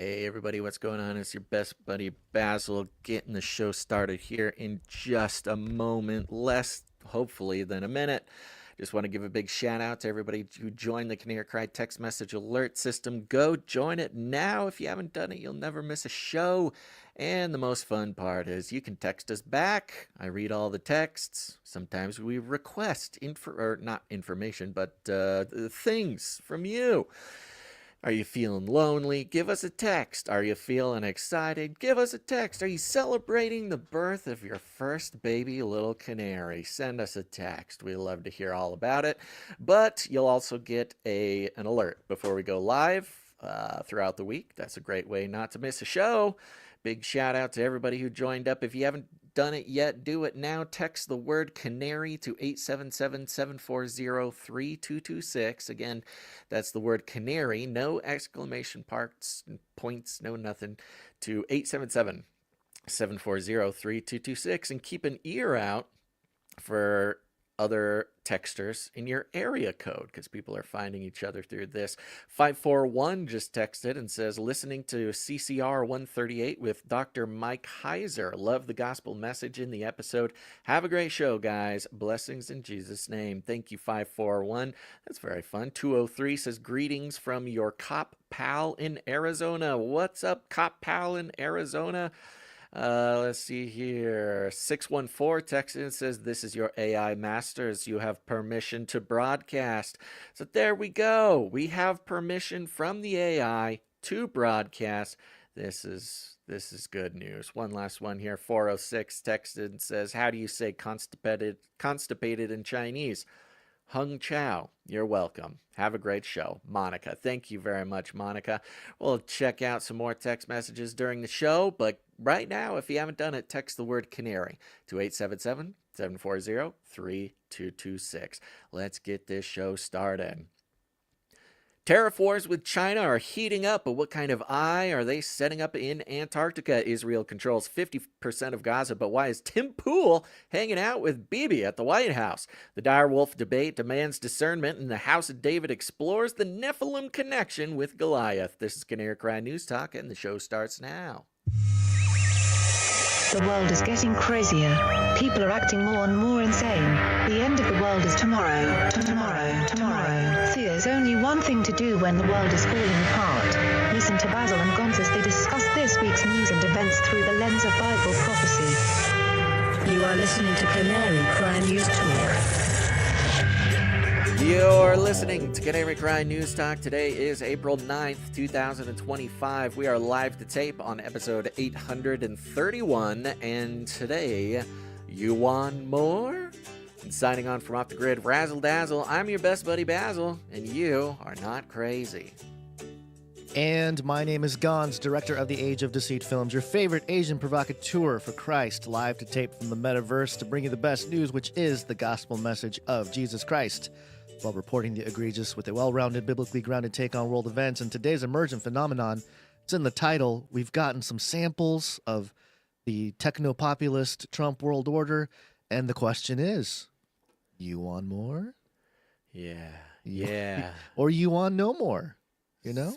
Hey everybody, what's going on? It's your best buddy Basil getting the show started here in just a moment, less hopefully than a minute. Just want to give a big shout out to everybody who joined the Canary Cry text message alert system. Go join it now. If you haven't done it, you'll never miss a show. And the most fun part is you can text us back. I read all the texts. Sometimes we request not information, but things from you. Are you feeling lonely? Give us a text. Are you feeling excited? Give us a text. Are you celebrating the birth of your first baby little canary? Send us a text. We love to hear all about it. But you'll also get an alert before we go live throughout the week. That's a great way not to miss a show. Big shout out to everybody who joined up. If you haven't done it yet, do it now. Text the word canary to 877-740-3226. Again, that's the word canary, no exclamation points, no nothing, to 877-740-3226. And keep an ear out for other texters in your area code, because people are finding each other through this. 541 just texted and says, listening to CCR 138 with Dr. Mike Heiser. Love the gospel message in the episode. Have a great show, guys. Blessings in Jesus' name. Thank you, 541. That's very fun. 203 says, greetings from your cop pal in Arizona. What's up, cop pal in Arizona? Let's see here. 614 texted says, this is your AI masters. You have permission to broadcast. So there we go. We have permission from the AI to broadcast. This is good news. One last one here. 406 texted and says, how do you say constipated in Chinese? Hung Chow, you're welcome. Have a great show. Monica, thank you very much, Monica. We'll check out some more text messages during the show, but right now, if you haven't done it, text the word canary to 877-740-3226. Let's get this show started. Tariff wars with China are heating up, but what kind of eye are they setting up in Antarctica? Israel controls 50% of Gaza, but why is Tim Pool hanging out with Bibi at the White House? The direwolf debate demands discernment, and the House of David explores the Nephilim connection with Goliath. This is Canary Cry News Talk, and the show starts now. The world is getting crazier. People are acting more and more insane. The end of the world is tomorrow. Tomorrow. There's only one thing to do when the world is falling apart. Listen to Basil and Gonz as they discuss this week's news and events through the lens of Bible prophecy. You are listening to Canary Cry News Talk. You're listening to Canary Cry News Talk. Today is April 9th, 2025. We are live to tape on episode 831, and today, YUAN more? And signing on from Off the Grid, Razzle Dazzle, I'm your best buddy Basil, and you are not crazy. And my name is Gonz, director of the Age of Deceit Films, your favorite Asian provocateur for Christ, live to tape from the metaverse to bring you the best news, which is the gospel message of Jesus Christ, while reporting the egregious with a well-rounded, biblically grounded take on world events. And today's emergent phenomenon, it's in the title. We've gotten some samples of the techno-populist Trump world order, and the question is, you want more? Yeah. Or you want no more, you know?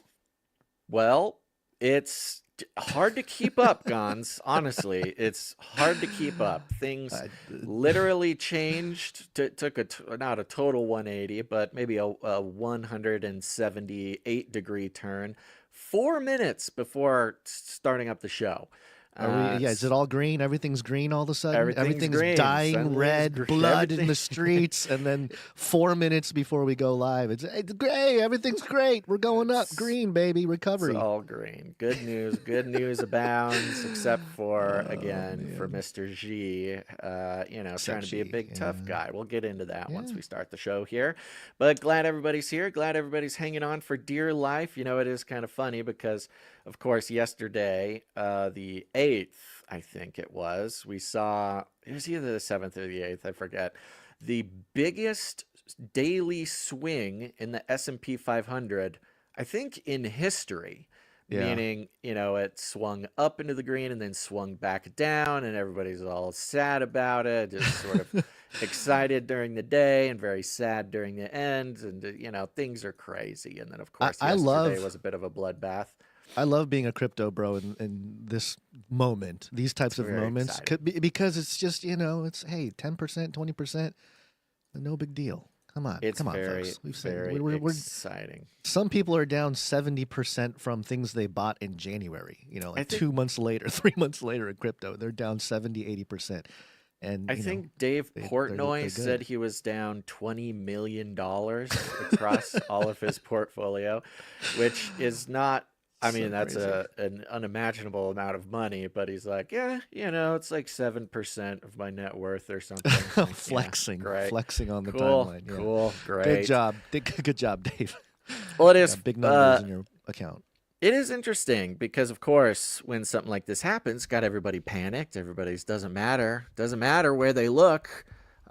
Well, it's hard to keep up, Gonz. Honestly, it's hard to keep up. Things literally changed. Took not a total 180, but maybe a 178-degree turn 4 minutes before starting up the show. Is it all green? Everything's green all of a sudden? Everything's green. dying Suddenly red, blood in the streets, and then 4 minutes before we go live, it's great. Everything's great. We're going up. Green, baby. Recovery. It's all green. Good news. Good news abounds, except for, for Mr. G, trying to be a big, tough guy. We'll get into that once we start the show here. But glad everybody's here. Glad everybody's hanging on for dear life. You know, it is kind of funny because, of course, yesterday, the 8th, I think it was, we saw, it was either the 7th or the 8th, I forget, the biggest daily swing in the S&P 500, I think, in history. Meaning, it swung up into the green and then swung back down, and everybody's all sad about it, just sort of excited during the day and very sad during the end. And, things are crazy. And then, of course, yesterday was a bit of a bloodbath. I love being a crypto bro in this moment, these types of very moments, exciting. because it's just, it's, hey, 10%, 20%, no big deal. Come on, It's come on, very, folks. We've said very we're exciting. some people are down 70% from things they bought in January, I like think 2 months later, 3 months later in crypto, they're down 70, 80%. And, I think Dave Portnoy they're said good. he was down $20 million across all of his portfolio, which is not, I mean, So that's crazy. an unimaginable amount of money, but he's like, yeah, it's like 7% of my net worth or something. Like, yeah, great. Flexing on the Cool, timeline. Yeah. cool, Good great. job. Good job, Dave. Well, it is, Got big numbers in your account. it is interesting because, of course, when something like this happens, got everybody panicked. Everybody's doesn't matter where they look,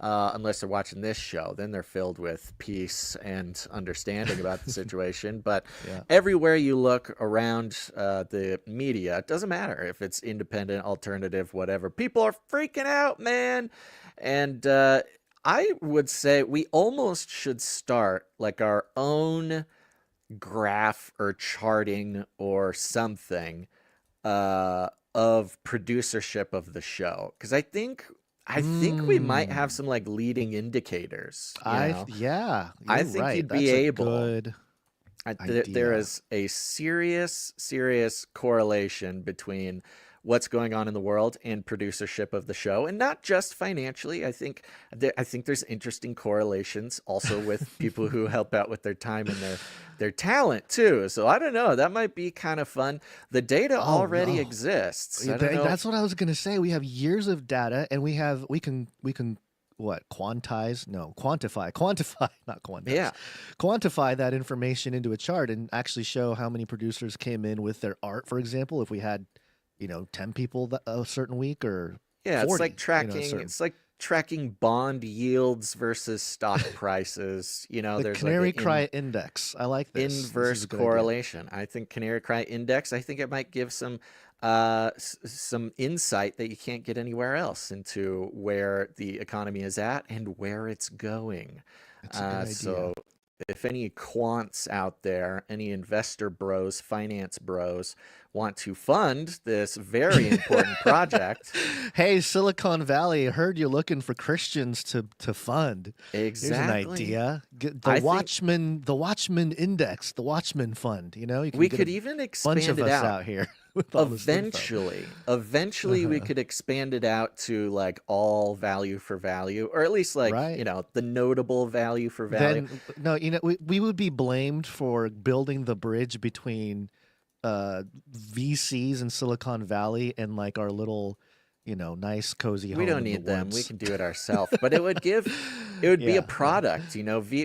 unless they're watching this show. Then they're filled with peace and understanding about the situation. But Yeah. everywhere you look around the media, it doesn't matter if it's independent, alternative, whatever. People are freaking out, man, and I would say we almost should start like our own graph or charting or something of producership of the show, because I think we might have some like leading indicators. Yeah, I you're think right. you'd be That's a able. good There idea. is a serious correlation between what's going on in the world and producership of the show, and not just financially. I think there's interesting correlations also with people who help out with their time and their talent too. So I don't know. That might be kind of fun. The data Oh already no. exists. I don't know. That's what I was gonna say. We have years of data, and we can what quantize? No, quantify, not quantize. Yeah, Quantify that information into a chart and actually show how many producers came in with their art. For example, if we had 10 people a certain week or yeah. 40, a Tracking. certain. It's like tracking bond yields versus stock prices. The There's like Canary an Cry index. I like this. This is inverse a good idea. correlation. I think Canary Cry Index, I think it might give some insight that you can't get anywhere else into where the economy is at and where it's going. That's a good idea. So if any quants out there, any investor bros, finance bros want to fund this very important project, Hey, Silicon Valley, heard you're looking for Christians to fund. Here's an exactly. idea. Get I think The Watchman Index, the Watchman Fund. You can we get could a even bunch expand of it us out. out here with all this info. Eventually we Uh-huh. could expand it out to like all value for value, or at least like, Right. the notable value for value. Then no, we would be blamed for building the bridge between VCs in Silicon Valley and like our little, nice cozy We home don't in the need them. We woods. can do it ourselves. But it would be a Yeah, yeah, product,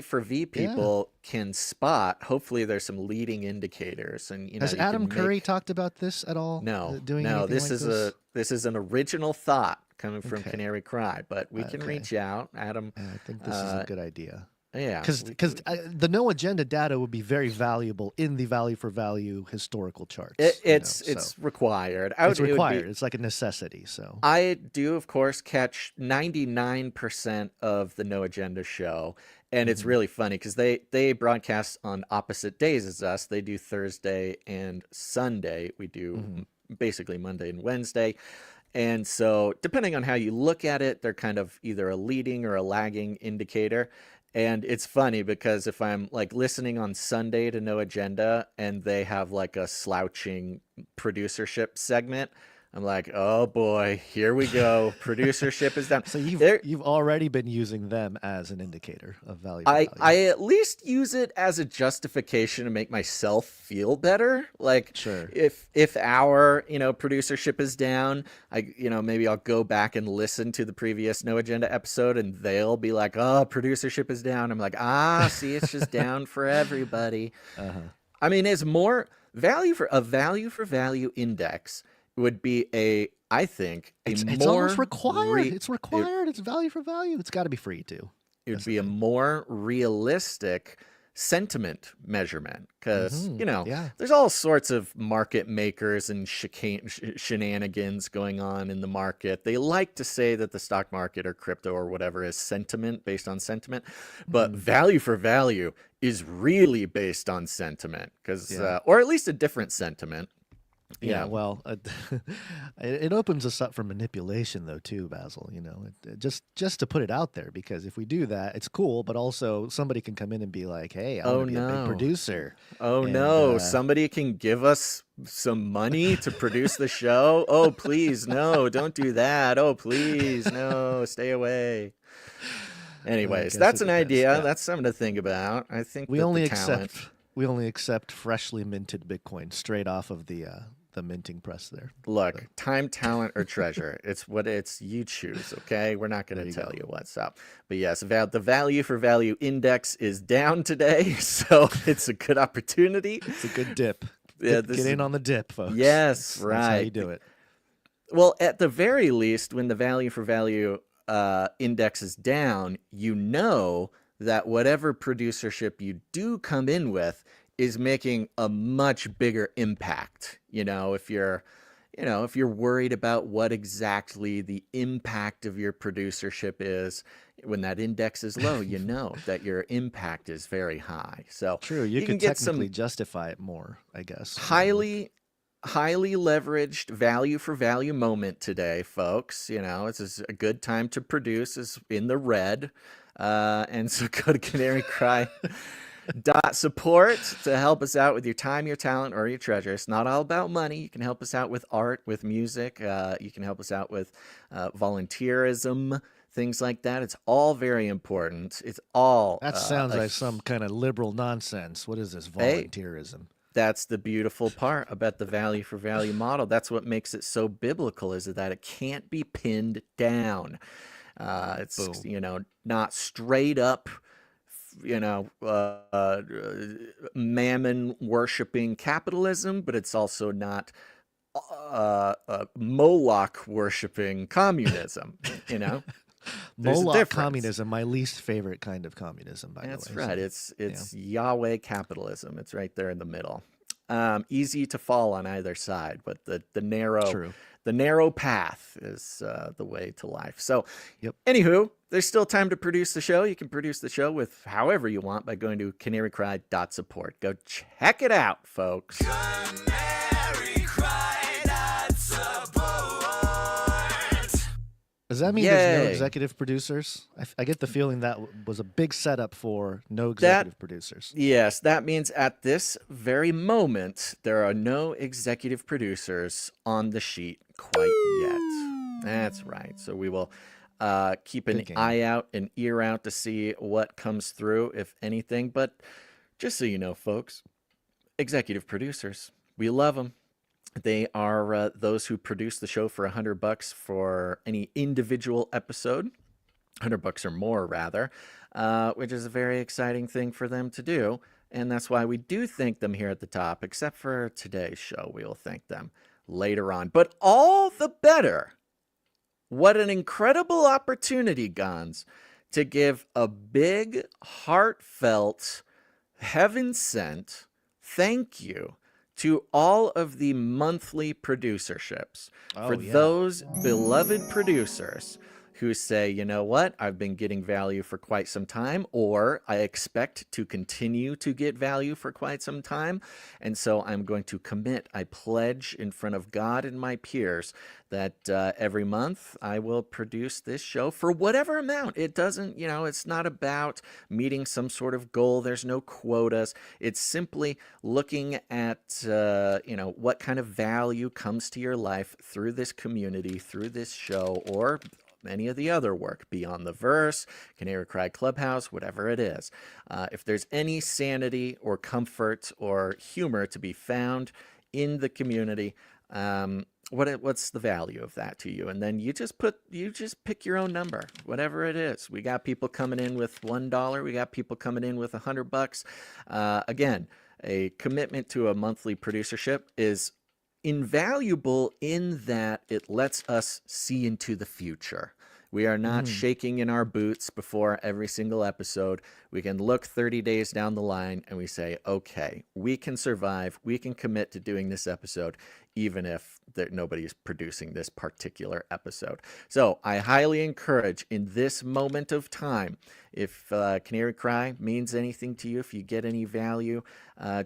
for V yeah. people can spot. Hopefully there's some leading indicators, and Has you Adam can Curry make. talked about this at all? No, Doing no, anything like this? this is an original thought coming from Okay. Canary Cry, but we can Okay. reach out, Adam. Yeah, I think this is a good idea. Yeah, Because the no agenda data would be very valuable in the value for value historical charts. it's required. It's required. It's like a necessity. So I do, of course, catch 99% of the No Agenda show, and it's Mhm. really funny because they broadcast on opposite days as us. They do Thursday and Sunday. We do Mhm. basically Monday and Wednesday. And so, depending on how you look at it, they're kind of either a leading or a lagging indicator. And it's funny because if I'm like listening on Sunday to No Agenda and they have like a slouching producership segment, I'm like, oh boy, here we go. Producership is down. So There, you've already been using them as an indicator of value for I value. at least use it as a justification to make myself feel better. Like Sure. if our producership is down, maybe I'll go back and listen to the previous No Agenda episode, and they'll be like, "Oh, producership is down." I'm like, see, it's just down for everybody. Uh-huh. I mean, it's more value for value index would be I think It's more almost required. It's it, required. It's value for value. It's got to be free too. it would That's the be a thing. more realistic sentiment measurement, because Yeah. there's all sorts of market makers and shenanigans going on in the market. They like to say that the stock market or crypto or whatever is sentiment, based on sentiment, but value for value is really based on sentiment, because or at least a different sentiment. Yeah, well, it opens us up for manipulation, though, too, Basil. Just to put it out there, because if we do that, it's cool, but also somebody can come in and be like, "Hey, I want to be a big producer." Oh And, no, somebody can give us some money to produce the show. Oh, please, no, don't do that. Oh, please, no, stay away. Anyways, guess that's it an depends. idea. Yeah. That's something to think about. I think we that only the talent. accept freshly minted Bitcoin straight off of the minting press there. Look, time, talent, or treasure. It's you choose, okay? We're not going to tell go. you what's up. But yes, the value for value index is down today, so it's a good opportunity. It's a good dip. Yeah, Get in on the dip, folks. Yes, right. That's how you do it. Well, at the very least, when the value for value index is down, you know that whatever producership you do come in with is making a much bigger impact. If you're worried about what exactly the impact of your producership is, when that index is low, you know that your impact is very high. So true, you can could get technically justify it more, I guess. highly leveraged value for value moment today, folks. It's a good time to produce, is in the red. And so go to Canary Cry .support to help us out with your time, your talent, or your treasure. It's not all about money. You can help us out with art, with music. You can help us out with volunteerism, things like that. It's all very important. It's all that sounds like some kind of liberal nonsense. What is this volunteerism? That's the beautiful part about the value for value model. That's what makes it so biblical, is that it can't be pinned down. It's not straight up mammon worshipping capitalism, but it's also not Moloch worshipping communism. Moloch communism, my least favorite kind of communism, by the way. That's right. It's Yahweh capitalism. It's right there in the middle. Easy to fall on either side, but the narrow path is the way to life. So, Anywho, there's still time to produce the show. You can produce the show with however you want by going to canarycry.support. Go check it out, folks. Does that mean there's no executive producers? I get the feeling that was a big setup for no executive producers. Yes, that means at this very moment, there are no executive producers on the sheet quite yet. That's right. So we will keep an eye out, an ear out to see what comes through, if anything. But just so you know, folks, executive producers, we love them. They are those who produce the show for $100 for any individual episode, $100 or more, rather, which is a very exciting thing for them to do. And that's why we do thank them here at the top, except for today's show. We will thank them later on. But all the better. What an incredible opportunity, Gons, to give a big, heartfelt, heaven-sent thank you to all of the monthly producerships. Those beloved producers who say, you know what, I've been getting value for quite some time, or I expect to continue to get value for quite some time, and so I'm going to commit, I pledge in front of God and my peers that every month I will produce this show for whatever amount. It doesn't, it's not about meeting some sort of goal. There's no quotas. It's simply looking at, what kind of value comes to your life through this community, through this show, or any of the other work, Beyond the Verse, Canary Cry Clubhouse, whatever it is. If there's any sanity or comfort or humor to be found in the community, what's the value of that to you? And then you just pick your own number, whatever it is. We got people coming in with $1. We got people coming in with $100. Again, a commitment to a monthly producership is invaluable in that it lets us see into the future. We are not shaking in our boots before every single episode. We can look 30 days down the line and we say, okay, we can survive. We can commit to doing this episode, even if nobody is producing this particular episode. So I highly encourage in this moment of time, if Canary Cry means anything to you, if you get any value,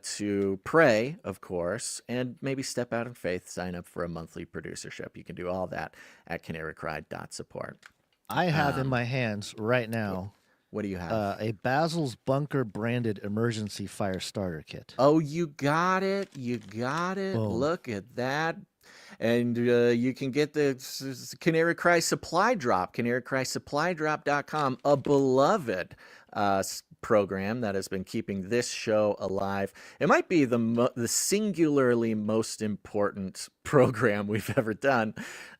to pray, of course, and maybe step out in faith, sign up for a monthly producership. You can do all that at canarycry.support. I have in my hands right now. What do you have? A Basil's Bunker branded emergency fire starter kit. Oh, you got it. You got it. Boom. Look at that. And you can get the Canary Cry supply drop, canarycrysupply.com, a beloved program that has been keeping this show alive. It might be the singularly most important program we've ever done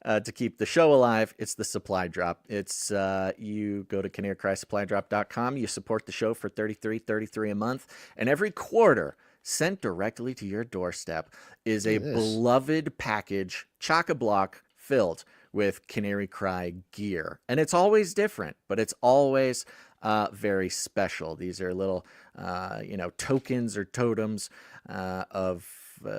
to keep the show alive. It's the supply drop. It's you go to canarycrysupply.com, you support the show for $33 a month, and every quarter sent directly to your doorstep is a beloved package, chock-a-block, filled with Canary Cry gear. And it's always different, but it's always very special. These are little, tokens or totems of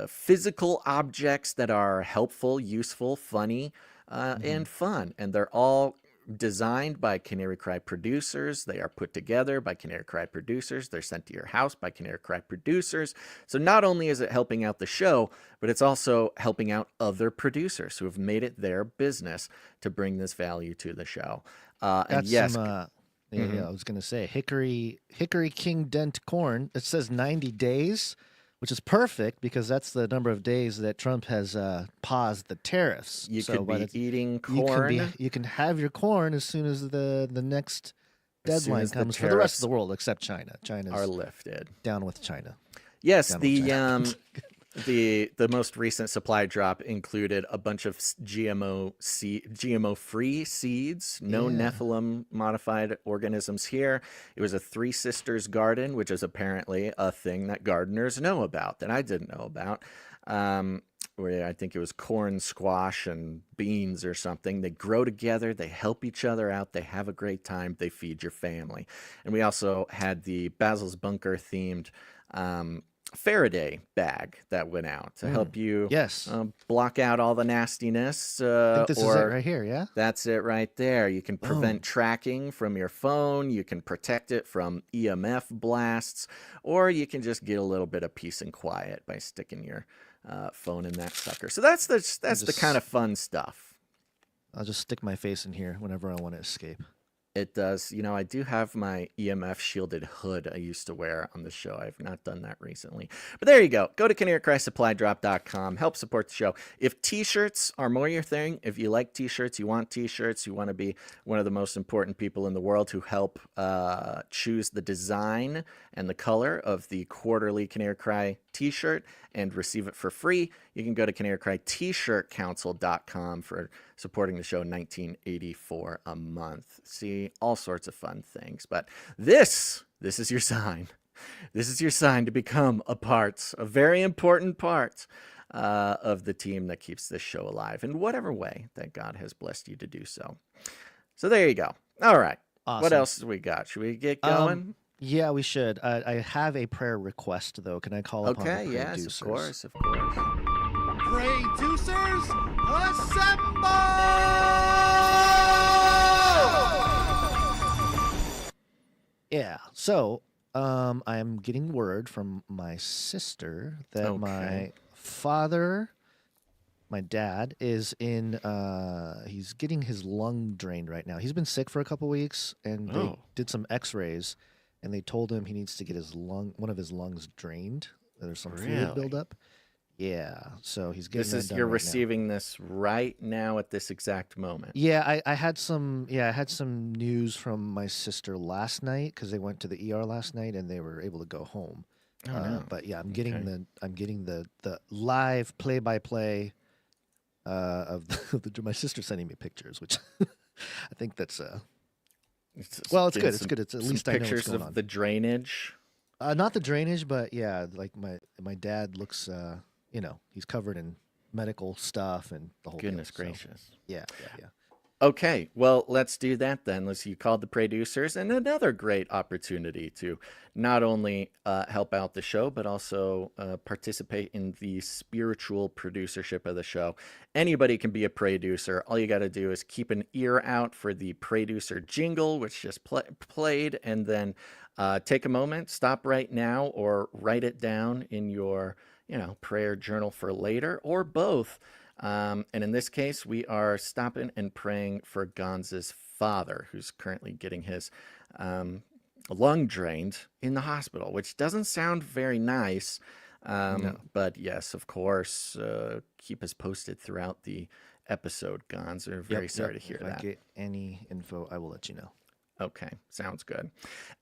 physical objects that are helpful, useful, funny, and fun. And they're all designed by Canary Cry producers. They are put together by Canary Cry producers. They're sent to your house by Canary Cry producers. So not only is it helping out the show, but it's also helping out other producers who have made it their business to bring this value to the show. And yes, I was going to say Hickory King Dent corn. It says 90 days, which is perfect because that's the number of days that Trump has paused the tariffs. You could be eating corn. You can have your corn as soon as the next deadline comes for the rest of the world, except China. China's are lifted. Down with China. Yes, the most recent supply drop included a bunch of GMO-free seeds, no Nephilim modified organisms here. It was a Three Sisters garden, which is apparently a thing that gardeners know about that I didn't know about. Where I think it was corn, squash, and beans or something. They grow together, they help each other out, they have a great time, they feed your family. And we also had the Basil's Bunker themed Faraday bag that went out to help you block out all the nastiness. I think this is it right here, yeah? That's it right there. You can prevent tracking from your phone. You can protect it from EMF blasts, or you can just get a little bit of peace and quiet by sticking your phone in that sucker. So that's the kind of fun stuff. I'll just stick my face in here whenever I want to escape. It does. You know, I do have my EMF shielded hood I used to wear on the show. I've not done that recently. But there you go. Go to canarycrysupply.com. Help support the show. If T-shirts are more your thing, if you like T-shirts, you want T-shirts, you want to be one of the most important people in the world who help choose the design and the color of the quarterly Canary Cry T-shirt and receive it for free, you can go to canarycryt-shirtcouncil.com for supporting the show, $19.84 a month. See all sorts of fun things. But this is your sign. This is your sign to become a very important part of the team that keeps this show alive in whatever way that God has blessed you to do so. So there you go. All right. Awesome. What else do we got? Should we get going? Yeah, we should. I have a prayer request, though. Can I call upon the producers? Okay, yes, of course, of course. Producers, assemble! Yeah, so I'm getting word from my sister that my dad is in, he's getting his lung drained right now. He's been sick for a couple weeks, and they did some x-rays, and they told him he needs to get one of his lungs drained. There's some fluid buildup. Yeah, so he's getting that done you're right receiving this right now at this exact moment. Yeah, I had some news from my sister last night because they went to the ER last night and they were able to go home. But yeah, I'm getting the live play-by-play of my sister sending me pictures, which I think that's it's good. It's good. It's at least I know what's pictures going of on. the drainage. Not the drainage, but yeah, like my dad looks. He's covered in medical stuff and the whole. Goodness deal, gracious. So, yeah. Okay, well, let's do that then. You called the producers, and another great opportunity to not only help out the show, but also participate in the spiritual producership of the show. Anybody can be a producer. All you got to do is keep an ear out for the producer jingle, which just played, and then take a moment, stop right now, or write it down in your, prayer journal for later, or both. And in this case, we are stopping and praying for Gonza's father, who's currently getting his lung drained in the hospital, which doesn't sound very nice. No. But yes, of course, keep us posted throughout the episode, Gonz. We're very sorry to hear if that. I get any info, I will let you know. Okay, sounds good.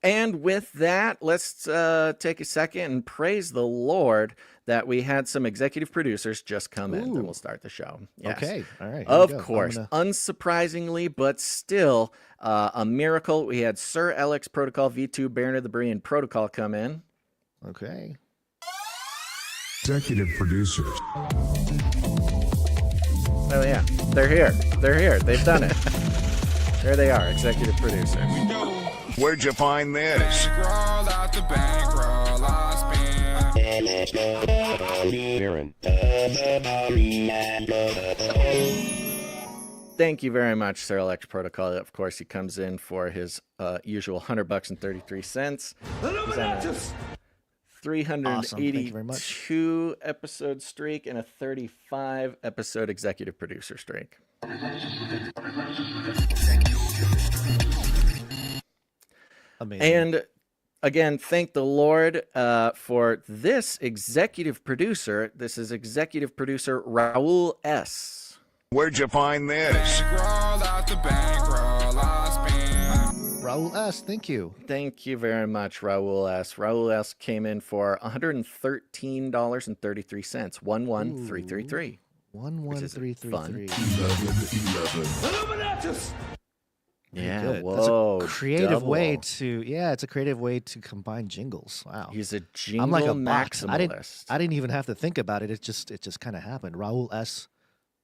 And with that, let's take a second and praise the Lord that we had some executive producers just come in. Then we'll start the show. Yes. Okay, all right. Of course, unsurprisingly, but still a miracle. We had Sir LX Protocol, V2, Baron of the Berean Protocol come in. Okay. Executive producers. Oh yeah, they're here. They're here. They've done it. There they are, executive producers. Where'd you find this? Thank you very much, Sir Alex Protocol. Of course, he comes in for his usual $100.33. He's on a 382 episode streak and a 35 episode executive producer streak. Amazing. And again, thank the Lord for this executive producer. This is executive producer Raul S. Where'd you find this? Raul S., thank you. Thank you very much, Raul S. Raul S. came in for $113.33. 11333. 11333. Yeah, Good. whoa. That's a creative double. way to it's a creative way to combine jingles. Wow. He's a jingle I'm like a bot. maximalist. I didn't even have to think about it. It just kind of happened. Raul S.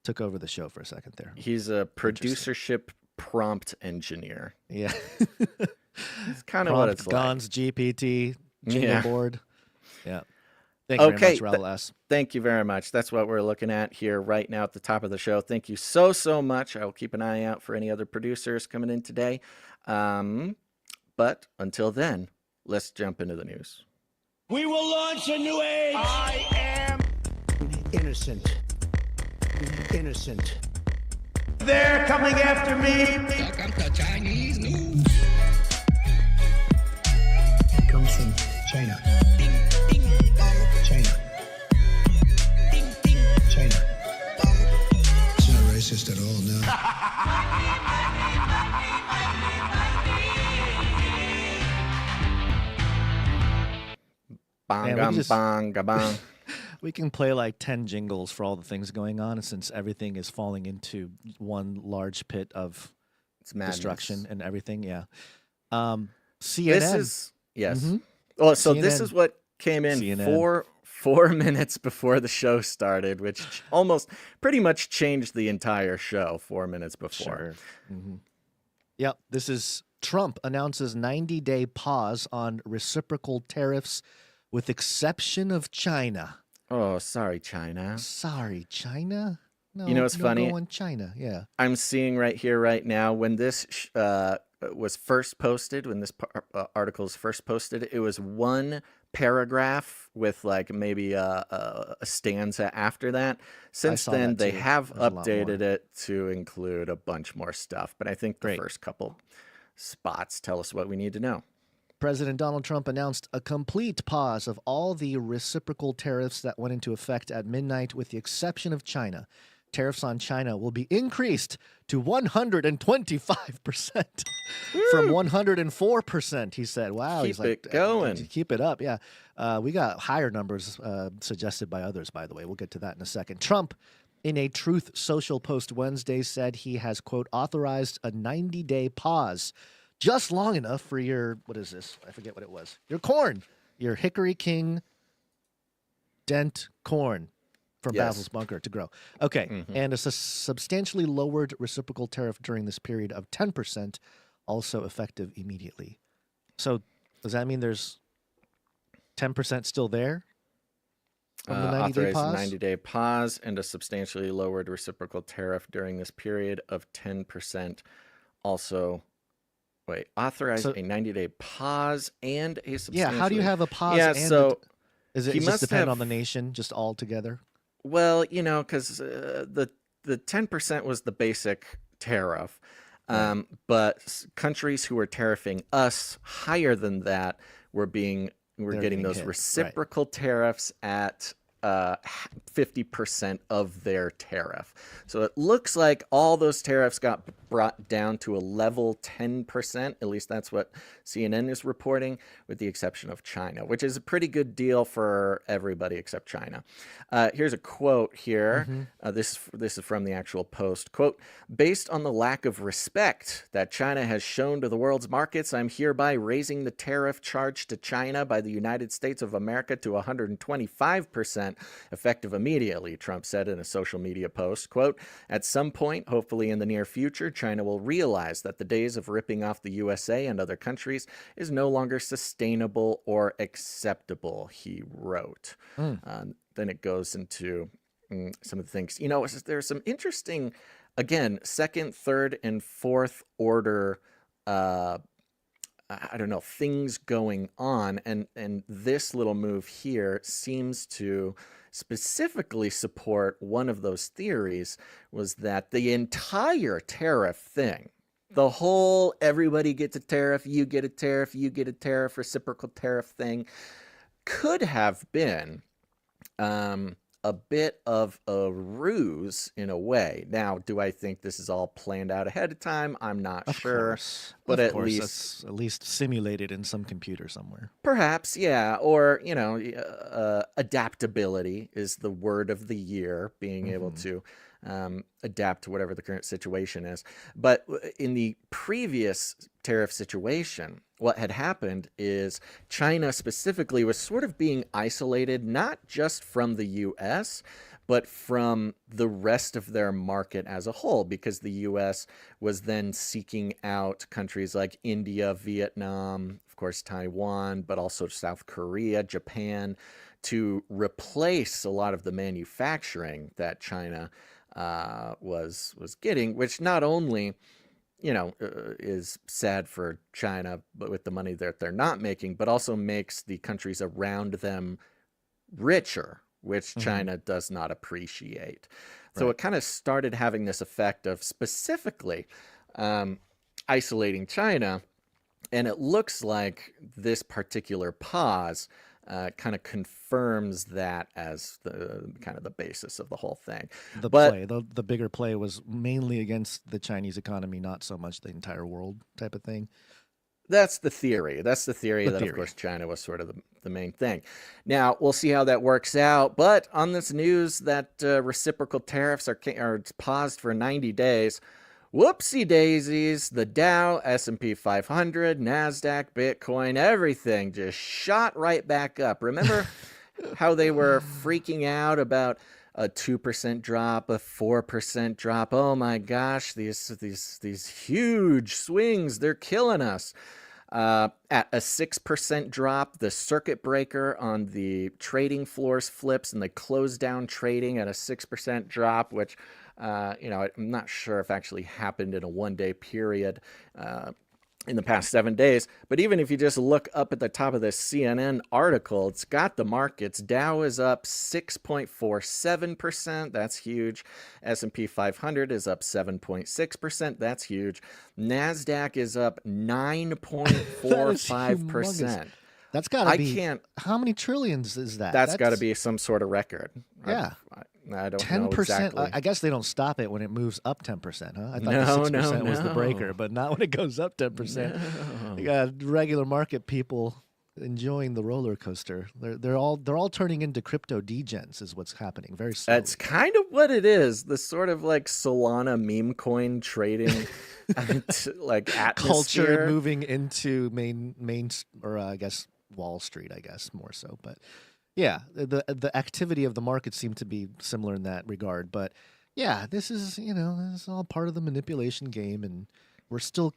took over the show for a second there. He's a producership prompt engineer. Yeah. It's kind of what it's like. Guns, GPT, jingle Yeah. board. Yeah. Thank you very much, Raul S. Thank you very much. That's what we're looking at here right now at the top of the show. Thank you so much. I will keep an eye out for any other producers coming in today. But until then, let's jump into the news. We will launch a new age. I am innocent. Innocent. They're coming after me. Welcome to Chinese news. It comes from China. China. China. It's not racist at all, no. Bang, bang. We can play like 10 jingles for all the things going on, since everything is falling into one large pit of It's madness. destruction and everything. Yeah. CNN. This is yes. Mhm. Oh, so this CNN. is what came in CNN. four minutes before the show started, which almost pretty much changed the entire show 4 minutes before. Sure. Yep. This is Trump announces 90-day pause on reciprocal tariffs with exception of China. Oh, sorry, China. Sorry, China? No, You know what's no funny? go on China. Yeah. I'm seeing right here, right now, when this was first posted, when this article is first posted, it was one paragraph with like maybe a stanza after that. Since saw then, that they too. have There's a lot updated more. it to include a bunch more stuff. But I think the Great. first couple spots tell us what we need to know. President Donald Trump announced a complete pause of all the reciprocal tariffs that went into effect at midnight, with the exception of China. Tariffs on China will be increased to 125% from 104%, he said. Wow. Keep he's like, it going. Keep it up. Yeah. We got higher numbers suggested by others, by the way. We'll get to that in a second. Trump, in a Truth Social post Wednesday, said he has, quote, authorized a 90-day pause, just long enough for your, what is this? I forget what it was. Your corn, your Hickory King Dent corn from Yes. Basil's bunker to grow. Okay, and a substantially lowered reciprocal tariff during this period of 10%, also effective immediately. So does that mean there's 10% still there from the 90-day Authorized pause? 90-day pause and a substantially lowered reciprocal tariff during this period of 10%. Also, authorize So- a 90-day pause and a Yeah, substantially... how do you have a pause? Yeah, and so is it he just must depend have- on the nation, just all together? Well, because the 10% was the basic tariff. But countries who were tariffing us higher than that were getting getting those hit, right. reciprocal tariffs at 50% of their tariff. So it looks like all those tariffs got brought down to a level 10%. At least that's what CNN is reporting, with the exception of China, which is a pretty good deal for everybody except China. Here's a quote here. This is from the actual Post. Quote, "Based on the lack of respect that China has shown to the world's markets, I'm hereby raising the tariff charged to China by the United States of America to 125%, effective immediately," Trump said in a social media post. Quote, "At some point, hopefully in the near future, China will realize that the days of ripping off the USA and other countries is no longer sustainable or acceptable," he wrote. Then it goes into some of the things. There's some interesting, again, second, third, and fourth order things going on. And this little move here seems to specifically support one of those theories, was that the entire tariff thing, the whole everybody gets a tariff, you get a tariff, you get a tariff, reciprocal tariff thing, could have been a bit of a ruse in a way. Now, do I think this is all planned out ahead of time? I'm not sure. But of at course, least that's at least simulated in some computer somewhere. perhaps, yeah. Or, adaptability is the word of the year, being able to adapt to whatever the current situation is. But in the previous tariff situation, what had happened is China specifically was sort of being isolated, not just from the U.S., but from the rest of their market as a whole, because the U.S. was then seeking out countries like India, Vietnam, of course, Taiwan, but also South Korea, Japan, to replace a lot of the manufacturing that China was getting, which not only is sad for China, but with the money that they're not making, but also makes the countries around them richer, which China does not appreciate. So it kind of started having this effect of specifically isolating China. And it looks like this particular pause kind of confirms that as the kind of the basis of the whole thing. The bigger play was mainly against the Chinese economy, not so much the entire world type of thing. That's the theory. That's the theory that, of course, China was sort of the main thing. Now, we'll see how that works out. But on this news that reciprocal tariffs are paused for 90 days, whoopsie daisies, the Dow, S&P 500, NASDAQ, Bitcoin, everything just shot right back up. Remember how they were freaking out about a 2% drop, a 4% drop? Oh my gosh, these huge swings, they're killing us. At a 6% drop, the circuit breaker on the trading floors flips and they close down trading at a 6% drop, which I'm not sure if actually happened in a one-day period in the past 7 days. But even if you just look up at the top of this CNN article, it's got the markets. Dow is up 6.47%. That's huge. S&P 500 is up 7.6%. That's huge. NASDAQ is up 9.45%. That's got to be. How many trillions is that? That's got to be some sort of record. Yeah. I don't 10%. know exactly. I guess they don't stop it when it moves up 10%, huh? I thought the 6% was the breaker, but not when it goes up 10%. No. You got regular market people enjoying the roller coaster. They're all turning into crypto degens is what's happening very slowly. That's kind of what it is. The sort of like Solana meme coin trading like atmosphere. Culture moving into main or I guess Wall Street, I guess more so, but Yeah, the activity of the market seemed to be similar in that regard, but yeah, this is this is all part of the manipulation game, and we're still,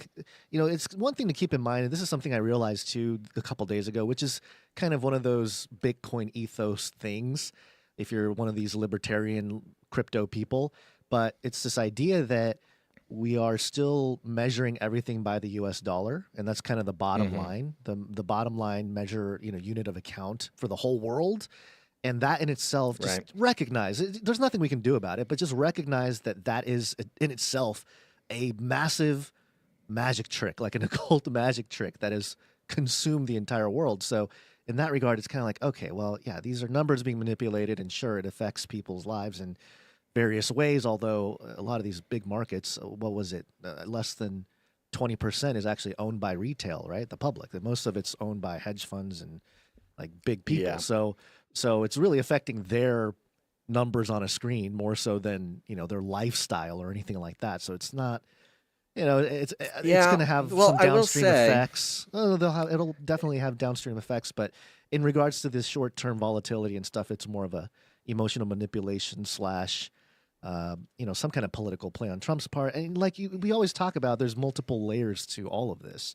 it's one thing to keep in mind, and this is something I realized too a couple days ago, which is kind of one of those Bitcoin ethos things. If you're one of these libertarian crypto people, but it's this idea that we are still measuring everything by the U.S. dollar, and that's kind of the bottom line. The bottom line measure, unit of account for the whole world, and that in itself, just recognize there's nothing we can do about it, but just recognize that is in itself a massive magic trick, like an occult magic trick that has consumed the entire world. So in that regard, it's kind of like, okay, well, yeah, these are numbers being manipulated, and sure, it affects people's lives and various ways, although a lot of these big markets, what was it, less than 20% is actually owned by retail, right? The public. Most of it's owned by hedge funds and like big people. Yeah. So it's really affecting their numbers on a screen more so than, their lifestyle or anything like that. So it's not, it's going to have some downstream effects. Oh, it'll definitely have downstream effects, but in regards to this short-term volatility and stuff, it's more of a emotional manipulation / some kind of political play on Trump's part. And we always talk about, there's multiple layers to all of this.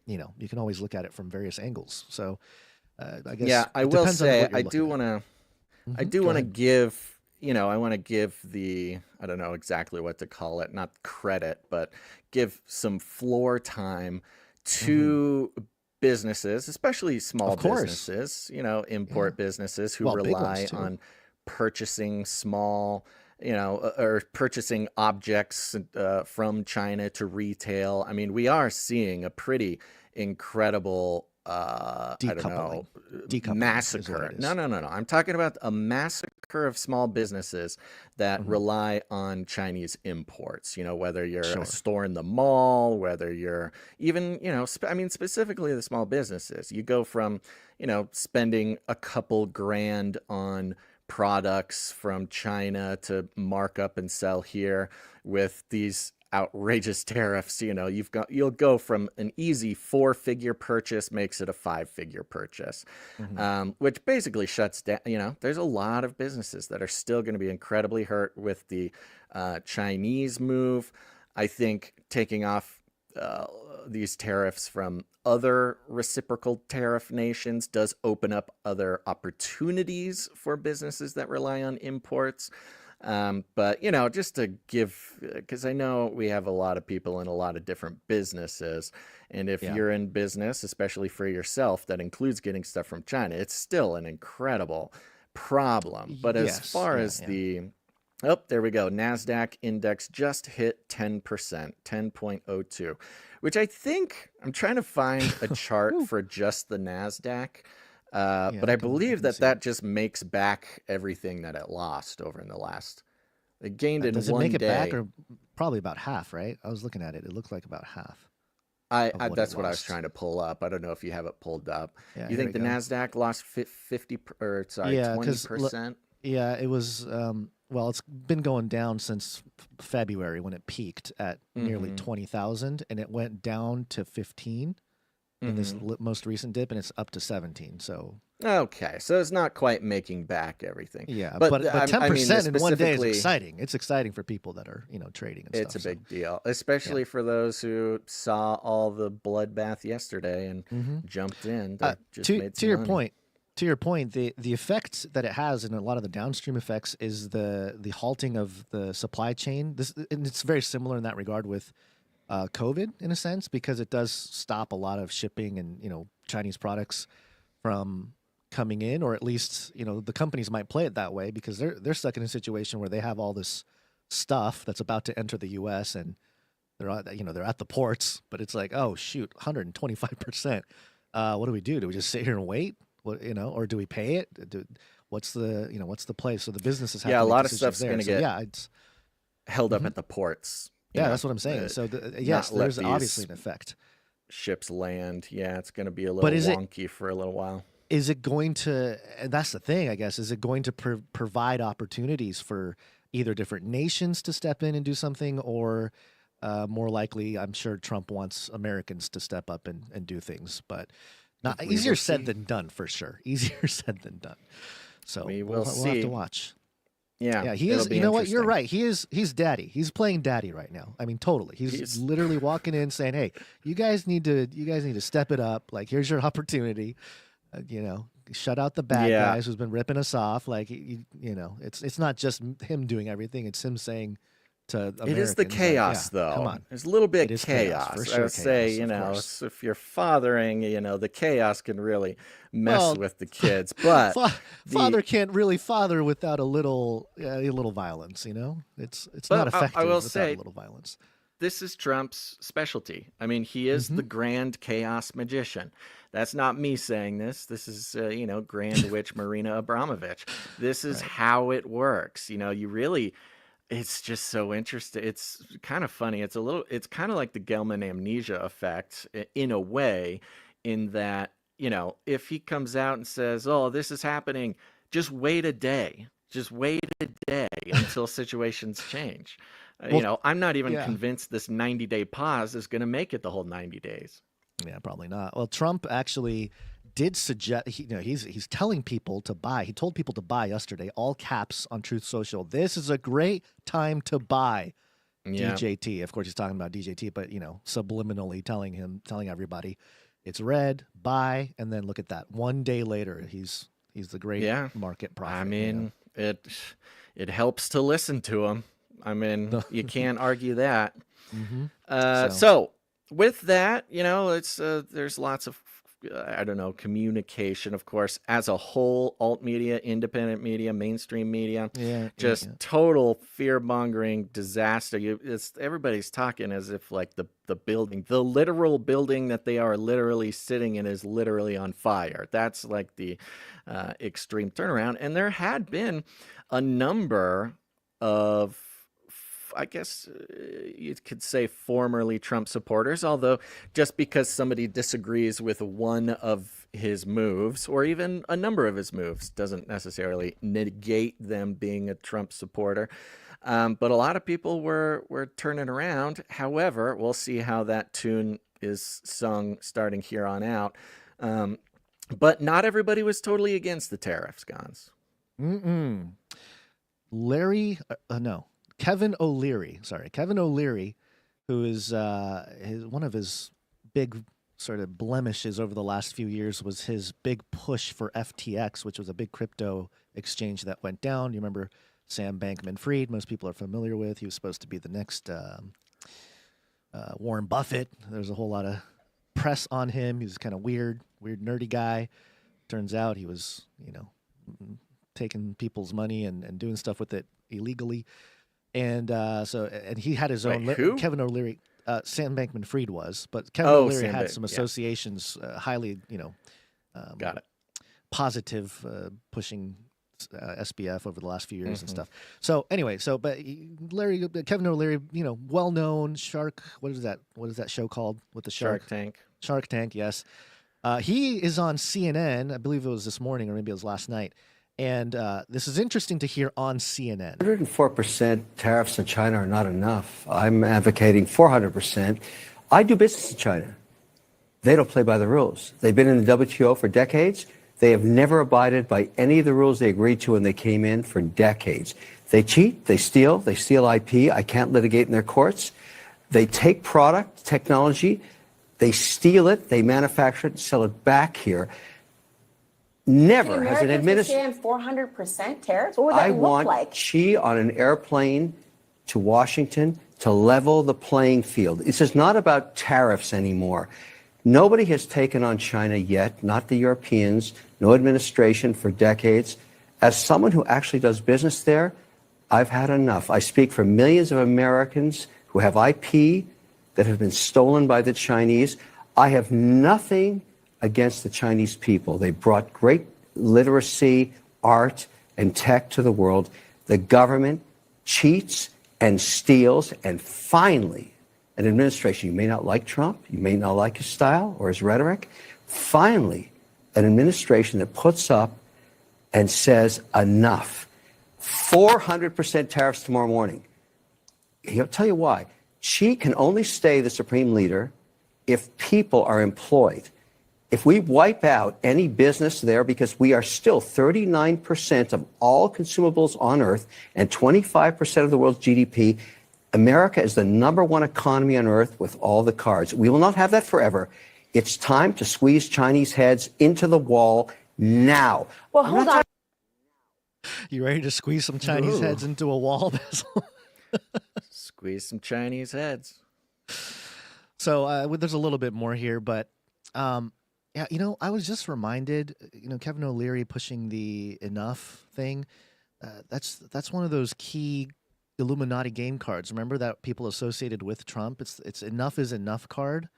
You can always look at it from various angles. So I guess. Yeah, I will say, I do want to give, I want to give I don't know exactly what to call it, not credit, but give some floor time to businesses, especially small businesses, import businesses who rely on purchasing small, or purchasing objects from China to retail. I mean, we are seeing a pretty incredible, massacre. No. I'm talking about a massacre of small businesses that rely on Chinese imports, whether you're a store in the mall, whether you're even, specifically the small businesses. You go from, spending a couple grand on products from China to mark up and sell here with these outrageous tariffs. You'll go from an easy 4-figure purchase makes it a 5-figure purchase, which basically shuts down. There's a lot of businesses that are still going to be incredibly hurt with the Chinese move. I think taking off these tariffs from other reciprocal tariff nations does open up other opportunities for businesses that rely on imports. But, just to give, because I know we have a lot of people in a lot of different businesses. And if you're in business, especially for yourself, that includes getting stuff from China, it's still an incredible problem. But as far as there we go. NASDAQ index just hit 10%, 10.02, which I think I'm trying to find a chart for just the NASDAQ. But I believe that just makes back everything that it lost over in the last. It gained in one day. Does it make it back, or probably about half? Right? I was looking at it. It looked like about half. That's what I was trying to pull up. I don't know if you have it pulled up. Yeah, you think the NASDAQ lost 20%? Yeah, it was. Well, it's been going down since February when it peaked at nearly 20,000, and it went down to 15 in this most recent dip, and it's up to 17. So okay, so it's not quite making back everything. Yeah, but 10% in one day is exciting. It's exciting for people that are trading and stuff. It's a big deal, especially for those who saw all the bloodbath yesterday and jumped in. To your point. To your point, the effect that it has, and a lot of the downstream effects, is the halting of the supply chain. And it's very similar in that regard with COVID, in a sense, because it does stop a lot of shipping and Chinese products from coming in, or at least the companies might play it that way because they're stuck in a situation where they have all this stuff that's about to enter the U.S. and they're at the ports, but it's like, oh shoot, 125%. What do we do? Do we just sit here and wait? What, or do we pay it? What's the play? So the businesses have a lot of stuff's going to get held up at the ports. That's what I'm saying. So there's obviously an effect. Ships land. Yeah, it's going to be a little wonky for a little while. Is it going to? And that's the thing, I guess. Is it going to provide opportunities for either different nations to step in and do something, or more likely, I'm sure Trump wants Americans to step up and do things, but. Not We easier will said see. than done, for sure. Easier said than done. So We we'll will have see. to watch. Yeah, Yeah, he it'll is. be You know what? You're interesting. right. He's daddy. He's playing daddy right now. I mean, totally. He's He's literally walking in saying, "Hey, you guys need to step it up. Like, here's your opportunity. Shut out the bad yeah. guys who's been ripping us off. Like, it's not just him doing everything. It's him saying to It is the Americans, like, yeah, chaos, come though. on. There's a little It bit is chaos, for chaos. I sure. would say, Chaos, of course. if you're fathering, the chaos can really mess Well, with the kids. But father the can't really father without a little violence. It's not I will effective without a say, little violence. this is Trump's specialty. I mean, he is the grand chaos magician. That's not me saying this. This is, Grand Witch Marina Abramovich. This is Right. how it works. You really, it's just so interesting. It's kind of funny. It's kind of like the Gelman amnesia effect in a way, in that, if he comes out and says, oh, this is happening, just wait a day. Just wait a day until situations change. Well, I'm not even yeah. convinced this 90-day pause is going to make it the whole 90 days. Yeah, probably not. Well, Trump actually did suggest he's telling people to buy. He told people to buy yesterday, all caps on Truth Social. This is a great time to buy Yeah. DJT. Of course, he's talking about DJT, but subliminally telling everybody it's red, buy, and then look at that. 1 day later, he's the great Yeah. market prophet. I mean, it helps to listen to him. I mean, you can't argue that. So with that, it's there's lots of communication, of course, as a whole, alt media, independent media, mainstream media, just total fear-mongering disaster. Everybody's talking as if like the building, the literal building that they are literally sitting in, is literally on fire. That's like the extreme turnaround. And there had been a number of, I guess you could say, formerly Trump supporters, although just because somebody disagrees with one of his moves, or even a number of his moves, doesn't necessarily negate them being a Trump supporter. But a lot of people were turning around. However, we'll see how that tune is sung starting here on out. But not everybody was totally against the tariffs, Gons. Kevin O'Leary, who is one of his big sort of blemishes over the last few years was his big push for FTX, which was a big crypto exchange that went down. You remember Sam Bankman-Fried? Most people are familiar with. He was supposed to be the next Warren Buffett. There's a whole lot of press on him. He was kind of weird, nerdy guy. Turns out he was, taking people's money and doing stuff with it illegally. And he had his own. Who? Kevin O'Leary, Sam Bankman-Fried was, but Kevin O'Leary had some yeah. associations, highly, Got it. positive, pushing SBF over the last few years and stuff. So anyway, Kevin O'Leary, well known shark. What is that? What is that show called with the shark? Shark Tank. Yes. He is on CNN. I believe it was this morning, or maybe it was last night. And this is interesting to hear on CNN. 104% tariffs in China are not enough. I'm advocating 400%. I do business in China. They don't play by the rules. They've been in the WTO for decades. They have never abided by any of the rules they agreed to when they came in for decades. They cheat, they steal IP. I can't litigate in their courts. They take product, technology, they steal it, they manufacture it, sell it back here. Never has an administration. 400% tariffs? What would that look like? I want Xi on an airplane to Washington to level the playing field. This is not about tariffs anymore. Nobody has taken on China yet, not the Europeans, no administration for decades. As someone who actually does business there, I've had enough. I speak for millions of Americans who have IP that have been stolen by the Chinese. I have nothing against the Chinese people. They brought great literacy, art, and tech to the world. The government cheats and steals, and finally, an administration, you may not like Trump, you may not like his style or his rhetoric, finally, an administration that puts up and says enough. 400% tariffs tomorrow morning. He'll tell you why. Xi can only stay the supreme leader if people are employed. If we wipe out any business there, because we are still 39% of all consumables on Earth and 25% of the world's GDP, America is the #1 economy on Earth with all the cards. We will not have that forever. It's time to squeeze Chinese heads into the wall now. Well, hold on. You ready to squeeze some Chinese heads into a wall, Basil? Squeeze some Chinese heads. So there's a little bit more here, but yeah, I was just reminded, Kevin O'Leary pushing the enough thing. That's one of those key Illuminati game cards. Remember that people associated with Trump? It's enough is enough card.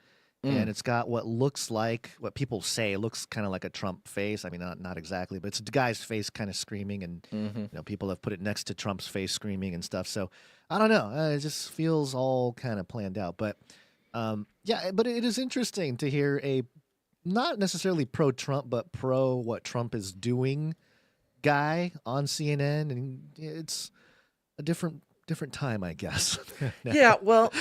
And it's got what looks like, what people say looks kind of like a Trump face. I mean, not exactly, but it's a guy's face kind of screaming, and people have put it next to Trump's face screaming and stuff. So I don't know. It just feels all kind of planned out. But yeah, but it is interesting to hear a not necessarily pro-Trump, but pro what Trump is doing guy on CNN, and it's a different time, I guess. Yeah, well,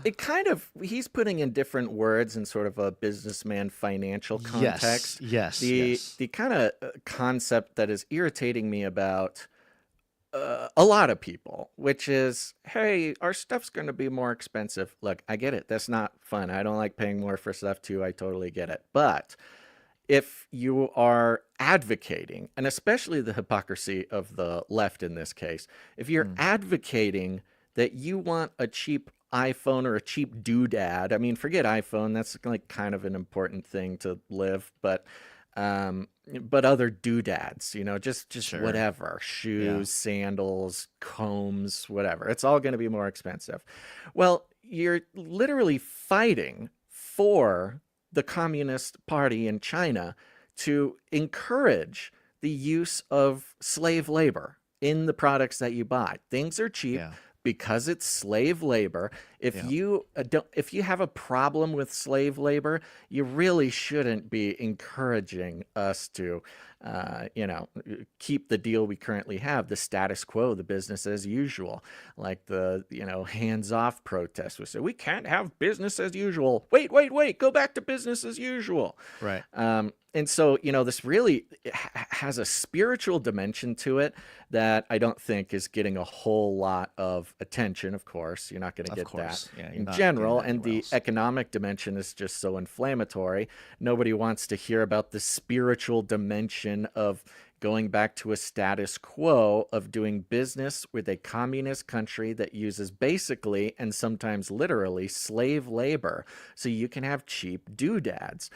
it kind of, he's putting in different words in sort of a businessman financial context. Yes. The kind of concept that is irritating me about a lot of people, which is, hey, our stuff's going to be more expensive. Look, I get it. That's not fun. I don't like paying more for stuff too. I totally get it. But if you are advocating, and especially the hypocrisy of the left in this case, if you're advocating that you want a cheap iPhone or a cheap doodad, I mean, forget iPhone, that's like kind of an important thing to live, but other doodads, just Sure. whatever, shoes, sandals, combs, whatever, it's all going to be more expensive. Well, you're literally fighting for the Communist Party in China to encourage the use of slave labor in the products that you buy. Things are cheap because it's slave labor. If you have a problem with slave labor, you really shouldn't be encouraging us to keep the deal we currently have, the status quo, the business as usual, like the hands-off protests. We say we can't have business as usual. Wait, go back to business as usual. Right. And so, this really has a spiritual dimension to it that I don't think is getting a whole lot of attention. Of course, you're not going to get that in general. And the economic dimension is just so inflammatory. Nobody wants to hear about the spiritual dimension of going back to a status quo of doing business with a communist country that uses basically and sometimes literally slave labor so you can have cheap doodads.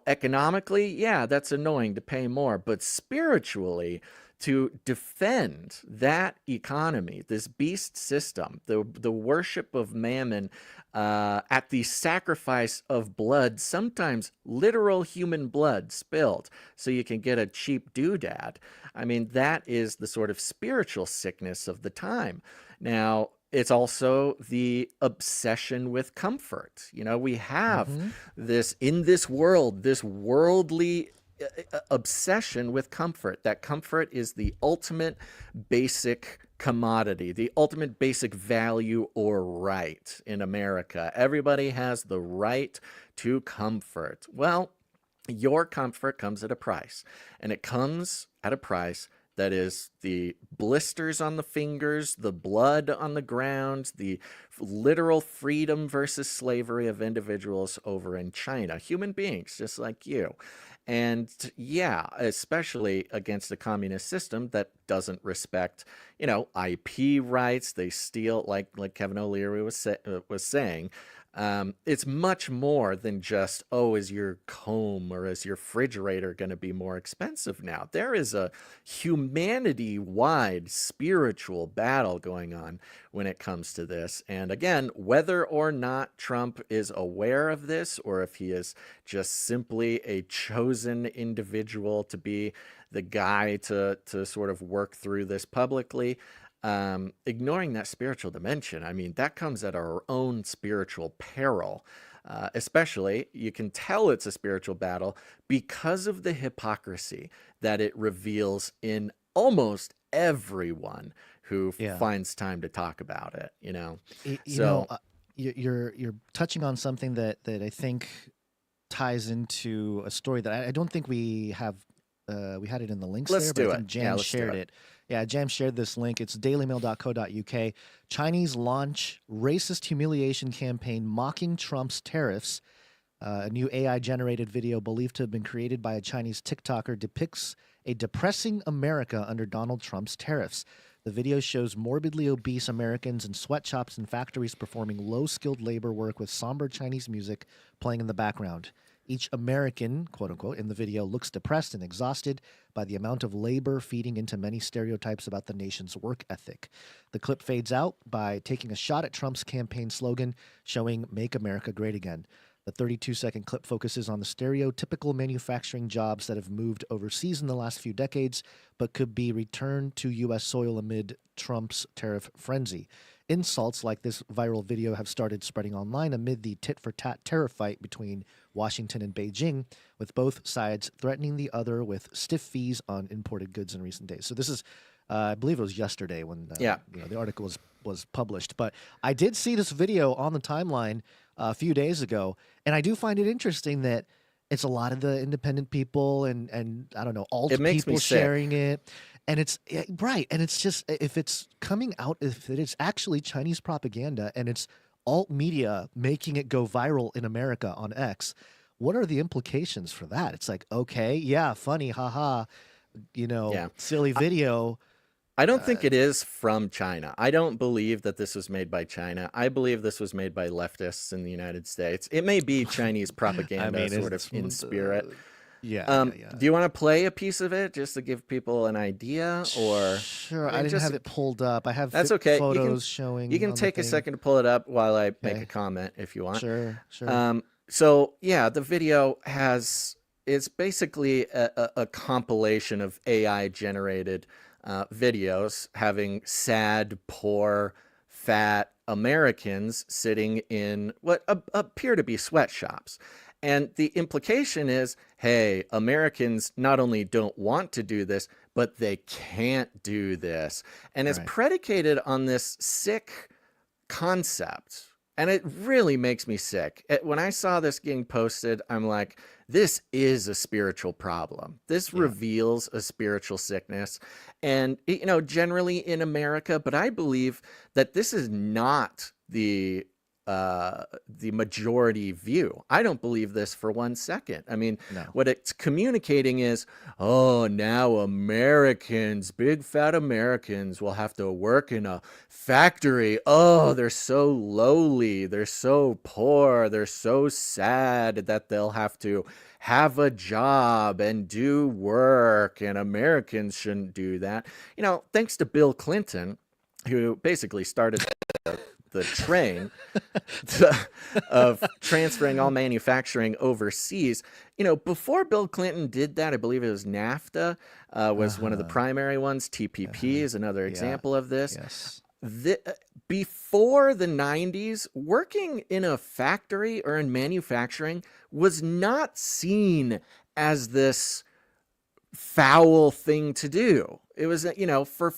Economically, yeah, that's annoying to pay more, but spiritually, to defend that economy, this beast system, the worship of mammon at the sacrifice of blood, sometimes literal human blood spilled, so you can get a cheap doodad. I mean, that is the sort of spiritual sickness of the time. Now, it's also the obsession with comfort. We have this, in this world, this worldly obsession with comfort. That comfort is the ultimate basic commodity, the ultimate basic value or right in America. Everybody has the right to comfort. Well, your comfort comes at a price, and it comes at a price that is the blisters on the fingers, the blood on the ground, the literal freedom versus slavery of individuals over in China, human beings just like you. And yeah, especially against a communist system that doesn't respect, IP rights. They steal, like Kevin O'Leary was saying. It's much more than just, is your comb or is your refrigerator going to be more expensive now? There is a humanity-wide spiritual battle going on when it comes to this. And again, whether or not Trump is aware of this, or if he is just simply a chosen individual to be the guy to sort of work through this publicly, ignoring that spiritual dimension, I mean, that comes at our own spiritual peril. Especially, you can tell it's a spiritual battle because of the hypocrisy that it reveals in almost everyone who finds time to talk about it. You're touching on something that I think ties into a story that I don't think we have. We had it in the links Let's there, do but I it. think Jam Yeah, let's do shared it. it. Yeah, Jam shared this link. It's dailymail.co.uk. Chinese launch racist humiliation campaign mocking Trump's tariffs. A new AI-generated video believed to have been created by a Chinese TikToker depicts a depressing America under Donald Trump's tariffs. The video shows morbidly obese Americans in sweatshops and factories performing low-skilled labor work with somber Chinese music playing in the background. Each American, quote unquote, in the video looks depressed and exhausted by the amount of labor feeding into many stereotypes about the nation's work ethic. The clip fades out by taking a shot at Trump's campaign slogan, showing Make America Great Again. The 32-second clip focuses on the stereotypical manufacturing jobs that have moved overseas in the last few decades, but could be returned to U.S. soil amid Trump's tariff frenzy. Insults like this viral video have started spreading online amid the tit-for-tat tariff fight between Washington and Beijing, with both sides threatening the other with stiff fees on imported goods in recent days. So this is, I believe it was yesterday when the article was published. But I did see this video on the timeline a few days ago, and I do find it interesting that it's a lot of the independent people and I don't know, alt people sharing it. And it's right. And it's just, if it's coming out, if it is actually Chinese propaganda and it's alt media making it go viral in America on X, what are the implications for that? It's like, okay, yeah, funny, haha, silly video. I don't think it is from China. I don't believe that this was made by China. I believe this was made by leftists in the United States. It may be Chinese propaganda sort of in spirit. Yeah. Do you want to play a piece of it just to give people an idea, or sure? I didn't have it pulled up. I have that's okay. Photos showing. You can take a second to pull it up while I make a comment if you want. Sure. So yeah, the video it's basically a compilation of AI generated videos having sad, poor, fat Americans sitting in what appear to be sweatshops. And the implication is, hey, Americans not only don't want to do this, but they can't do this. And it's predicated on this sick concept. And it really makes me sick. When I saw this getting posted, I'm like, this is a spiritual problem. This reveals a spiritual sickness. And, generally in America, but I believe that this is not the majority view. I don't believe this for 1 second. I mean, what it's communicating is, oh, now Americans, big fat Americans will have to work in a factory. Oh, they're so lowly. They're so poor. They're so sad that they'll have to have a job and do work, and Americans shouldn't do that. Thanks to Bill Clinton, who basically started the train of transferring all manufacturing overseas. Before Bill Clinton did that, I believe it was NAFTA was one of the primary ones. TPP is another example of this. Yes. Before the 90s, working in a factory or in manufacturing was not seen as this foul thing to do. It was, for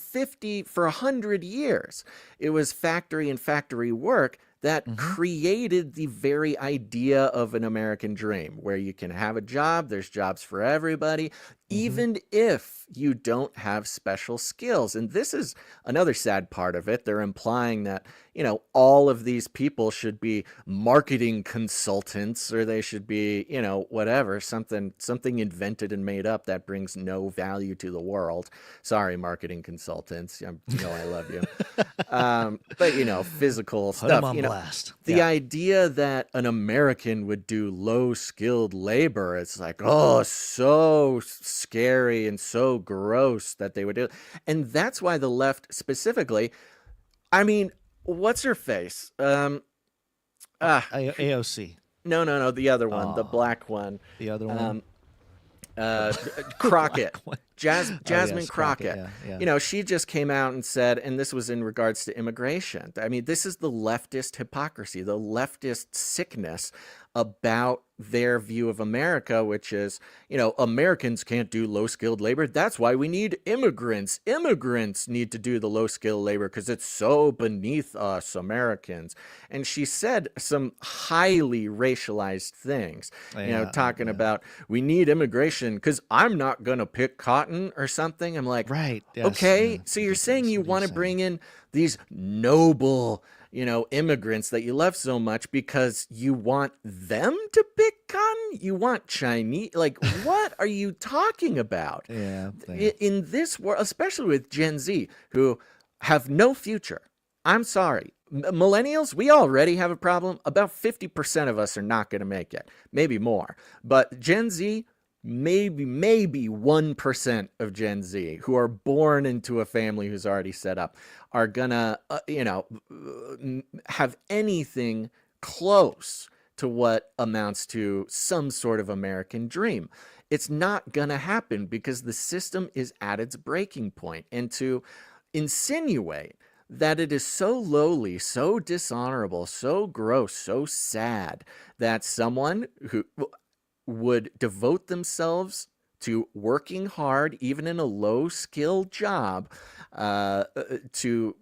100 years, it was factory and factory work that created the very idea of an American dream, where you can have a job, there's jobs for everybody, even if you don't have special skills. And this is another sad part of it. They're implying that, all of these people should be marketing consultants, or they should be, whatever, something invented and made up that brings no value to the world. Sorry, marketing consultants. I love you. But, physical stuff. Blast. The idea that an American would do low-skilled labor, it's like, oh, so scary and so gross that they would do it. And that's why the left specifically, what's her face? AOC. No, the other one, the black one. The other one? Crockett. Jasmine Crockett. Yeah. She just came out and said, and this was in regards to immigration. This is the leftist hypocrisy, the leftist sickness about their view of America, which is, Americans can't do low-skilled labor. That's why we need immigrants. Immigrants need to do the low-skilled labor because it's so beneath us Americans. And she said some highly racialized things, talking about we need immigration because I'm not going to pick cotton or something. I'm like, right. Yes, okay, so you're saying you want to bring in these noble immigrants that you love so much because you want them to pick cotton? You want Chinese? Like, what are you talking about? In this world, especially with Gen Z, who have no future. I'm sorry. Millennials, we already have a problem. About 50% of us are not going to make it. Maybe more. But Gen Z, maybe 1% of Gen Z who are born into a family who's already set up are gonna have anything close to what amounts to some sort of American dream. It's not gonna happen because the system is at its breaking point. And to insinuate that it is so lowly, so dishonorable, so gross, so sad that someone who would devote themselves to working hard, even in a low-skilled job, to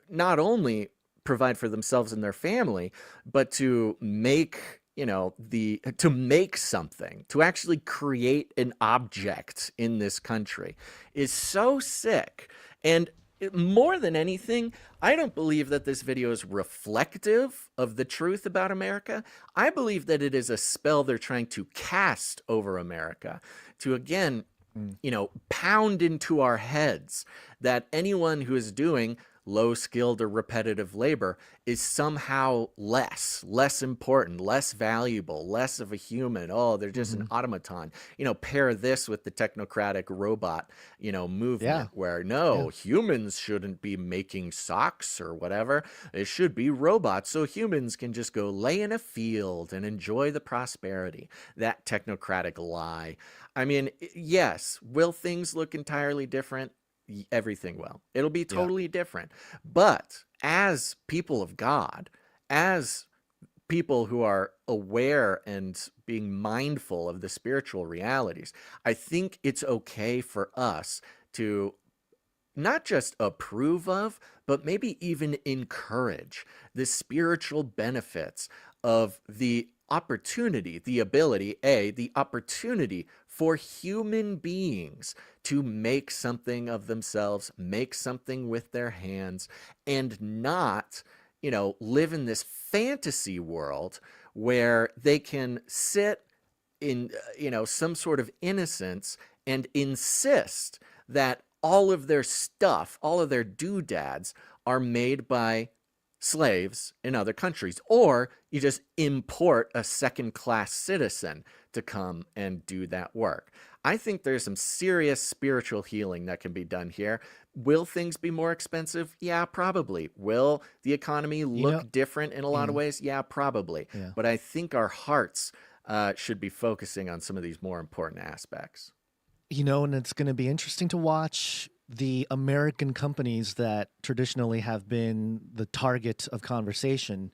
not only provide for themselves and their family, but to make, to make something, to actually create an object in this country is so sick. And more than anything, I don't believe that this video is reflective of the truth about America. I believe that it is a spell they're trying to cast over America to, again, pound into our heads that anyone who is doing low-skilled or repetitive labor is somehow less important, less valuable, less of a human. Oh, they're just an automaton. Pair this with the technocratic robot, movement where humans shouldn't be making socks or whatever. It should be robots so humans can just go lay in a field and enjoy the prosperity. That technocratic lie. I mean, yes, will things look entirely different? Everything will. It'll be totally different. But as people of God, as people who are aware and being mindful of the spiritual realities, I think it's okay for us to not just approve of, but maybe even encourage the spiritual benefits of the opportunity, the ability, the opportunity for human beings to make something of themselves, make something with their hands, and not, live in this fantasy world where they can sit in, some sort of innocence and insist that all of their stuff, all of their doodads are made by slaves in other countries, or you just import a second-class citizen to come and do that work. I think there's some serious spiritual healing that can be done here. Will things be more expensive? Yeah, probably. Will the economy look different in a lot of ways? Yeah, probably. Yeah. But I think our hearts should be focusing on some of these more important aspects. And it's going to be interesting to watch the American companies that traditionally have been the target of conversation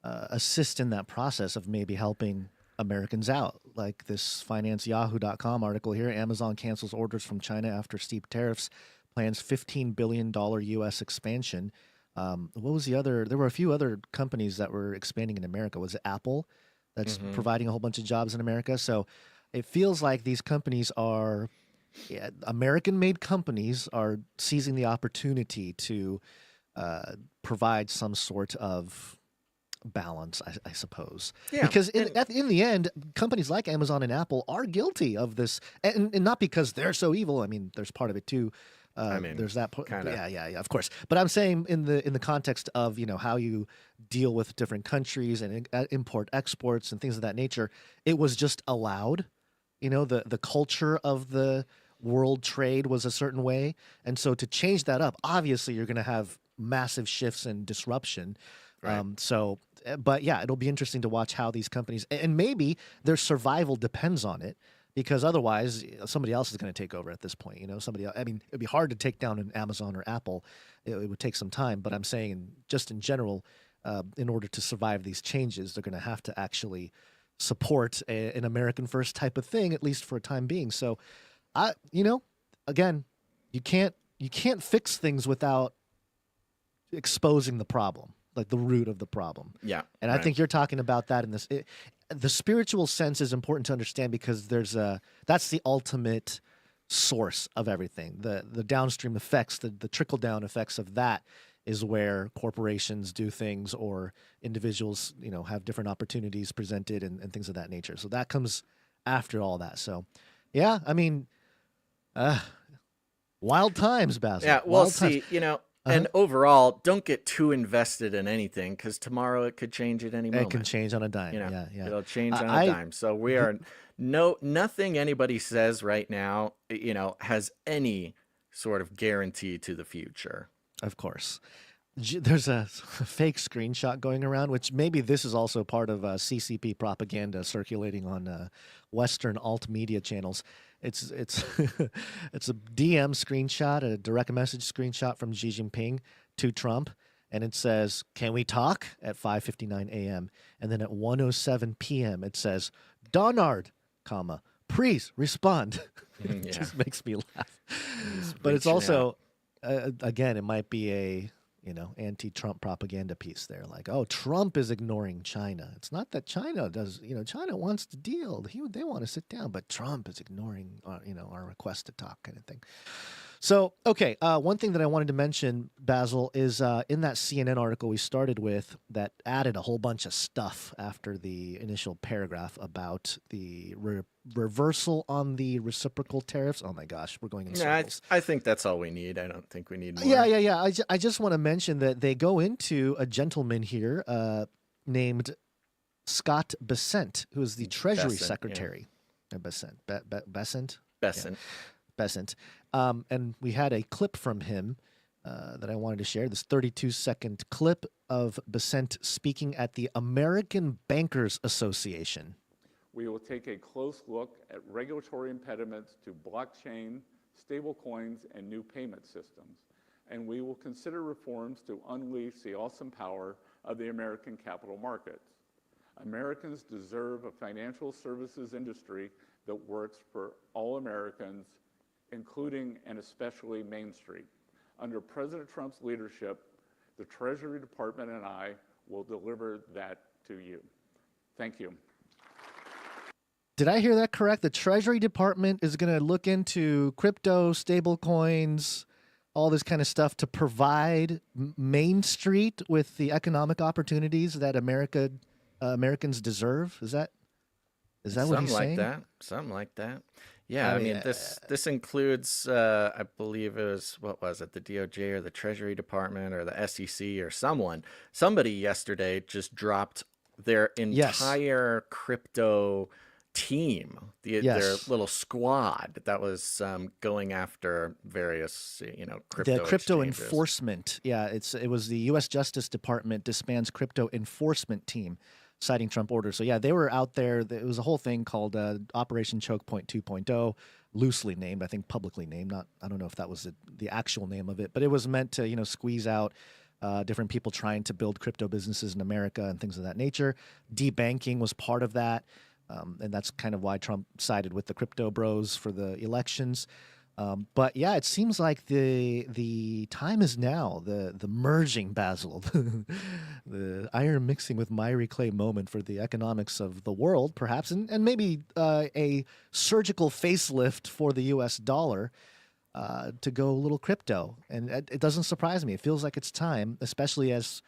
assist in that process of maybe helping Americans out. Like this FinanceYahoo.com article here, Amazon cancels orders from China after steep tariffs, plans $15 billion U.S. expansion. What was the other? There were a few other companies that were expanding in America. Was it Apple that's providing a whole bunch of jobs in America? So it feels like these companies are... American-made companies are seizing the opportunity to provide some sort of balance, I suppose. Yeah. Because in the end, companies like Amazon and Apple are guilty of this, and not because they're so evil. I mean, there's part of it too. There's that kind of yeah, of course. But I'm saying in the context of how you deal with different countries and import exports and things of that nature, it was just allowed. The culture of the world trade was a certain way. And so to change that up, obviously you're going to have massive shifts and disruption. Right. But yeah, it'll be interesting to watch how these companies, and maybe their survival depends on it, because otherwise somebody else is going to take over at this point. Somebody else. I mean, it'd be hard to take down an Amazon or Apple. It would take some time, but I'm saying just in general, in order to survive these changes, they're going to have to actually support an American first type of thing, at least for a time being. So, again, you can't fix things without exposing the problem, like the root of the problem. Yeah. And I think you're talking about that in this. The spiritual sense is important to understand because that's the ultimate source of everything. The downstream effects, the trickle down effects of that is where corporations do things or individuals, have different opportunities presented and things of that nature. So that comes after all that. So, yeah, I mean, wild times, Basil. Yeah, we'll Wild see. times. And overall, don't get too invested in anything because tomorrow it could change at any moment. It can change on a dime. It'll change on a dime. So we are nothing anybody says right now, has any sort of guarantee to the future. Of course. There's a fake screenshot going around, which maybe this is also part of CCP propaganda circulating on Western alt media channels. It's it's a DM screenshot, a direct message screenshot from Xi Jinping to Trump, and it says, "Can we talk?" at 5:59 a.m. And then at 1:07 p.m. it says, "Donard, please respond." It just makes me laugh. But it's also, again, it might be a anti-Trump propaganda piece there. Like, oh, Trump is ignoring China. It's not that China does, China wants to deal. They want to sit down, but Trump is ignoring, our request to talk kind of thing. So, okay, one thing that I wanted to mention, Basil, is in that CNN article we started with that added a whole bunch of stuff after the initial paragraph about the reversal on the reciprocal tariffs. Oh my gosh, we're going in circles. I think that's all we need. I don't think we need more. Yeah. I just want to mention that they go into a gentleman here named Scott Bessent, who is the Treasury Secretary. Yeah. Bessent? Bessent. And we had a clip from him that I wanted to share, this 32-second clip of Bessent speaking at the American Bankers Association. We will take a close look at regulatory impediments to blockchain, stablecoins, and new payment systems. And we will consider reforms to unleash the awesome power of the American capital markets. Americans deserve a financial services industry that works for all Americans, including and especially Main Street. Under President Trump's leadership, the Treasury Department and I will deliver that to you. Thank you. Did I hear that correct? The Treasury Department is going to look into crypto, stable coins, all this kind of stuff to provide Main Street with the economic opportunities that Americans deserve? Is that what he's saying? Something like that. Yeah, I mean this includes, I believe it was, what was it, the DOJ or the Treasury Department or the SEC or somebody yesterday just dropped their entire crypto team, their little squad that was going after various, crypto the crypto exchanges. Enforcement. Yeah, it was the U.S. Justice Department disbands crypto enforcement team, citing Trump orders. So yeah, they were out there. It was a whole thing called Operation Choke Point 2.0, loosely named, I think publicly named. I don't know if that was the actual name of it, but it was meant to squeeze out different people trying to build crypto businesses in America and things of that nature. Debanking was part of that. And that's kind of why Trump sided with the crypto bros for the elections. But yeah, it seems like the time is now, the merging, Basil, the iron mixing with miry clay moment for the economics of the world, perhaps, and maybe a surgical facelift for the U.S. dollar to go a little crypto. And it doesn't surprise me. It feels like it's time, especially as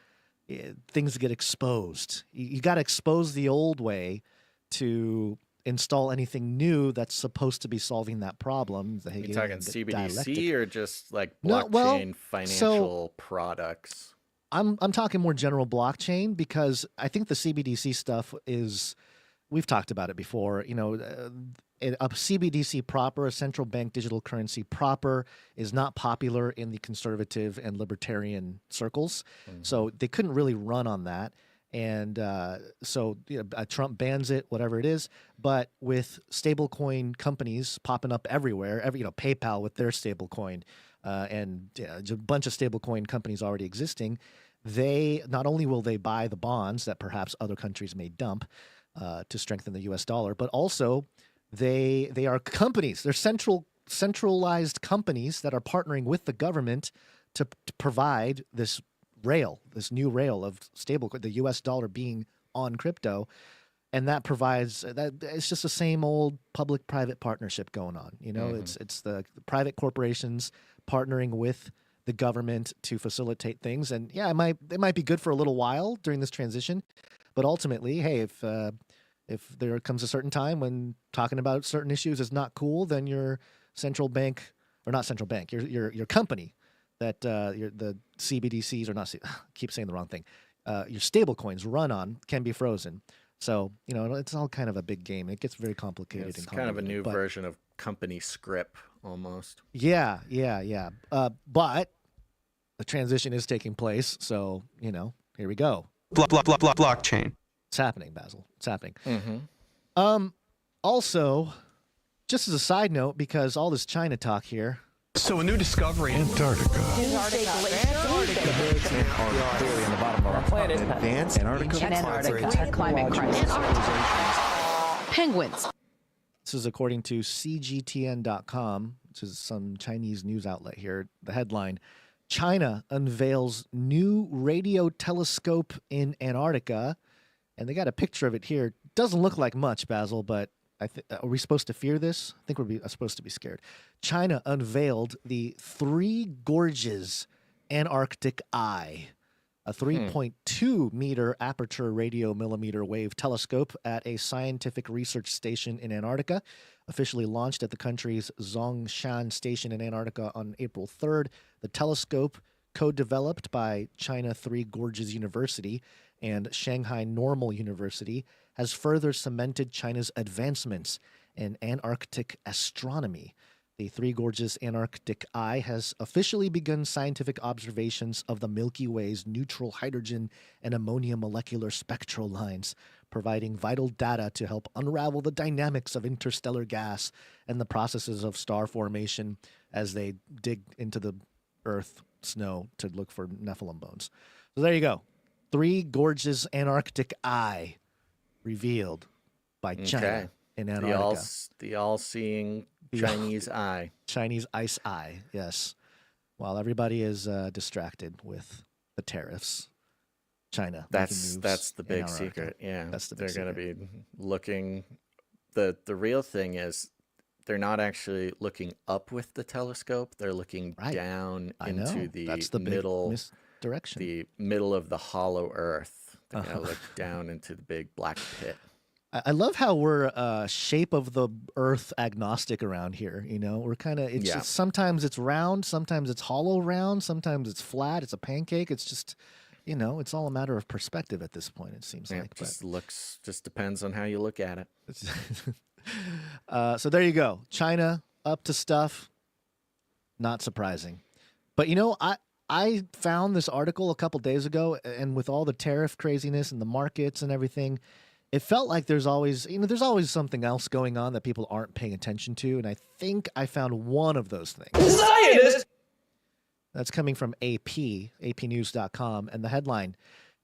things get exposed. You got to expose the old way to install anything new that's supposed to be solving that problem. Are you talking CBDC or just like blockchain financial products? I'm talking more general blockchain, because I think the CBDC stuff is, we've talked about it before, a CBDC proper, a central bank digital currency proper, is not popular in the conservative and libertarian circles. Mm-hmm. So they couldn't really run on that. And so Trump bans it, whatever it is. But with stablecoin companies popping up everywhere, PayPal with their stablecoin, and a bunch of stablecoin companies already existing, they not only will they buy the bonds that perhaps other countries may dump, to strengthen the U.S. dollar, but also they are companies. They're centralized companies that are partnering with the government to provide this new rail of stable, the U.S. dollar being on crypto. And that provides that it's just the same old public-private partnership going on. You know, it's the private corporations partnering with the government to facilitate things. And yeah, it might be good for a little while during this transition, but ultimately, hey, if there comes a certain time when talking about certain issues is not cool, then your central bank, or not central bank, your company that the CBDCs or not, keep saying the wrong thing, your stable coins run on can be frozen. So, you know, it's all kind of a big game. It gets very complicated. It's kind of a new version of company script almost. Yeah. But the transition is taking place. So, you know, here we go. Blockchain. It's happening, Basil. It's happening. Also, just as a side note, because all this China talk here. So a new discovery. Antarctica. Penguins. This is according to CGTN.com, which is some Chinese news outlet here. The headline, China unveils new radio telescope in Antarctica. And they got a picture of it here. Doesn't look like much, Basil, but are we supposed to fear this? I think we're supposed to be scared. China unveiled the Three Gorges Antarctic Eye, a 3.2 meter aperture radio millimeter wave telescope at a scientific research station in Antarctica, officially launched at the country's Zhongshan station in Antarctica on April 3rd. The telescope, co-developed by China Three Gorges University and Shanghai Normal University, has further cemented China's advancements in Antarctic astronomy. The Three Gorges Antarctic Eye has officially begun scientific observations of the Milky Way's neutral hydrogen and ammonia molecular spectral lines, providing vital data to help unravel the dynamics of interstellar gas and the processes of star formation as they dig into the Earth snow to look for Nephilim bones. So there you go. Three Gorges Antarctic Eye revealed by China in Antarctica. The all-seeing Chinese eye. Chinese ice eye, yes. While everybody is distracted with the tariffs, China. That's the big secret. Yeah, that's the big they're going to be looking. The real thing is they're not actually looking up with the telescope. They're looking down into the middle. Direction. The middle of the hollow earth. They're going to look down into the big black pit. I love how we're shape of the earth agnostic around here. You know, we're kind of, it's just, sometimes it's round, sometimes it's hollow round, sometimes it's flat, it's a pancake. It's just, you know, it's all a matter of perspective at this point, it seems like. Just depends on how you look at it. So there you go. China up to stuff. Not surprising. But, you know, I found this article a couple days ago, and with all the tariff craziness and the markets and everything, it felt like there's always something else going on that people aren't paying attention to, and I think I found one of those things. Zionist! That's coming from apnews.com, and the headline,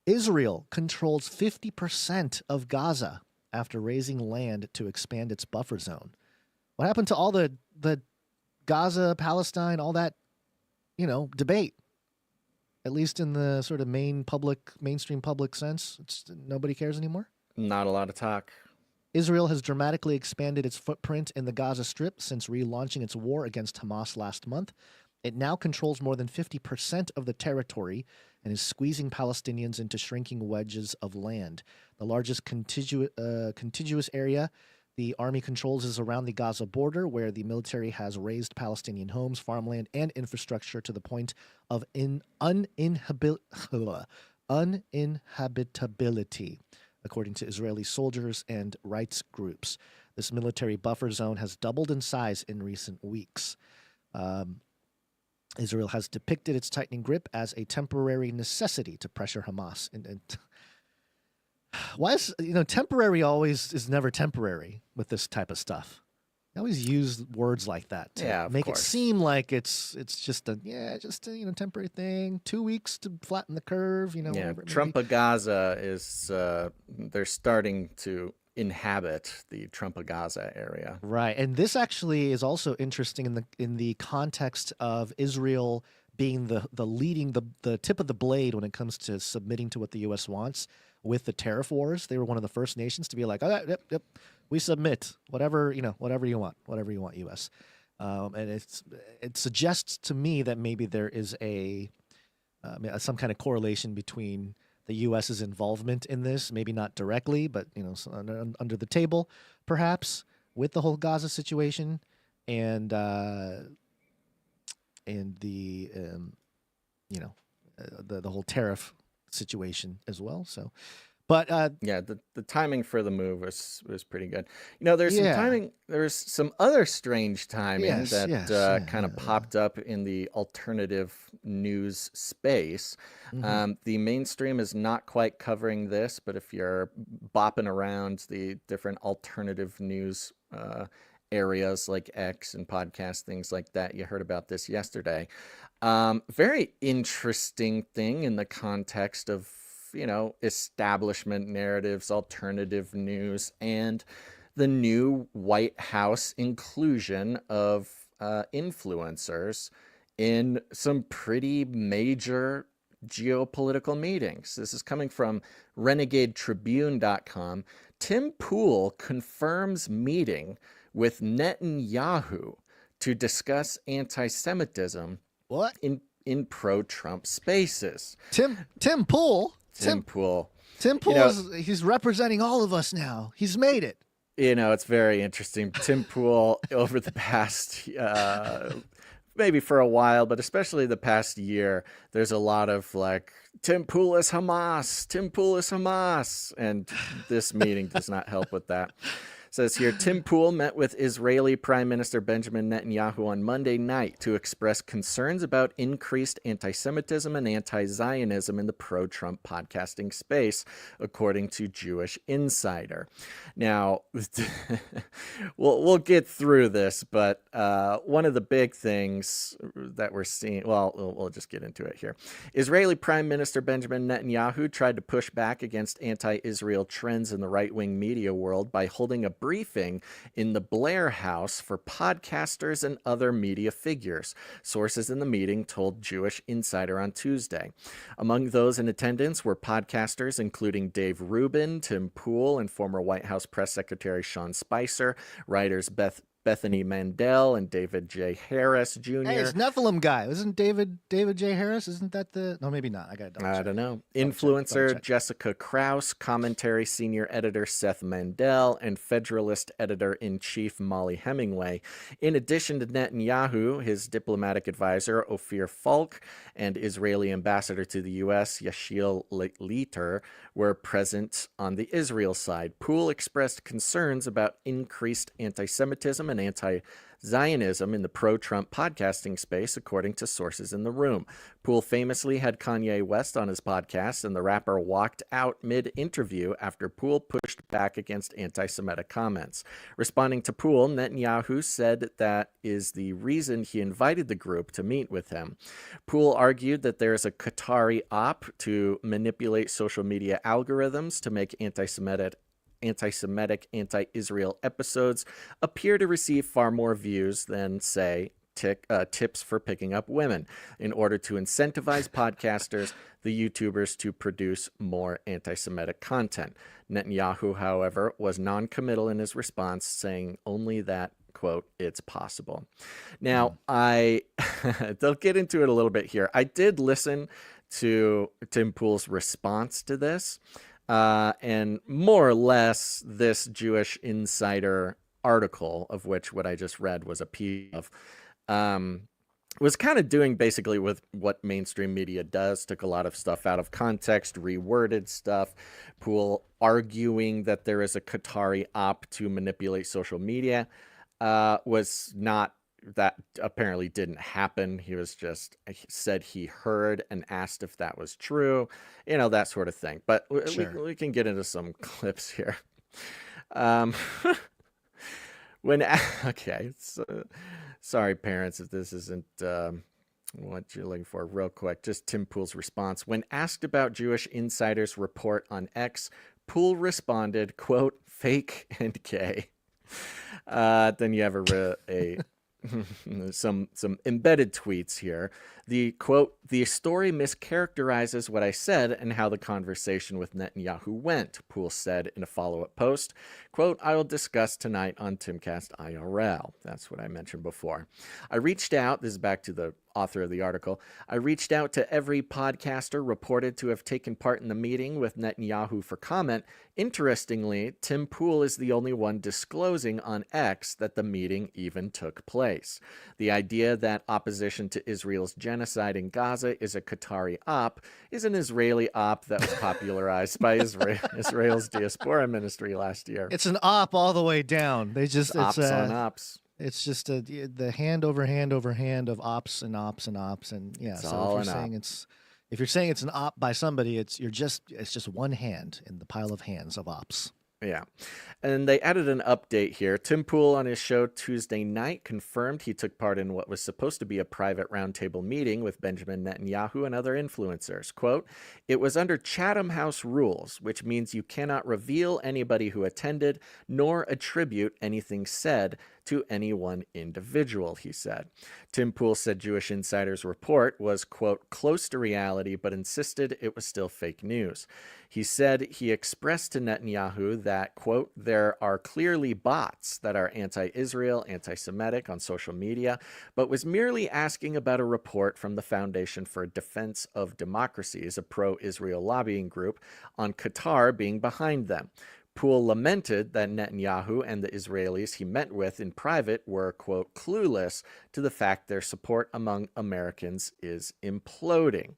Israel controls 50% of Gaza after raising land to expand its buffer zone. What happened to all the Gaza, Palestine, all that, you know, debate? At least in the sort of mainstream public sense, nobody cares anymore. Not a lot of talk. Israel has dramatically expanded its footprint in the Gaza Strip since relaunching its war against Hamas last month. It now controls more than 50% of the territory and is squeezing Palestinians into shrinking wedges of land. The largest contiguous area the army controls is around the Gaza border, where the military has razed Palestinian homes, farmland, and infrastructure to the point of uninhabitability, according to Israeli soldiers and rights groups. This military buffer zone has doubled in size in recent weeks. Israel has depicted its tightening grip as a temporary necessity to pressure Hamas. And why is, temporary always is never temporary with this type of stuff? They always use words like that to make it seem like it's just a temporary thing. 2 weeks to flatten the curve. Trump of Gaza is they're starting to inhabit the Trump of Gaza area. Right. And this actually is also interesting in the context of Israel being the leading the tip of the blade when it comes to submitting to what the US wants with the tariff wars. They were one of the first nations to be like, oh, yep, we submit whatever you want, US. And it suggests to me that maybe there is some kind of correlation between the U.S.'s involvement in this, maybe not directly, but under the table, perhaps, with the whole Gaza situation and the the whole tariff situation as well. So, but yeah, the timing for the move was pretty good. There's some timing. There's some other strange timing that kind of popped up in the alternative news space. The mainstream is not quite covering this, but if you're bopping around the different alternative news areas like X and podcast, things like that, you heard about this yesterday. Very interesting thing in the context of establishment narratives, alternative news, and the new White House inclusion of influencers in some pretty major geopolitical meetings. This is coming from renegadetribune.com. Tim Pool confirms meeting with Netanyahu to discuss anti-Semitism in pro-Trump spaces. Tim Pool? Tim Pool. Tim Pool, he's representing all of us now. He's made it. It's very interesting. Tim Pool, over the past, maybe for a while, but especially the past year, there's a lot of like, Tim Pool is Hamas. Tim Pool is Hamas. And this meeting does not help with that. Says here, Tim Pool met with Israeli Prime Minister Benjamin Netanyahu on Monday night to express concerns about increased anti-Semitism and anti-Zionism in the pro-Trump podcasting space, according to Jewish Insider. Now, we'll get through this, but one of the big things that we're seeing, we'll just get into it here. Israeli Prime Minister Benjamin Netanyahu tried to push back against anti-Israel trends in the right-wing media world by holding a briefing in the Blair House for podcasters and other media figures, sources in the meeting told Jewish Insider on Tuesday. Among those in attendance were podcasters including Dave Rubin, Tim Pool, and former White House Press Secretary Sean Spicer, writers Bethany Mandel and David J. Harris Jr. Hey, it's Nephilim guy. Isn't David J. Harris? Isn't that the... No, maybe not. I don't know. Influencer Jessica Krause, commentary senior editor Seth Mandel, and Federalist editor-in-chief Molly Hemingway. In addition to Netanyahu, his diplomatic advisor Ophir Falk and Israeli ambassador to the U.S. Yashil Leiter were present on the Israel side. Poole expressed concerns about increased anti-Semitism and anti-Zionism in the pro-Trump podcasting space, according to sources in the room. Poole famously had Kanye West on his podcast, and the rapper walked out mid-interview after Poole pushed back against anti-Semitic comments. Responding to Poole, Netanyahu said that is the reason he invited the group to meet with him. Poole argued that there is a Qatari op to manipulate social media algorithms to make anti-Semitic, anti-Israel episodes appear to receive far more views than, say, tips for picking up women in order to incentivize podcasters, the YouTubers, to produce more anti-Semitic content. Netanyahu, however, was non-committal in his response, saying only that, quote, it's possible. Now, they'll get into it a little bit here. I did listen to Tim Pool's response to this. And more or less, this Jewish Insider article, of which what I just read was a piece of, was kind of doing basically with what mainstream media does, took a lot of stuff out of context, reworded stuff. Poole arguing that there is a Qatari op to manipulate social media was not, that apparently didn't happen. He said he heard and asked if that was true, that sort of thing. But we can get into some clips here. Sorry, parents, if this isn't what you're looking for. Real quick, just Tim Pool's response. When asked about Jewish Insider's report on X, Poole responded, quote, fake and gay. Then you have some embedded tweets here. The quote, the story mischaracterizes what I said and how the conversation with Netanyahu went, Poole said in a follow-up post. Quote, I will discuss tonight on Timcast IRL. That's what I mentioned before. I reached out, this is back to the author of the article, I reached out to every podcaster reported to have taken part in the meeting with Netanyahu for comment. Interestingly, Tim Poole is the only one disclosing on X that the meeting even took place. The idea that opposition to Israel's genocide in Gaza is a Qatari op is an Israeli op that was popularized by Israel's diaspora ministry last year. It's an op all the way down. It's ops on ops. It's just the hand over hand over hand of ops and ops and ops, and yeah. It's so all if you're saying it's an op by somebody, it's just one hand in the pile of hands of ops. Yeah. And they added an update here. Tim Poole on his show Tuesday night confirmed he took part in what was supposed to be a private roundtable meeting with Benjamin Netanyahu and other influencers. Quote, it was under Chatham House rules, which means you cannot reveal anybody who attended nor attribute anything said to any one individual, he said. Tim Poole said Jewish Insider's report was, quote, close to reality, but insisted it was still fake news. He said he expressed to Netanyahu that, quote, there are clearly bots that are anti-Israel, anti-Semitic on social media, but was merely asking about a report from the Foundation for Defense of Democracies, a pro-Israel lobbying group, on Qatar being behind them. Poole lamented that Netanyahu and the Israelis he met with in private were, quote, clueless to the fact their support among Americans is imploding.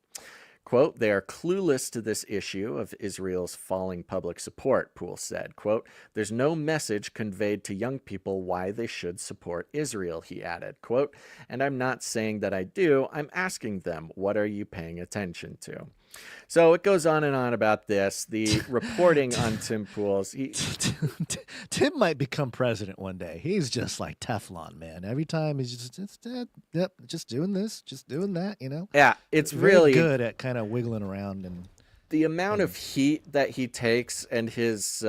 Quote, they are clueless to this issue of Israel's falling public support, Poole said. Quote, there's no message conveyed to young people why they should support Israel, he added. Quote, and I'm not saying that I do, I'm asking them, what are you paying attention to? So it goes on and on about this. The reporting on Tim Poole's... Tim might become president one day. He's just like Teflon, man. Every time he's just doing this, just doing that, you know? Yeah, it's very really good at kind of wiggling around. And the amount of heat that he takes and his,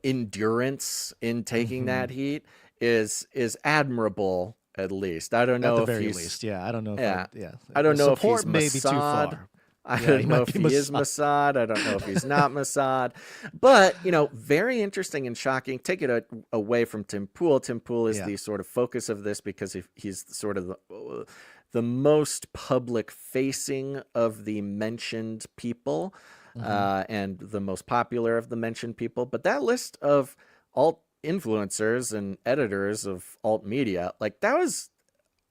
endurance in taking that heat is admirable, at least. I don't know at the if very he's... least, yeah. I don't know. I don't know if he's maybe too Mossad. far. I don't know if he is Mossad. I don't know if he's not Mossad. But, very interesting and shocking. Take it away from Tim Poole. Tim Poole is the sort of focus of this because he's sort of the most public-facing of the mentioned people and the most popular of the mentioned people. But that list of alt influencers and editors of alt media,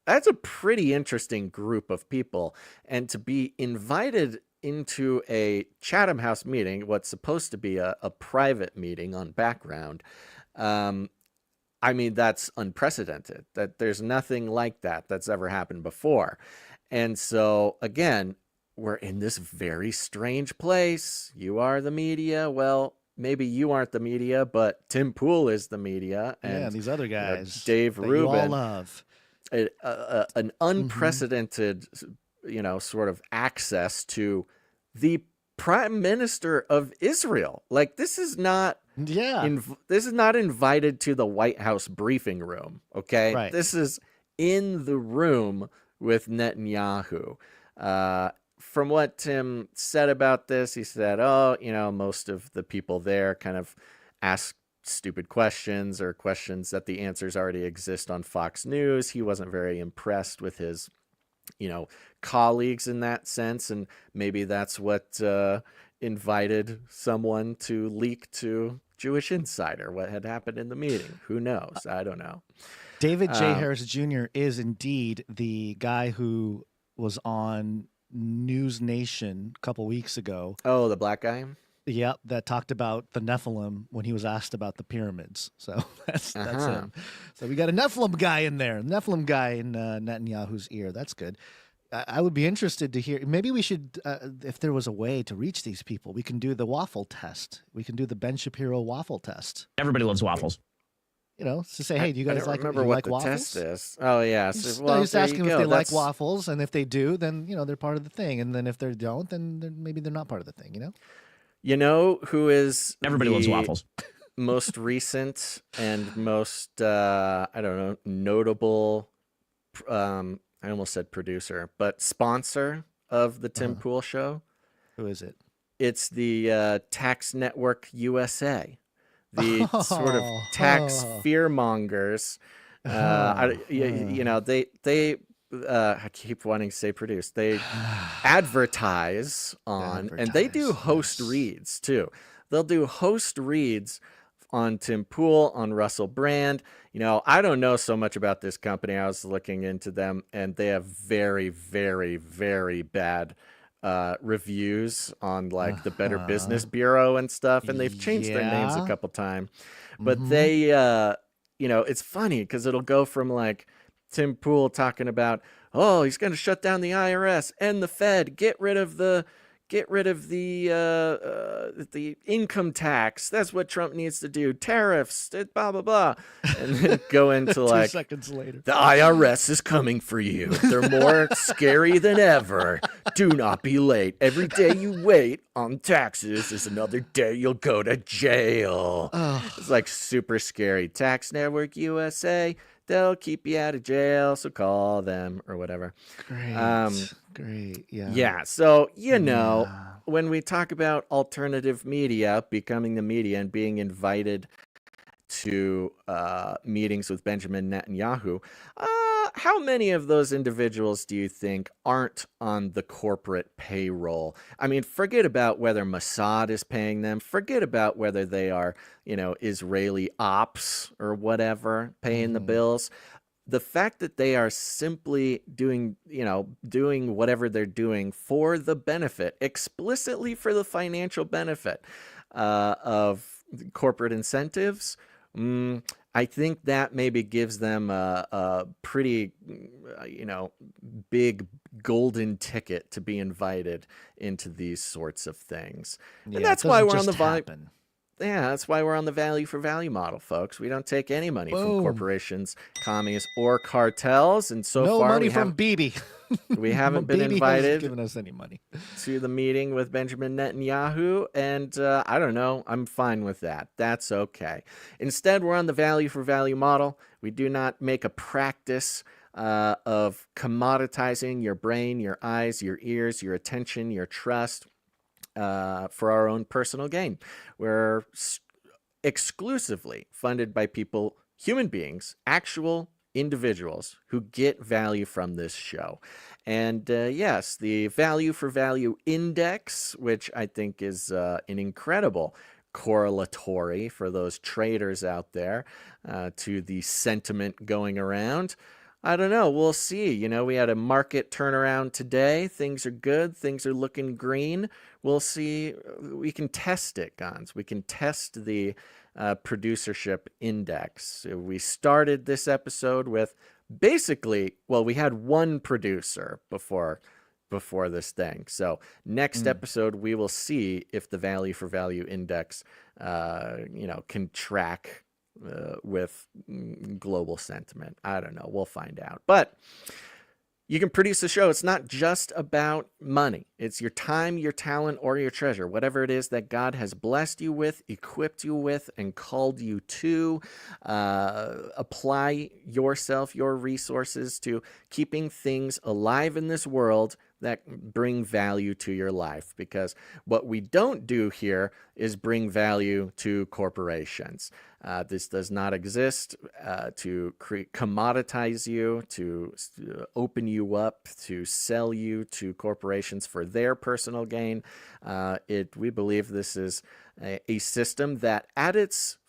that's a pretty interesting group of people. And to be invited into a Chatham House meeting, what's supposed to be a private meeting on background, that's unprecedented. That there's nothing like that's ever happened before. And so, again, we're in this very strange place. You are the media. Well, maybe you aren't the media, but Tim Poole is the media. And these other guys. Dave Rubin. You all love. An unprecedented, sort of access to the prime minister of Israel. This is not, this is not invited to the White House briefing room. Okay, right. This is in the room with Netanyahu. From what Tim said about this, he said, most of the people there kind of ask stupid questions or questions that the answers already exist on Fox News. He wasn't very impressed with his, colleagues in that sense. And maybe that's what invited someone to leak to Jewish Insider what had happened in the meeting. Who knows? I don't know. David J. Harris Jr. is indeed the guy who was on News Nation a couple weeks ago. Oh, the black guy? Yep, that talked about the Nephilim when he was asked about the pyramids. So that's him. So we got a Nephilim guy in there, Nephilim guy in Netanyahu's ear. That's good. I would be interested to hear. Maybe we should, if there was a way to reach these people, we can do the waffle test. We can do the Ben Shapiro waffle test. Everybody loves waffles. To say, hey, do you guys like waffles? Test is. Oh, yeah. Just asking if they like waffles, and if they do, then, they're part of the thing. And then if they don't, then maybe they're not part of the thing, You know who is... Everybody loves waffles. most recent and most I don't know, notable I almost said producer, but sponsor of the Tim Pool show. Who is it? It's the Tax Network USA, the sort of tax fearmongers. You know, they I keep wanting to say produce. They advertise on, and they do host reads too. They'll do host reads on Tim Pool, on Russell Brand. You know, I don't know so much about this company. I was looking into them, and they have very, very, very bad reviews on like the Better Business Bureau and stuff. And they've changed their names a couple times. But they, you know, it's funny because it'll go from like Tim Pool talking about, oh, he's going to shut down the IRS and the Fed, get rid of the income tax. That's what Trump needs to do. Tariffs, blah blah blah, and then go into like 2 seconds later, the IRS is coming for you. They're more scary than ever. Do not be late. Every day you wait on taxes is another day you'll go to jail. It's like super scary. Tax Network USA. They'll keep you out of jail, so call them or whatever. Great. Yeah. Yeah. So, you know, when we talk about alternative media becoming the media and being invited to meetings with Benjamin Netanyahu, how many of those individuals do you think aren't on the corporate payroll? I mean, forget about whether Mossad is paying them. Forget about whether they are, you know, Israeli ops or whatever paying the bills. The fact that they are simply doing whatever they're doing for the benefit, explicitly for the financial benefit of corporate incentives, I think that maybe gives them a pretty, you know, big golden ticket to be invited into these sorts of things. And that's why we're on the that's why we're on the value for value model, folks. We don't take any money from corporations, commies, or cartels. And so no far, money from Bibi. We haven't been Bibi invited hasn't given us any money to the meeting with Benjamin Netanyahu. And I don't know. I'm fine with that. That's okay. Instead, we're on the value for value model. We do not make a practice of commoditizing your brain, your eyes, your ears, your attention, your trust, for our own personal gain. We're exclusively funded by people, human beings, actual individuals who get value from this show. And yes, the value for value index, which I think is an incredible correlatory for those traders out there to the sentiment going around. I don't know. We'll see. You know, we had a market turnaround today. Things are good. Things are looking green. We'll see. We can test it, Gons. We can test the producership index. We started this episode with basically, well, we had one producer before this thing. So next episode, we will see if the value for value index, you know, can track with global sentiment. I don't know. We'll find out. But you can produce a show. It's not just about money. It's your time, your talent, or your treasure. Whatever it is that God has blessed you with, equipped you with, and called you to. Apply yourself, your resources to keeping things alive in this world that bring value to your life. Because what we don't do here is bring value to corporations. This does not exist to commoditize you, to open you up, to sell you to corporations for their personal gain. We believe this is a system that at its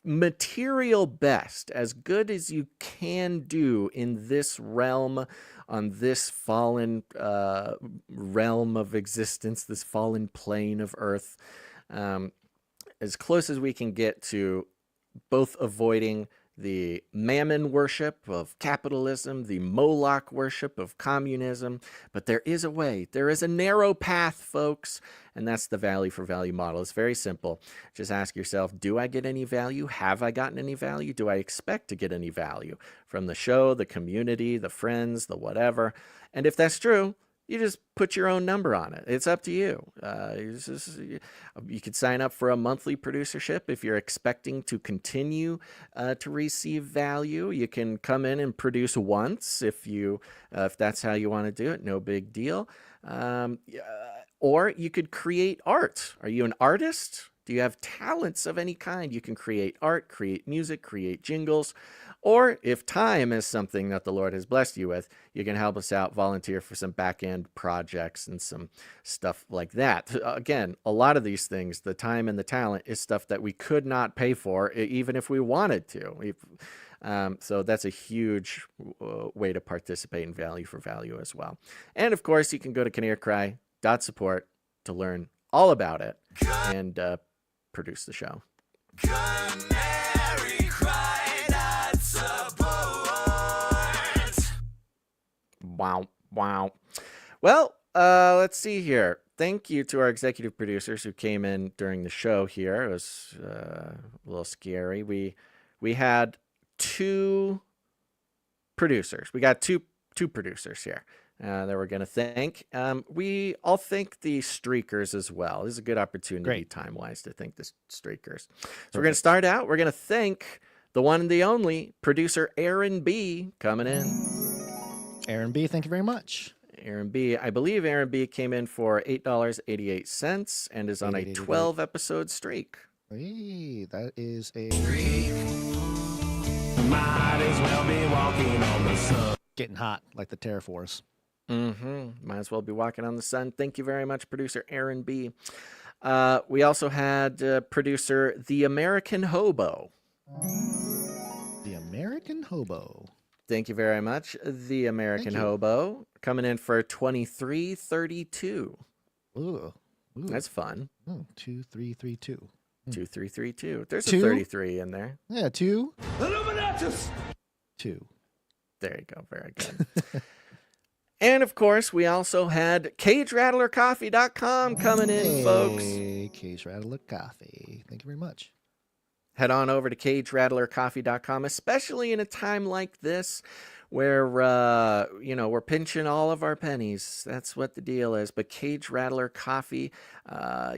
material best, as good as you can do in this realm, on this fallen realm of existence, this fallen plane of Earth, as close as we can get to both avoiding the mammon worship of capitalism, the Moloch worship of communism. But there is a way. There is a narrow path, folks, and that's the value for value model. It's very simple. Just ask yourself, do I get any value? Have I gotten any value? Do I expect to get any value from the show, the community, the friends, the whatever? And if that's true, you just put your own number on it. It's up to you. You could sign up for a monthly producership if you're expecting to continue to receive value. You can come in and produce once if that's how you want to do it. No big deal. Or you could create art. Are you an artist? Do you have talents of any kind? You can create art, create music, create jingles. Or if time is something that the Lord has blessed you with, you can help us out, volunteer for some back-end projects and some stuff like that. Again, a lot of these things, the time and the talent, is stuff that we could not pay for even if we wanted to. So that's a huge way to participate in Value for Value as well. And of course, you can go to canarycry.support to learn all about it and produce the show. Canary Cry support. Wow. Well, let's see here. Thank you to our executive producers who came in during the show here. It was a little scary. We had two producers. We got two producers here that we're going to thank. We all thank the streakers as well. This is a good opportunity time-wise to thank the streakers. So we're going to start out. We're going to thank the one and the only producer Aaron B. coming in. Aaron B., thank you very much. Aaron B. I believe Aaron B. came in for $8.88 and is on a 12-episode streak. Hey, that is a... Might as well be walking on the sun. Getting hot, like the Tariff Wars. Might as well be walking on the sun. Thank you very much, producer Aaron B. We also had producer The American Hobo. The American Hobo. Thank you very much, The American Hobo, coming in for $23.32. Ooh. That's fun. 2332. 2332. There's a 33 in there. Yeah, 2. Illuminatus! 2. There you go. Very good. And, of course, we also had CageRattlerCoffee.com coming in, folks. Hey, Cage Rattler Coffee. Thank you very much. Head on over to CageRattlerCoffee.com, especially in a time like this where, we're pinching all of our pennies. That's what the deal is. But Cage Rattler Coffee,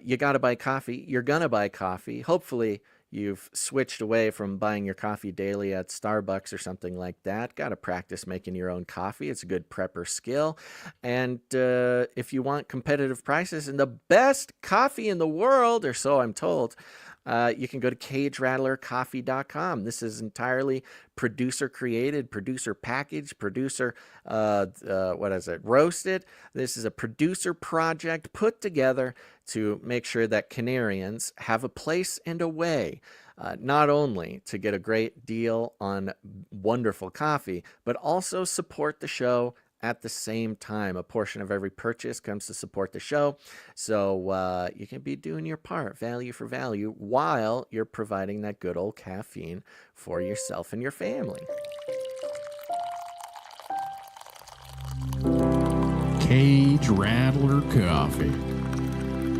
you got to buy coffee. You're going to buy coffee. Hopefully, you've switched away from buying your coffee daily at Starbucks or something like that. Got to practice making your own coffee. It's a good prepper skill. And if you want competitive prices and the best coffee in the world, or so I'm told, you can go to CageRattlerCoffee.com. This is entirely producer created, producer packaged, producer, roasted. This is a producer project put together to make sure that Canarians have a place and a way, not only to get a great deal on wonderful coffee, but also support the show at the same time. A portion of every purchase comes to support the show. So you can be doing your part, value for value, while you're providing that good old caffeine for yourself and your family. Cage Rattler Coffee,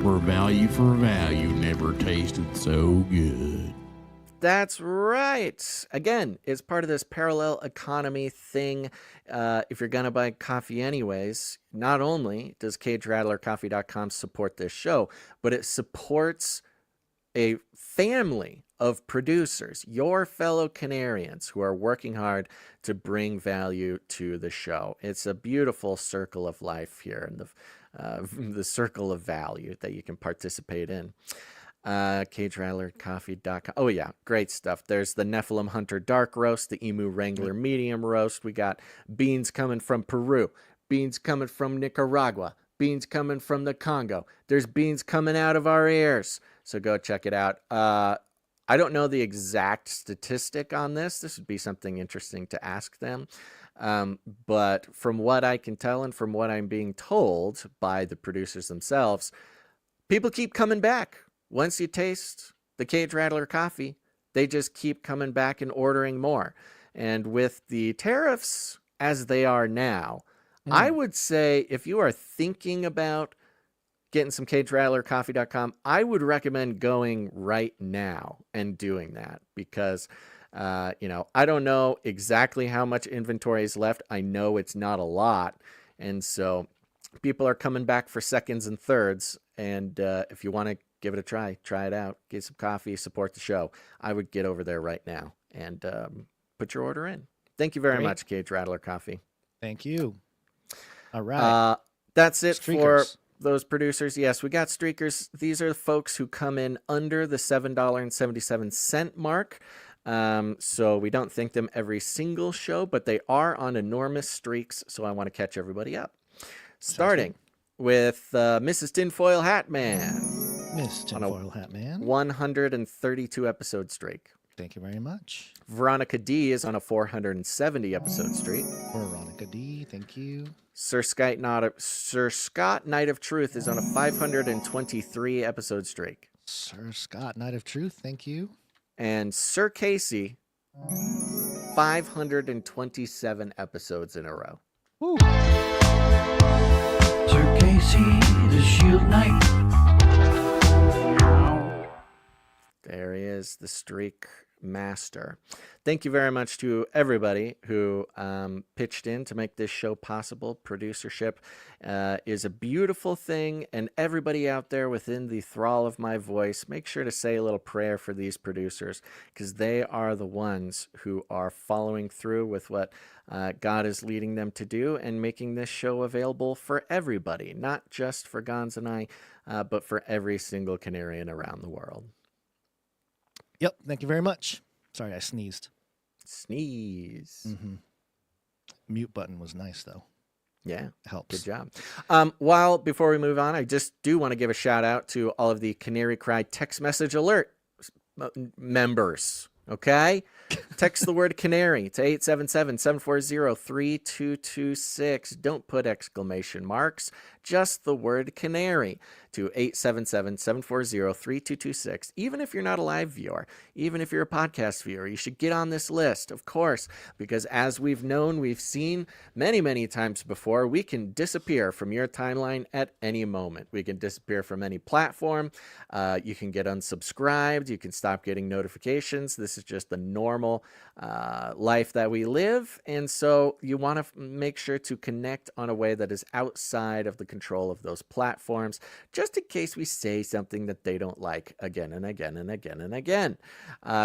where value for value never tasted so good. That's right. Again, it's part of this parallel economy thing. If you're going to buy coffee anyways, not only does CageRattlerCoffee.com support this show, but it supports a family of producers, your fellow Canarians who are working hard to bring value to the show. It's a beautiful circle of life here, and the circle of value that you can participate in. CageRattlerCoffee.com. Oh yeah, great stuff. There's the Nephilim Hunter Dark Roast, the Emu Wrangler Medium Roast. We got beans coming from Peru, beans coming from Nicaragua, beans coming from the Congo. There's beans coming out of our ears. So go check it out. I don't know the exact statistic on this. This would be something interesting to ask them. But from what I can tell and from what I'm being told by the producers themselves, people keep coming back. Once you taste the Cage Rattler coffee, they just keep coming back and ordering more. And with the tariffs as they are now, I would say if you are thinking about getting some CageRattlerCoffee.com, I would recommend going right now and doing that because, I don't know exactly how much inventory is left. I know it's not a lot. And so people are coming back for seconds and thirds. And if you want to give it a try it out, get some coffee, support the show. I would get over there right now and put your order in. Thank you very much, Cage Rattler Coffee. Thank you. All right. That's it Streakers. for those producers. Yes, we got streakers. These are the folks who come in under the $7.77 mark. So we don't thank them every single show, but they are on enormous streaks. So I want to catch everybody up. Starting with Mrs. Tinfoil Hat Man. Miss Tinfoil Hat Man. 132 episode streak. Thank you very much. Veronica D is on a 470 episode streak. Veronica D, thank you. Sir Scott Knight of Truth is on a 523 episode streak. Sir Scott Knight of Truth, thank you. And Sir Casey, 527 episodes in a row. Woo. Sir Casey, the Shield Knight. There he is, the streak master. Thank you very much to everybody who pitched in to make this show possible. Producership is a beautiful thing, and everybody out there within the thrall of my voice, make sure to say a little prayer for these producers, because they are the ones who are following through with what God is leading them to do and making this show available for everybody, not just for Gons and I, but for every single Canarian around the world. Yep, thank you very much. Sorry, I sneezed. Sneeze. Mm-hmm. Mute button was nice, though. Yeah, helps. Good job. Before we move on, I just do want to give a shout out to all of the Canary Cry text message alert members. Okay? Text the word canary to 877-740-3226. Don't put exclamation marks, just the word canary to 877-740-3226. Even if you're not a live viewer, even if you're a podcast viewer, you should get on this list, of course, because as we've known, we've seen many, many times before, we can disappear from your timeline at any moment. We can disappear from any platform. You can get unsubscribed. You can stop getting notifications. This is just the normal life that we live. And so you want to make sure to connect on a way that is outside of the control of those platforms, just in case we say something that they don't like again and again and again and again.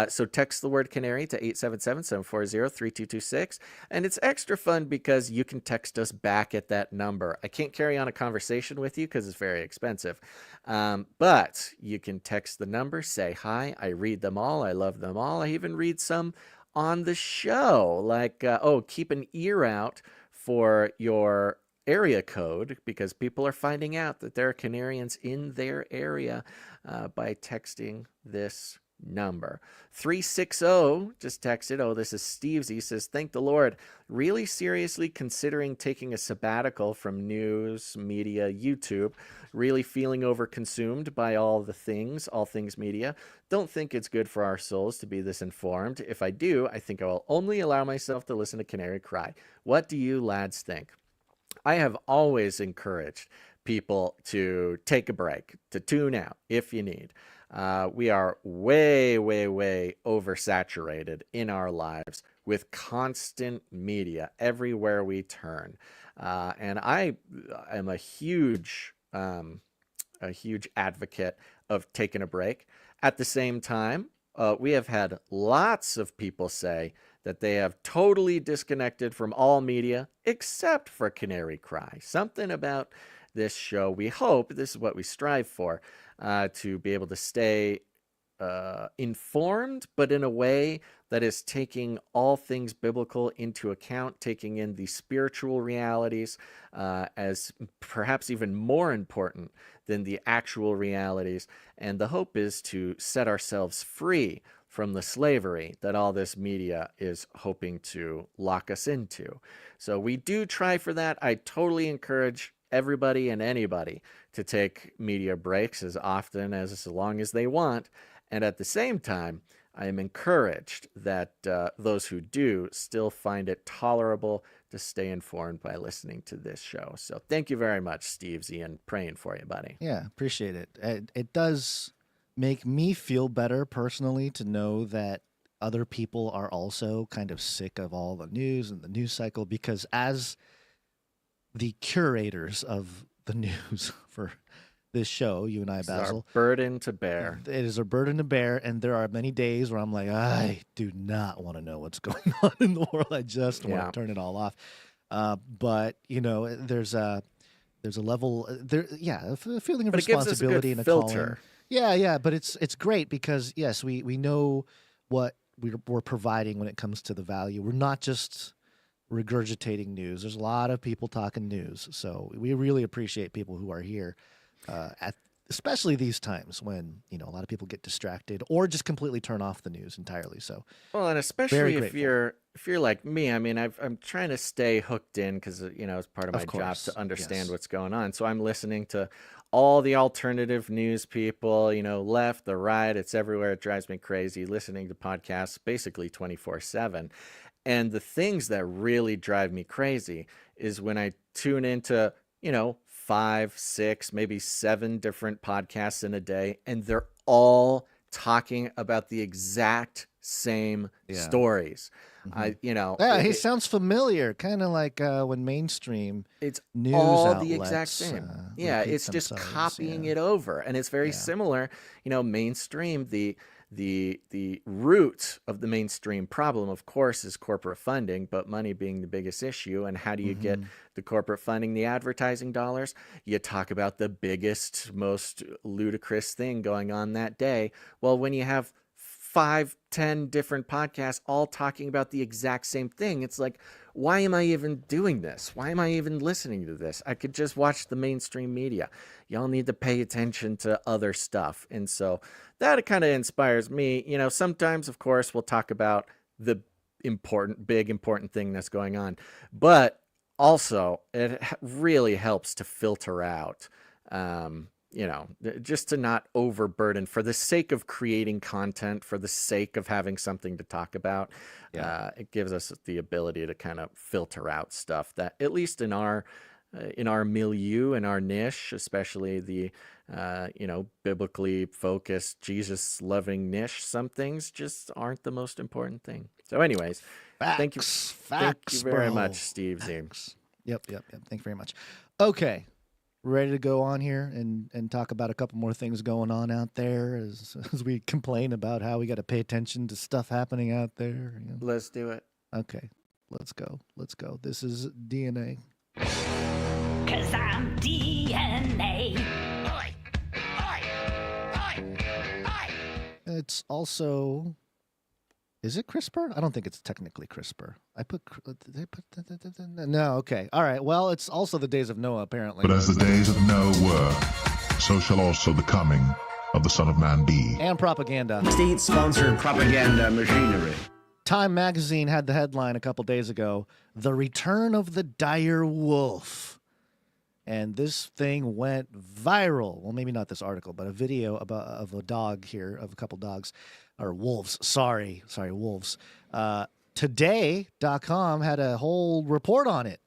So text the word canary to 877-740-3226. And it's extra fun because you can text us back at that number. I can't carry on a conversation with you because it's very expensive. But you can text the number, say hi. I read them all. I love them all. I even read some on the show, like, keep an ear out for your area code, because people are finding out that there are Canarians in their area by texting this number. 360 just texted. This is Steve's. He says, thank the Lord. Really seriously considering taking a sabbatical from news, media, YouTube. Really feeling overconsumed by all things media. Don't think it's good for our souls to be this informed. If I do, I think I will only allow myself to listen to Canary Cry. What do you lads think? I have always encouraged people to take a break, to tune out if you need. We are way, way, way oversaturated in our lives with constant media everywhere we turn. And I am a huge advocate of taking a break. At the same time, we have had lots of people say that they have totally disconnected from all media except for Canary Cry. Something about this show, we hope, this is what we strive for, to be able to stay informed, but in a way that is taking all things biblical into account, taking in the spiritual realities as perhaps even more important than the actual realities. And the hope is to set ourselves free from the slavery that all this media is hoping to lock us into. So we do try for that. I totally encourage everybody and anybody to take media breaks as often as long as they want. And at the same time, I am encouraged that those who do still find it tolerable to stay informed by listening to this show. So thank you very much, Steve Z, and praying for you, buddy. Yeah, appreciate it. It does make me feel better personally to know that other people are also kind of sick of all the news and the news cycle, because as the curators of the news for this show, you and I, Basil. It's our burden to bear. It is a burden to bear, and there are many days where I'm like, I do not want to know what's going on in the world. I just want to turn it all off. But there's a level there, a feeling of responsibility and a filter. Calling. But it's great because yes, we know what we're providing when it comes to the value. We're not just regurgitating news. There's a lot of people talking news, so we really appreciate people who are here. Especially these times when a lot of people get distracted or just completely turn off the news entirely. So and especially if you're like me, I mean, I'm trying to stay hooked in because it's part of my job to understand what's going on. So I'm listening to all the alternative news people, left, the right, it's everywhere. It drives me crazy listening to podcasts basically 24/7. And the things that really drive me crazy is when I tune into 5, 6, maybe 7 different podcasts in a day, and they're all talking about the exact same stories. Mm-hmm. He sounds familiar, kind of like when mainstream news all outlets, the exact same. It's just copying it over, and it's very similar. Mainstream, the root of the mainstream problem, of course, is corporate funding, but money being the biggest issue. And how do you get the corporate funding, the advertising dollars? You talk about the biggest, most ludicrous thing going on that day. Well, when you have 5, 10 different podcasts all talking about the exact same thing, it's like, why am I even doing this? Why am I even listening to this? I could just watch the mainstream media. Y'all need to pay attention to other stuff. And so that kind of inspires me. Sometimes, of course, we'll talk about the big important thing that's going on. But also, it really helps to filter out, just to not overburden for the sake of creating content, for the sake of having something to talk about. It gives us the ability to kind of filter out stuff that, at least in our milieu, in our niche, especially the biblically focused, Jesus loving niche, some things just aren't the most important thing. So anyways, thank you very much, Steve Z. Yep. Thank you very much. Okay. Ready to go on here and talk about a couple more things going on out there as we complain about how we got to pay attention to stuff happening out there. Let's do it. Okay, let's go. This is DNA. 'Cause I'm DNA. It's also... Is it CRISPR? I don't think it's technically CRISPR. No, okay. All right. Well, it's also the days of Noah, apparently. But as the days of Noah were, so shall also the coming of the Son of Man be. And propaganda. State-sponsored propaganda machinery. Time magazine had the headline a couple days ago, "The Return of the Dire Wolf." And this thing went viral. Well, maybe not this article, but a video of a dog here, of a couple dogs. Or wolves, sorry, wolves. Today.com had a whole report on it.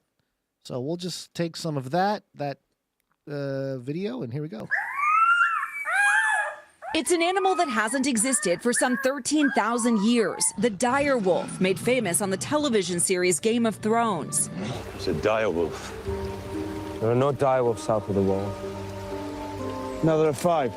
So we'll just take some of that video, and here we go. It's an animal that hasn't existed for some 13,000 years. The dire wolf, made famous on the television series Game of Thrones. It's a dire wolf. There are no dire wolves south of the wall. No, there are 5.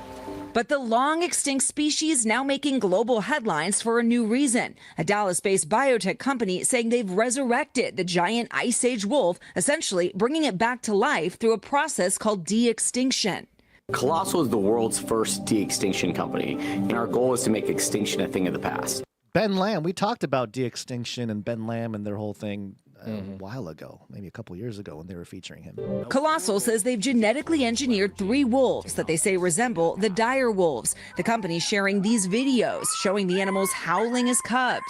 But the long-extinct species now making global headlines for a new reason. A Dallas-based biotech company saying they've resurrected the giant Ice Age wolf, essentially bringing it back to life through a process called de-extinction. Colossal is the world's first de-extinction company, and our goal is to make extinction a thing of the past. Ben Lamb, we talked about de-extinction and Ben Lamb and their whole thing a while ago, maybe a couple years ago when they were featuring him. Colossal says they've genetically engineered 3 wolves that they say resemble the dire wolves. The company sharing these videos showing the animals howling as cubs.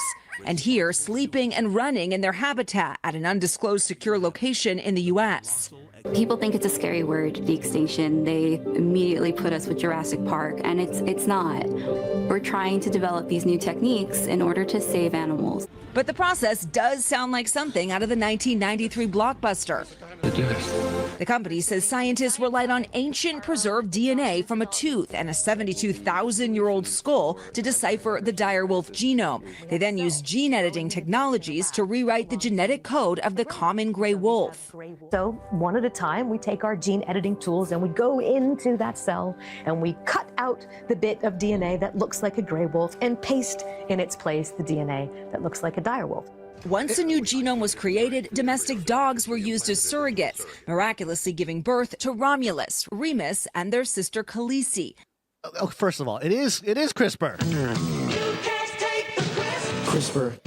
And here, sleeping and running in their habitat at an undisclosed secure location in the U.S. People think it's a scary word, de-extinction. They immediately put us with Jurassic Park, and it's not. We're trying to develop these new techniques in order to save animals. But the process does sound like something out of the 1993 blockbuster. The death The company says scientists relied on ancient preserved DNA from a tooth and a 72,000-year-old skull to decipher the direwolf genome. They then used gene editing technologies to rewrite the genetic code of the common gray wolf. So one at a time, we take our gene editing tools and we go into that cell and we cut out the bit of DNA that looks like a gray wolf and paste in its place the DNA that looks like a direwolf. Once a new genome was created, domestic dogs were used as surrogates, miraculously giving birth to Romulus, Remus, and their sister Khaleesi. Oh, first of all, it is CRISPR. CRISPR.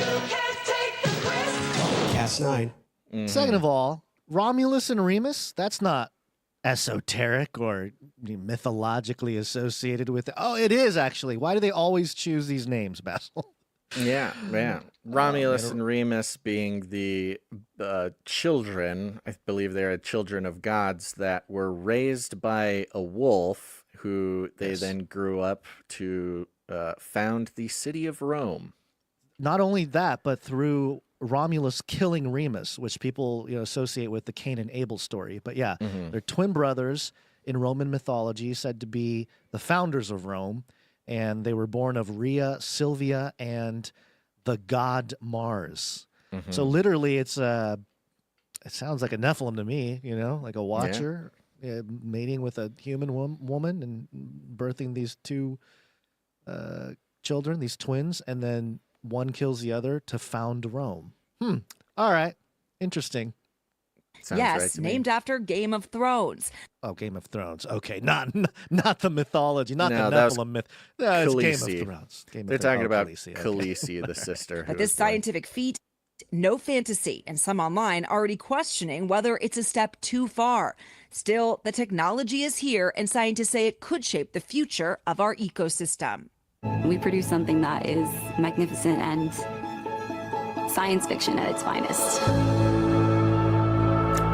Cas9. Second of all, Romulus and Remus, that's not esoteric or mythologically associated with it. Oh, it is actually. Why do they always choose these names, Basil? Yeah. Romulus and Remus being the children, I believe they're children of gods that were raised by a wolf who they then grew up to found the city of Rome. Not only that, but through Romulus killing Remus, which people associate with the Cain and Abel story. But yeah, they're twin brothers in Roman mythology, said to be the founders of Rome. And they were born of Rhea, Sylvia, and the god Mars. So literally, it sounds like a Nephilim to me, like a watcher mating with a human woman and birthing these two children, these twins, and then one kills the other to found Rome. All right. Interesting. Sounds yes, right named after Game of Thrones. Oh, Game of Thrones. Okay, not the mythology, not the Nephilim myth. No, it's Game of Thrones. They're talking about Khaleesi, the sister. But this scientific feat, no fantasy, and some online already questioning whether it's a step too far. Still, the technology is here, and scientists say it could shape the future of our ecosystem. We produce something that is magnificent and science fiction at its finest.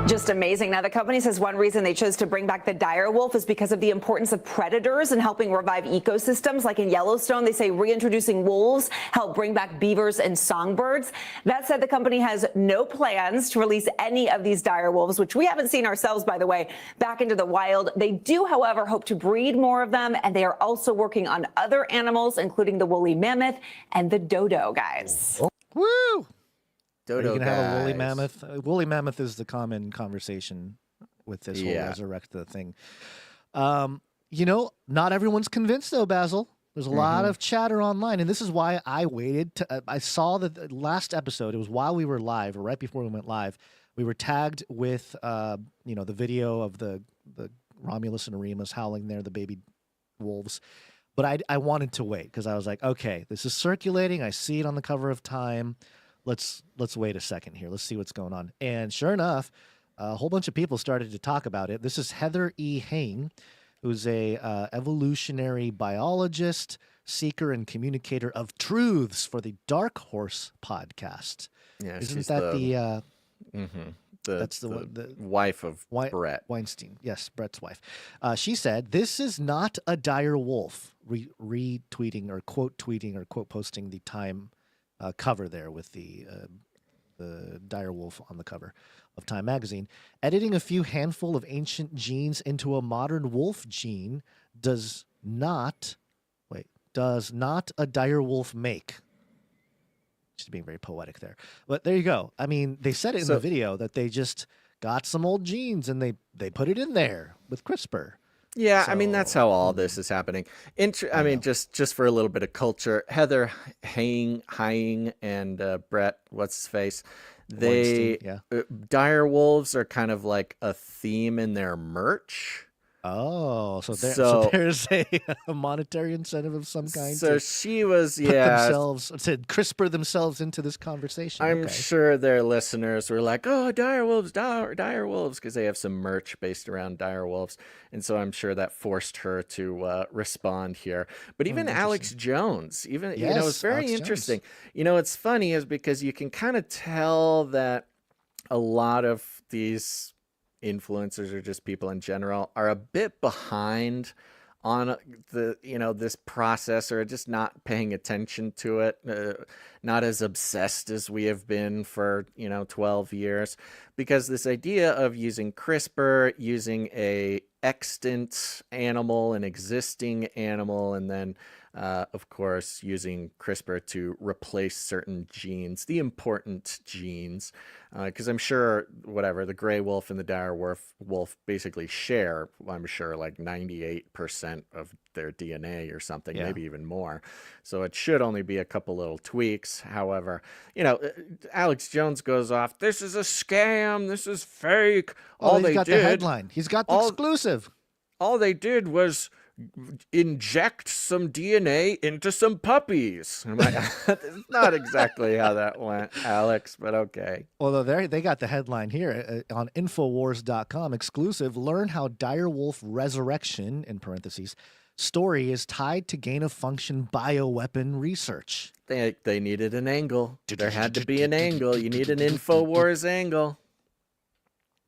Just amazing. Now, the company says one reason they chose to bring back the direwolf is because of the importance of predators and helping revive ecosystems. Like in Yellowstone, they say reintroducing wolves help bring back beavers and songbirds. That said, the company has no plans to release any of these direwolves, which we haven't seen ourselves, by the way, back into the wild. They do, however, hope to breed more of them, and they are also working on other animals, including the woolly mammoth and the dodo, guys. Woo! Dodo you can have a woolly mammoth. Woolly mammoth is the common conversation with this whole Resurrecting thing. Not everyone's convinced though, Basil. There's a lot of chatter online, and this is why I waited. I saw the last episode. It was while we were live, or right before we went live. We were tagged with, the video of the Romulus and Remus howling there, the baby wolves. But I wanted to wait because I was like, okay, this is circulating. I see it on the cover of Time. Let's wait a second here. Let's see what's going on. And sure enough, a whole bunch of people started to talk about it. This is Heather E. Hain, who's a evolutionary biologist, seeker, and communicator of truths for the Dark Horse podcast. Yeah, isn't that that's the wife of Brett Weinstein? Yes, Brett's wife. She said, "This is not a dire wolf." Retweeting or quote tweeting or quote posting the Time cover there with the dire wolf on the cover of Time magazine. Editing a few handful of ancient genes into a modern wolf gene does not a dire wolf make. Just being very poetic there. But there you go. I mean, they said it in the video that they just got some old genes and they put it in there with CRISPR. Yeah, I mean, that's how all this is happening. I mean, just for a little bit of culture, Heather Hying and Brett, what's his face? Dire wolves are kind of like a theme in their merch. Oh, so there's a monetary incentive of some kind. So she was, to CRISPR themselves into this conversation. I'm sure their listeners were like, "Oh, dire wolves," because they have some merch based around dire wolves, and so I'm sure that forced her to respond here. But even Alex Jones, it's very interesting. It's funny is because you can kind of tell that a lot of these influencers or just people in general are a bit behind on this process, or just not paying attention to it, not as obsessed as we have been for 12 years, because this idea of using CRISPR, using a extant animal, an existing animal, and then of course using CRISPR to replace certain genes, the important genes, because I'm sure the gray wolf and the dire wolf basically share, I'm sure, like 98% of their DNA or something, maybe even more. So it should only be a couple little tweaks. However, Alex Jones goes off, this is a scam, this is fake. He's got the headline. He's got the exclusive. All they did was inject some DNA into some puppies. I'm like, that's not exactly how that went, Alex, but okay. Although they got the headline here on Infowars.com, exclusive, learn how direwolf resurrection, in parentheses, story is tied to gain-of-function bioweapon research. They needed an angle. There had to be an angle. You need an Infowars angle.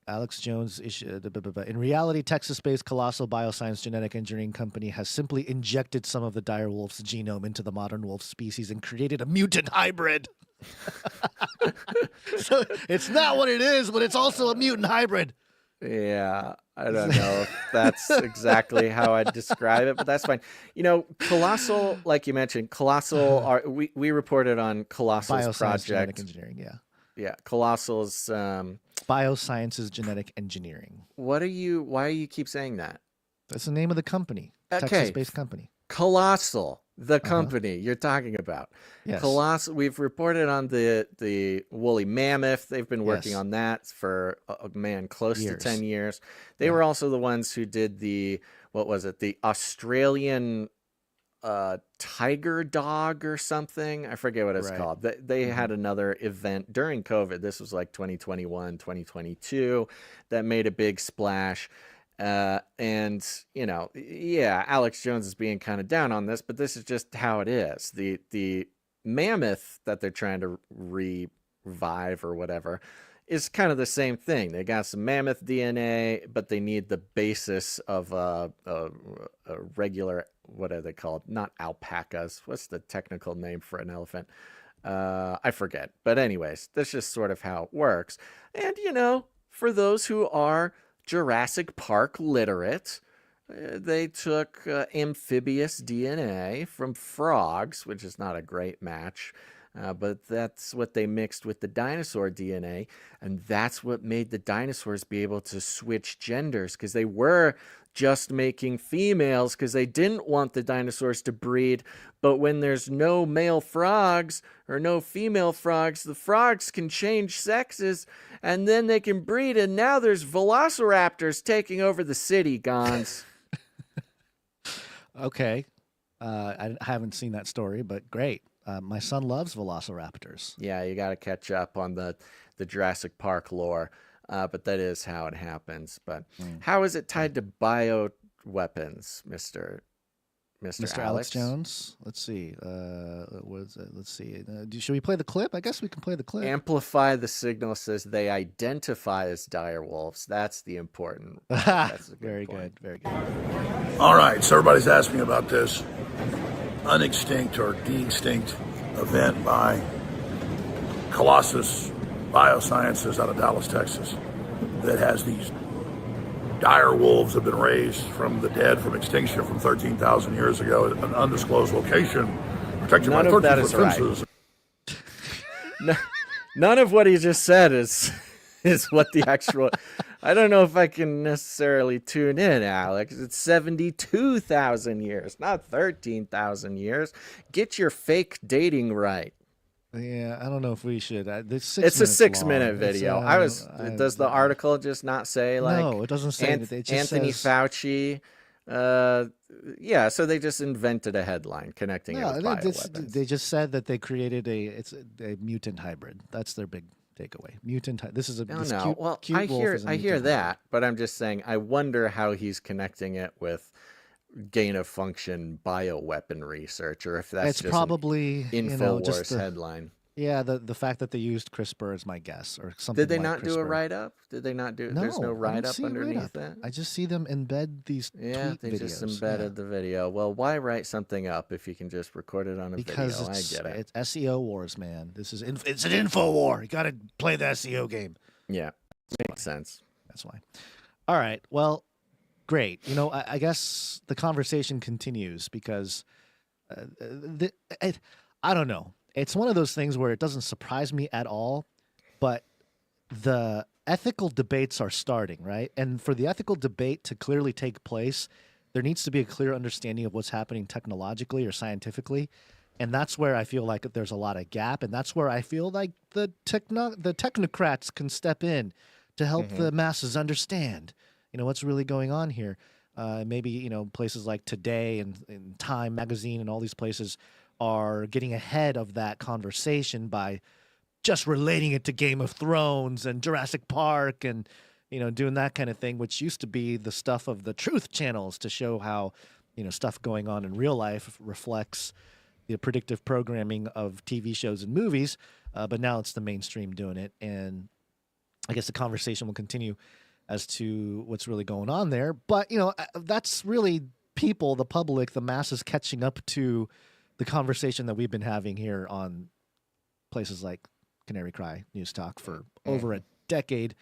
Alex Jones, in reality, Texas-based colossal bioscience genetic engineering company has simply injected some of the direwolf's genome into the modern wolf species and created a mutant hybrid. So it's not what it is, but it's also a mutant hybrid. Yeah, I don't know if that's exactly how I'd describe it, but that's fine. Colossal, like you mentioned, Colossal, we reported on Colossal's Bioscience project. genetic engineering, Yeah, Colossal's... Biosciences Genetic Engineering. Why do you keep saying that? That's the name of the company. Okay. Texas-based company. Colossal, the company you're talking about. Yes. Colossal. We've reported on the woolly mammoth. They've been working on that for close to 10 years. They were also the ones who did the Australian tiger dog or something. I forget what it's called. They had another event during COVID. This was like 2021, 2022 that made a big splash. And Alex Jones is being kind of down on this, but this is just how it is. The mammoth that they're trying to revive or whatever is kind of the same thing. They got some mammoth DNA, but they need the basis of a regular, what are they called? Not alpacas. What's the technical name for an elephant? I forget. But anyways, that's just sort of how it works. And, for those who are Jurassic Park literate, they took amphibious DNA from frogs, which is not a great match. But that's what they mixed with the dinosaur DNA, and that's what made the dinosaurs be able to switch genders, because they were just making females because they didn't want the dinosaurs to breed. But when there's no male frogs or no female frogs, the frogs can change sexes, and then they can breed, and now there's velociraptors taking over the city, Gons. Okay. I haven't seen that story, but great. My son loves velociraptors. Yeah, you got to catch up on the Jurassic Park lore, but that is how it happens. But how is it tied to bioweapons, Mr. Alex Jones? Let's see. Let's see. Should we play the clip? I guess we can play the clip. Amplify the signal says they identify as direwolves. That's the important. That's a good Very point. good. Very good. All right, so everybody's asking about this unextinct or de-extinct event by Colossus Biosciences out of Dallas, Texas, that has these dire wolves have been raised from the dead, from extinction from 13,000 years ago at an undisclosed location, protected by 13-foot fences. None of what he just said is what the actual... I don't know if I can necessarily tune in, Alex. It's 72,000 years, not 13,000 years. Get your fake dating right. Yeah, I don't know if we should. It's a 6-minute video. Does the article just not say like? No, it doesn't say. It just Anthony says, Fauci. Yeah, so they just invented a headline connecting it with bioweapons. They just said that they created a mutant hybrid. That's their big takeaway. Mutant. This is a No. Cute, Well, cute I wolf is a hear mutant that, hybrid. but I'm just saying. I wonder how he's connecting it with gain of function bioweapon research, or if that's It's just probably an Infowars just headline. Yeah, the fact that they used CRISPR is my guess, or something. Did they like not do a CRISPR. write-up? Did they not do? No, There's no I don't write-up see a underneath write-up. that. I just see them embed these Yeah, tweet they videos. just embedded the video. Well, why write something up if you can just record it on a Because video? I get it. It's SEO wars, man. This is it's an info war. You got to play the SEO game. Yeah, makes sense. That's why. All right. Well, great. You know, I guess the conversation continues because I don't know. It's one of those things where it doesn't surprise me at all, but the ethical debates are starting, right? And for the ethical debate to clearly take place, there needs to be a clear understanding of what's happening technologically or scientifically. And that's where I feel like there's a lot of gap. And that's where I feel like the technocrats can step in to help the masses understand, what's really going on here. Maybe, places like Today and Time Magazine and all these places are getting ahead of that conversation by just relating it to Game of Thrones and Jurassic Park and, doing that kind of thing, which used to be the stuff of the truth channels to show how, stuff going on in real life reflects the predictive programming of TV shows and movies. But now it's the mainstream doing it. And I guess the conversation will continue as to what's really going on there. But, that's really people, the public, the masses catching up to the conversation that we've been having here on places like Canary Cry News Talk for over a decade.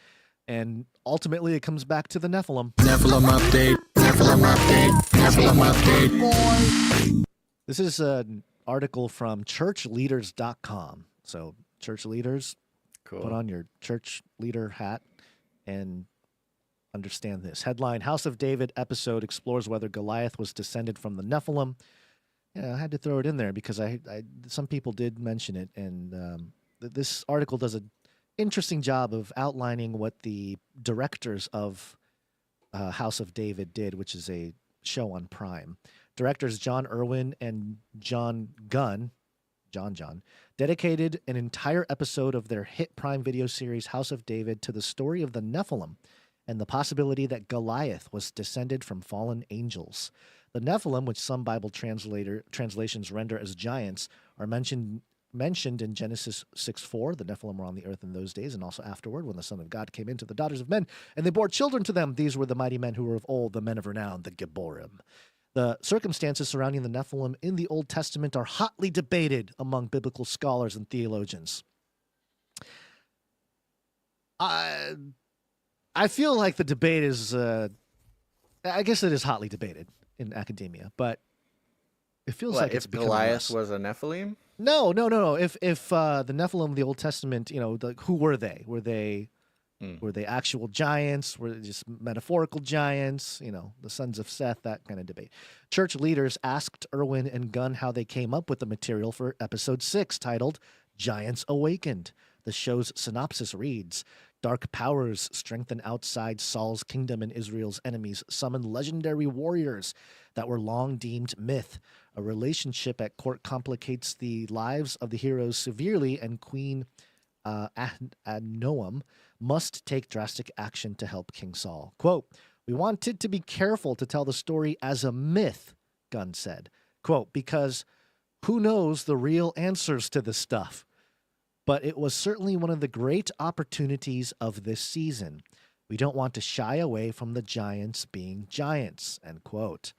And ultimately it comes back to the Nephilim. Nephilim update. Nephilim update. Nephilim update. This is an article from churchleaders.com. So church leaders, put on your church leader hat and understand this. Headline, House of David episode explores whether Goliath was descended from the Nephilim. Yeah, I had to throw it in there because some people did mention it, and this article does an interesting job of outlining what the directors of House of David did, which is a show on Prime. Directors John Irwin and John Gunn, John, dedicated an entire episode of their hit Prime Video series House of David to the story of the Nephilim and the possibility that Goliath was descended from fallen angels. The Nephilim, which some Bible translations render as giants, are mentioned in Genesis 6:4. The Nephilim were on the earth in those days and also afterward when the Son of God came into the daughters of men, and they bore children to them. These were the mighty men who were of old, the men of renown, the Gibborim. The circumstances surrounding the Nephilim in the Old Testament are hotly debated among biblical scholars and theologians. I feel like the debate is, I guess it is hotly debated in academia, but it feels like it's becoming Goliath less. was a Nephilim? No. If the Nephilim of the Old Testament, who were they? Were they actual giants? Were they just metaphorical giants? The sons of Seth, that kind of debate. Church leaders asked Irwin and Gunn how they came up with the material for episode 6, titled Giants Awakened. The show's synopsis reads, dark powers strengthen outside Saul's kingdom, and Israel's enemies summon legendary warriors that were long deemed myth. A relationship at court complicates the lives of the heroes severely, and Queen Ahinoam must take drastic action to help King Saul. Quote, we wanted to be careful to tell the story as a myth, Gunn said. Quote, because who knows the real answers to this stuff? But it was certainly one of the great opportunities of this season. We don't want to shy away from the giants being giants, end quote.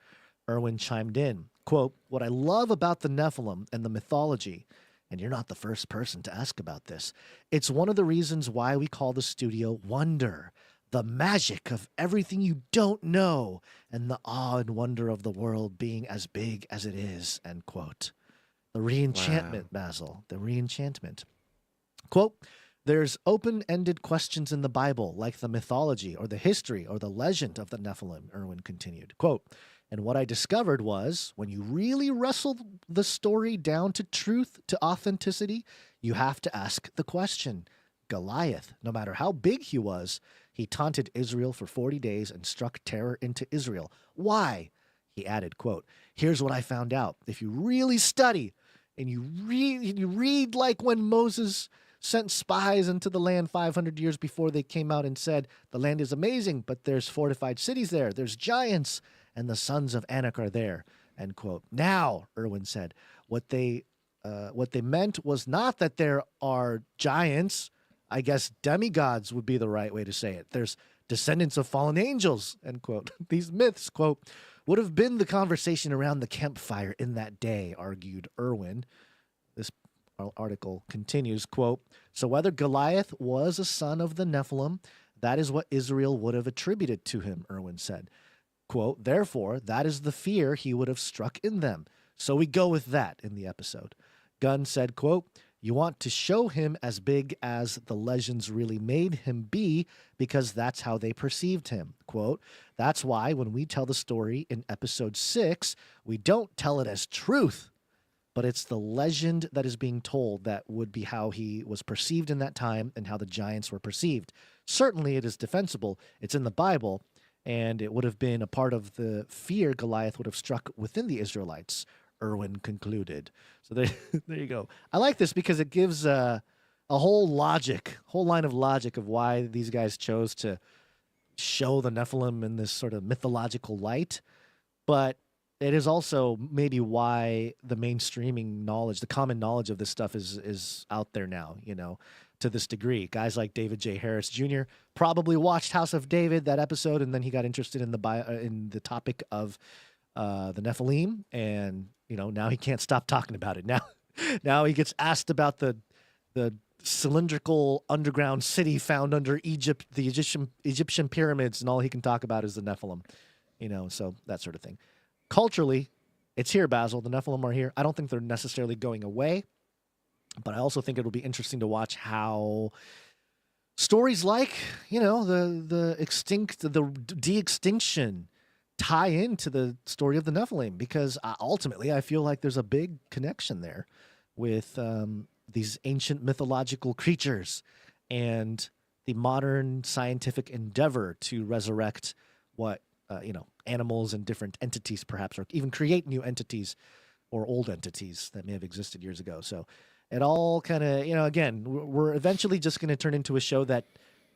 Irwin chimed in, quote, what I love about the Nephilim and the mythology, and you're not the first person to ask about this, it's one of the reasons why we call the studio Wonder, the magic of everything you don't know, and the awe and wonder of the world being as big as it is, end quote. The reenchantment, Basil, the reenchantment. Quote, there's open-ended questions in the Bible, like the mythology or the history or the legend of the Nephilim, Irwin continued. Quote, and what I discovered was, when you really wrestle the story down to truth, to authenticity, you have to ask the question. Goliath, no matter how big he was, he taunted Israel for 40 days and struck terror into Israel. Why? He added, quote, here's what I found out. If you really study and you read like when Moses sent spies into the land 500 years before they came out and said, the land is amazing, but there's fortified cities there. There's giants, and the sons of Anak are there, end quote. Now, Irwin said, what they what they meant was not that there are giants. I guess demigods would be the right way to say it. There's descendants of fallen angels, end quote. These myths, quote, would have been the conversation around the campfire in that day, argued Irwin. This article continues, quote, so whether Goliath was a son of the Nephilim, that is what Israel would have attributed to him, Irwin said. Quote, therefore, that is the fear he would have struck in them. So we go with that in the episode. Gunn said, quote, you want to show him as big as the legends really made him be because that's how they perceived him. Quote, that's why when we tell the story in episode 6, we don't tell it as truth, but it's the legend that is being told that would be how he was perceived in that time and how the giants were perceived. Certainly it is defensible. It's in the Bible, and it would have been a part of the fear Goliath would have struck within the Israelites, Irwin concluded. So there you go. I like this because it gives a whole line of logic of why these guys chose to show the Nephilim in this sort of mythological light. But it is also maybe why the mainstreaming knowledge, the common knowledge of this stuff is out there now, to this degree. Guys like David J. Harris Jr. probably watched House of David, that episode, and then he got interested in the topic of the Nephilim, and now he can't stop talking about it. Now he gets asked about the cylindrical underground city found under Egypt, the Egyptian pyramids, and all he can talk about is the Nephilim. So that sort of thing. Culturally, it's here, Basil. The Nephilim are here. I don't think they're necessarily going away, but I also think it'll be interesting to watch how stories like, the de-extinction tie into the story of the Nephilim, because ultimately I feel like there's a big connection there with these ancient mythological creatures and the modern scientific endeavor to resurrect what, animals and different entities perhaps, or even create new entities or old entities that may have existed years ago. So it all kind of, again, we're eventually just going to turn into a show that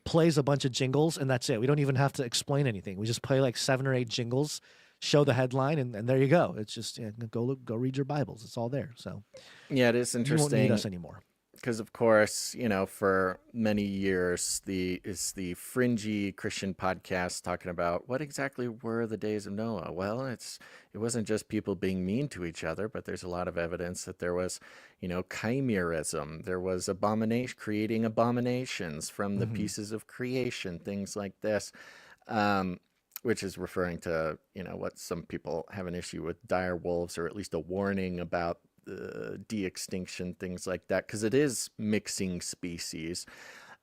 plays a bunch of jingles, and that's it. We don't even have to explain anything. We just play like 7 or 8 jingles, show the headline, and there you go. It's just go read your Bibles. It's all there. So yeah, it is interesting. You won't need us anymore. Because of course, for many years, the fringy Christian podcast talking about what exactly were the days of Noah. Well, it wasn't just people being mean to each other, but there's a lot of evidence that there was, chimerism. There was creating abominations from the pieces of creation, things like this, which is referring to, what some people have an issue with, dire wolves, or at least a warning about de-extinction, things like that, because it is mixing species.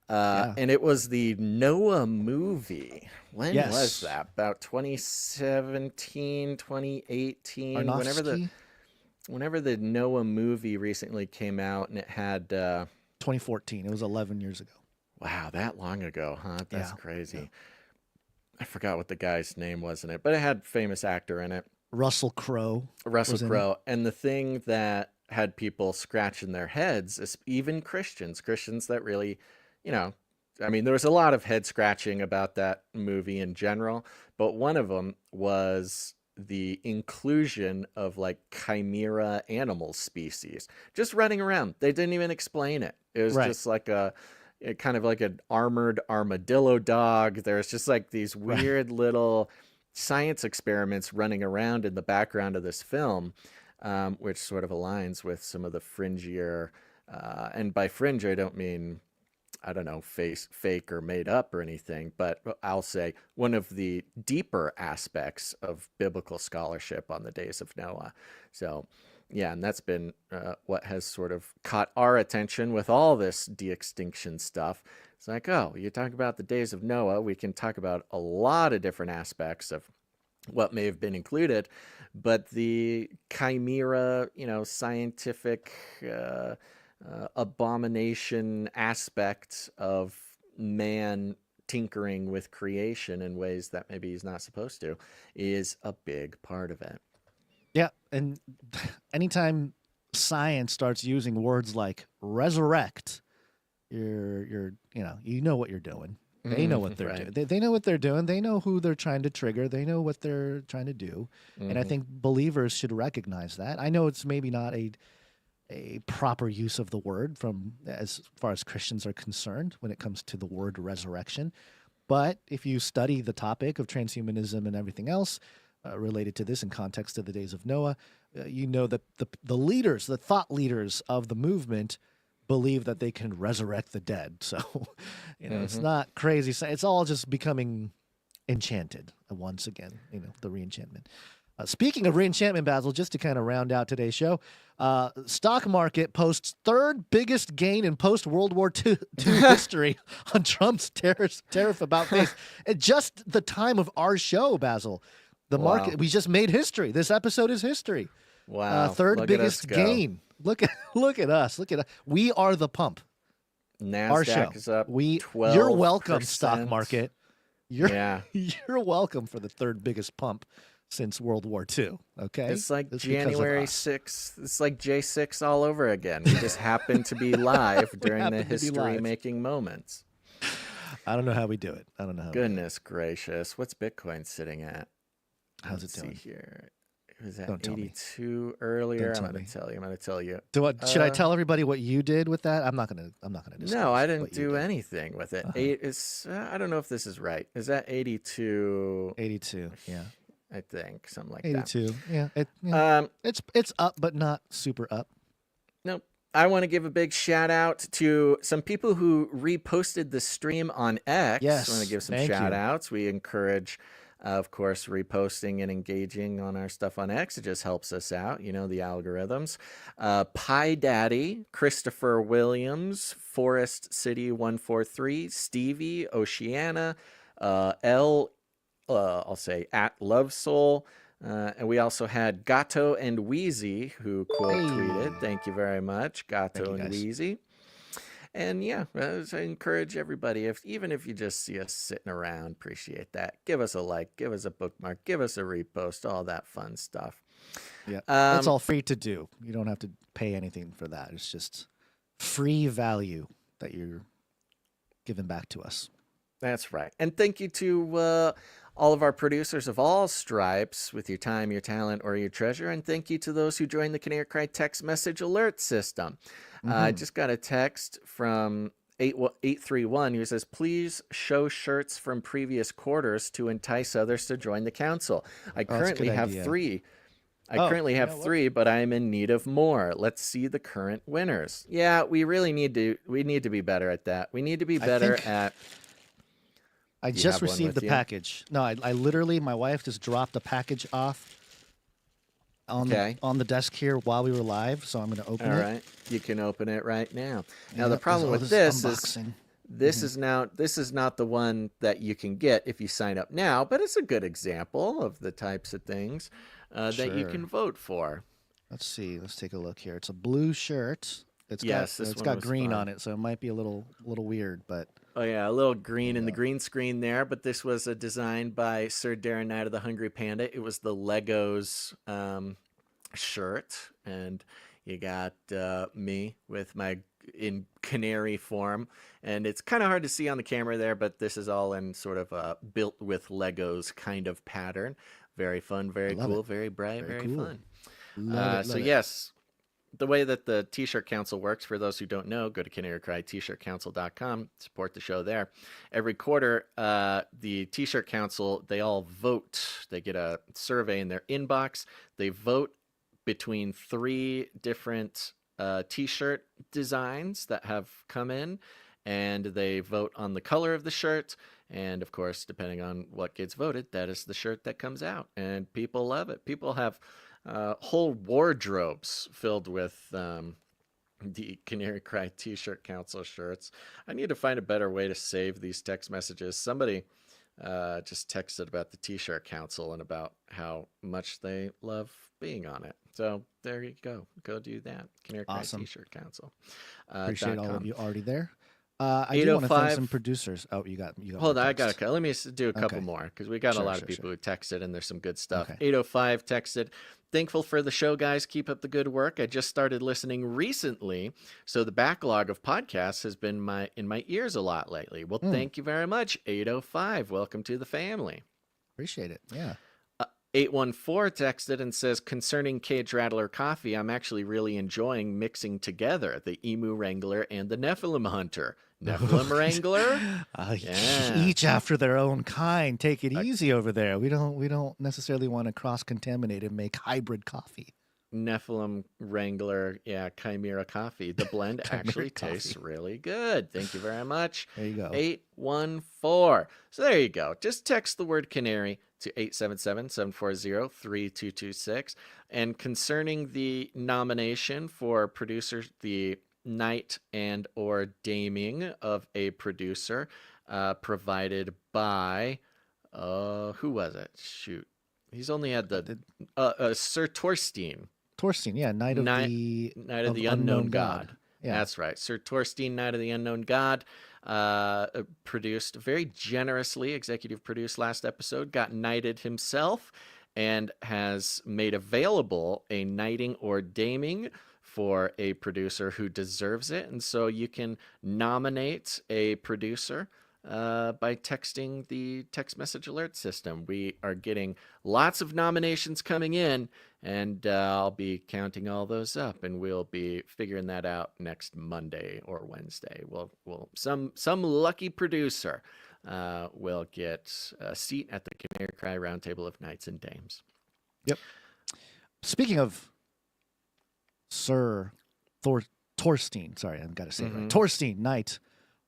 And it was the Noah movie. When was that? About 2017, 2018, whenever the Noah movie recently came out, and it had 2014. It was 11 years ago. Wow, that long ago, huh? That's crazy. Yeah. I forgot what the guy's name was in it, but it had famous actor in it. Russell Crowe. And the thing that had people scratching their heads is even Christians that really, there was a lot of head scratching about that movie in general, but one of them was the inclusion of like chimera animal species just running around. They didn't even explain it. It was just like kind of like an armored armadillo dog. There's just like these weird little science experiments running around in the background of this film, which sort of aligns with some of the fringier, and by fringe I don't mean, fake or made up or anything, but I'll say one of the deeper aspects of biblical scholarship on the days of Noah. So yeah, and that's been what has sort of caught our attention with all this de-extinction stuff. It's like, oh, you talk about the days of Noah, we can talk about a lot of different aspects of what may have been included, but the chimera, scientific abomination aspect of man tinkering with creation in ways that maybe he's not supposed to is a big part of it. Yeah, and anytime science starts using words like resurrect, you know what you're doing. They know what they're doing. They know what they're doing. They know who they're trying to trigger. They know what they're trying to do. And I think believers should recognize that. I know it's maybe not a a proper use of the word from as far as Christians are concerned when it comes to the word resurrection. But if you study the topic of transhumanism and everything else related to this in context of the days of Noah, you know that the leaders, the thought leaders of the movement believe that they can resurrect the dead. So, it's not crazy. It's all just becoming enchanted once again, the reenchantment. Speaking of reenchantment, Basil, just to kind of round out today's show, stock market posts third biggest gain in post-World War II history on Trump's tariff about face. At just the time of our show, Basil, the market, we just made history. This episode is history. Wow. Third biggest gain. Look at us. Look at us. We are the pump. NASDAQ our show. Is up 12%. You're welcome, stock market. You're welcome for the third biggest pump since World War II. Okay, it's like January 6th. It's like J6 all over again. We just happen to be live during the history-making moments. I don't know how we do it. I don't know how. Goodness gracious, what's Bitcoin sitting at? How's it doing? See here. It was at 82 earlier. I'm going to tell you. Should I tell everybody what you did with that? I'm not going to. No, I didn't do anything with it. I don't know if this is right. Is that 82? 82. Yeah. I think something like 82. that. Yeah. It's up, but not super up. Nope. I want to give a big shout out to some people who reposted the stream on X. Yes. I want to give some shout outs. We encourage, of course, reposting and engaging on our stuff on X. It just helps us out, the algorithms. Pie Daddy, Christopher Williams, Forest City 143, Stevie, Oceana, I'll say at Love Soul. And we also had Gato and Wheezy who quote tweeted. Thank you very much, Gato and Wheezy. And I encourage everybody, even if you just see us sitting around, appreciate that. Give us a like, give us a bookmark, give us a repost, all that fun stuff. Yeah, that's all free to do. You don't have to pay anything for that. It's just free value that you're giving back to us. That's right. And thank you to all of our producers of all stripes with your time, your talent, or your treasure. And thank you to those who joined the Canary Cry text message alert system. I just got a text from 831 who says, please show shirts from previous quarters to entice others to join the council. I currently have 3. I currently have 3, but I am in need of more. Let's see the current winners. Yeah, we need to be better at that. We need to be better at... I just received the package. No, I literally, my wife just dropped a package off on the desk here while we were live, so I'm going to open it. All right. You can open it right now. Now, the problem with this is this is not the one that you can get if you sign up now, but it's a good example of the types of things that you can vote for. Let's see. Let's take a look here. It's a blue shirt. It's got green on it, so it might be a little weird, but... Oh, yeah, a little green in the green screen there, but this was a design by Sir Darren Knight of the Hungry Panda. It was the Legos shirt, and you got me with in canary form, and it's kind of hard to see on the camera there, but this is all in sort of a built with Legos kind of pattern. Very fun, very cool, very bright, very fun. Love it. Yes. The way that the T-Shirt Council works, for those who don't know, go to canarycryt-shirtcouncil.com, support the show there. Every quarter, the T-Shirt Council, they all vote. They get a survey in their inbox. They vote between 3 different T-shirt designs that have come in, and they vote on the color of the shirt. And, of course, depending on what gets voted, that is the shirt that comes out. And people love it. People have... whole wardrobes filled with the Canary Cry T-Shirt Council shirts. I need to find a better way to save these text messages. Somebody just texted about the T-Shirt Council and about how much they love being on it. So there you go. Go do that. Canary Cry T-Shirt Council. Appreciate all of you already there. I do want to thank some producers. Oh, you got. Hold on, let me do a couple more because we got a lot of people who texted and there's some good stuff. 805 texted. Thankful for the show, guys. Keep up the good work. I just started listening recently, so the backlog of podcasts has been in my ears a lot lately. Well, thank you very much, 805. Welcome to the family. Appreciate it. Yeah. 814 texted and says, concerning Cage Rattler coffee, I'm actually really enjoying mixing together the Emu Wrangler and the Nephilim Hunter. Nephilim Wrangler? Yeah. Each after their own kind. Take it easy over there. We don't necessarily want to cross-contaminate and make hybrid coffee. Nephilim Wrangler, yeah, Chimera coffee. The blend actually tastes really good. Thank you very much. There you go. 814. So there you go. Just text the word canary to 877-740-3226. And concerning the nomination for producer, the night and or daming of a producer, provided by, who was it? Shoot. He's only had the Sir Torstein. Torstein, yeah, Night of the Unknown God. Yeah. That's right. Sir Torstein, Night of the Unknown God, produced very generously, executive produced last episode, got knighted himself, and has made available a knighting or daming for a producer who deserves it. And so you can nominate a producer by texting the text message alert system. We are getting lots of nominations coming in, and I'll be counting all those up, and we'll be figuring that out next Monday or Wednesday. We'll some lucky producer will get a seat at the Canary Cry Roundtable of Knights and Dames. Yep. Speaking of Sir Torstein, sorry, I've got to say it right. Torstein, Knight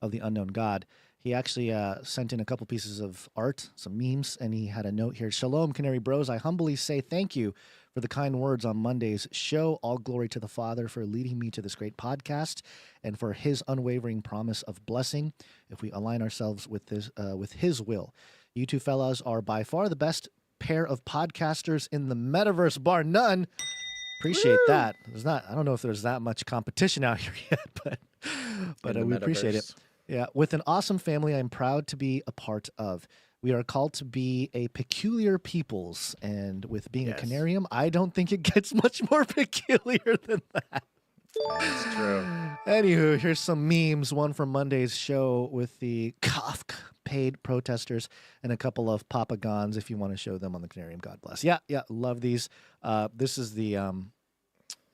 of the Unknown God. He actually sent in a couple pieces of art, some memes, and he had a note here. Shalom, Canary Bros. I humbly say thank you for the kind words on Monday's show. All glory to the Father for leading me to this great podcast and for his unwavering promise of blessing if we align ourselves with his will. You two fellas are by far the best pair of podcasters in the metaverse, bar none. Appreciate that. I don't know if there's that much competition out here yet, but we appreciate it. Yeah, with an awesome family I'm proud to be a part of. We are called to be a peculiar peoples, and with being a canarium, I don't think it gets much more peculiar than that. That's true. Anywho, here's some memes. One from Monday's show with the Kafka paid protesters and a couple of Papagons if you want to show them on the Canarium. God bless. Yeah, love these. This is the,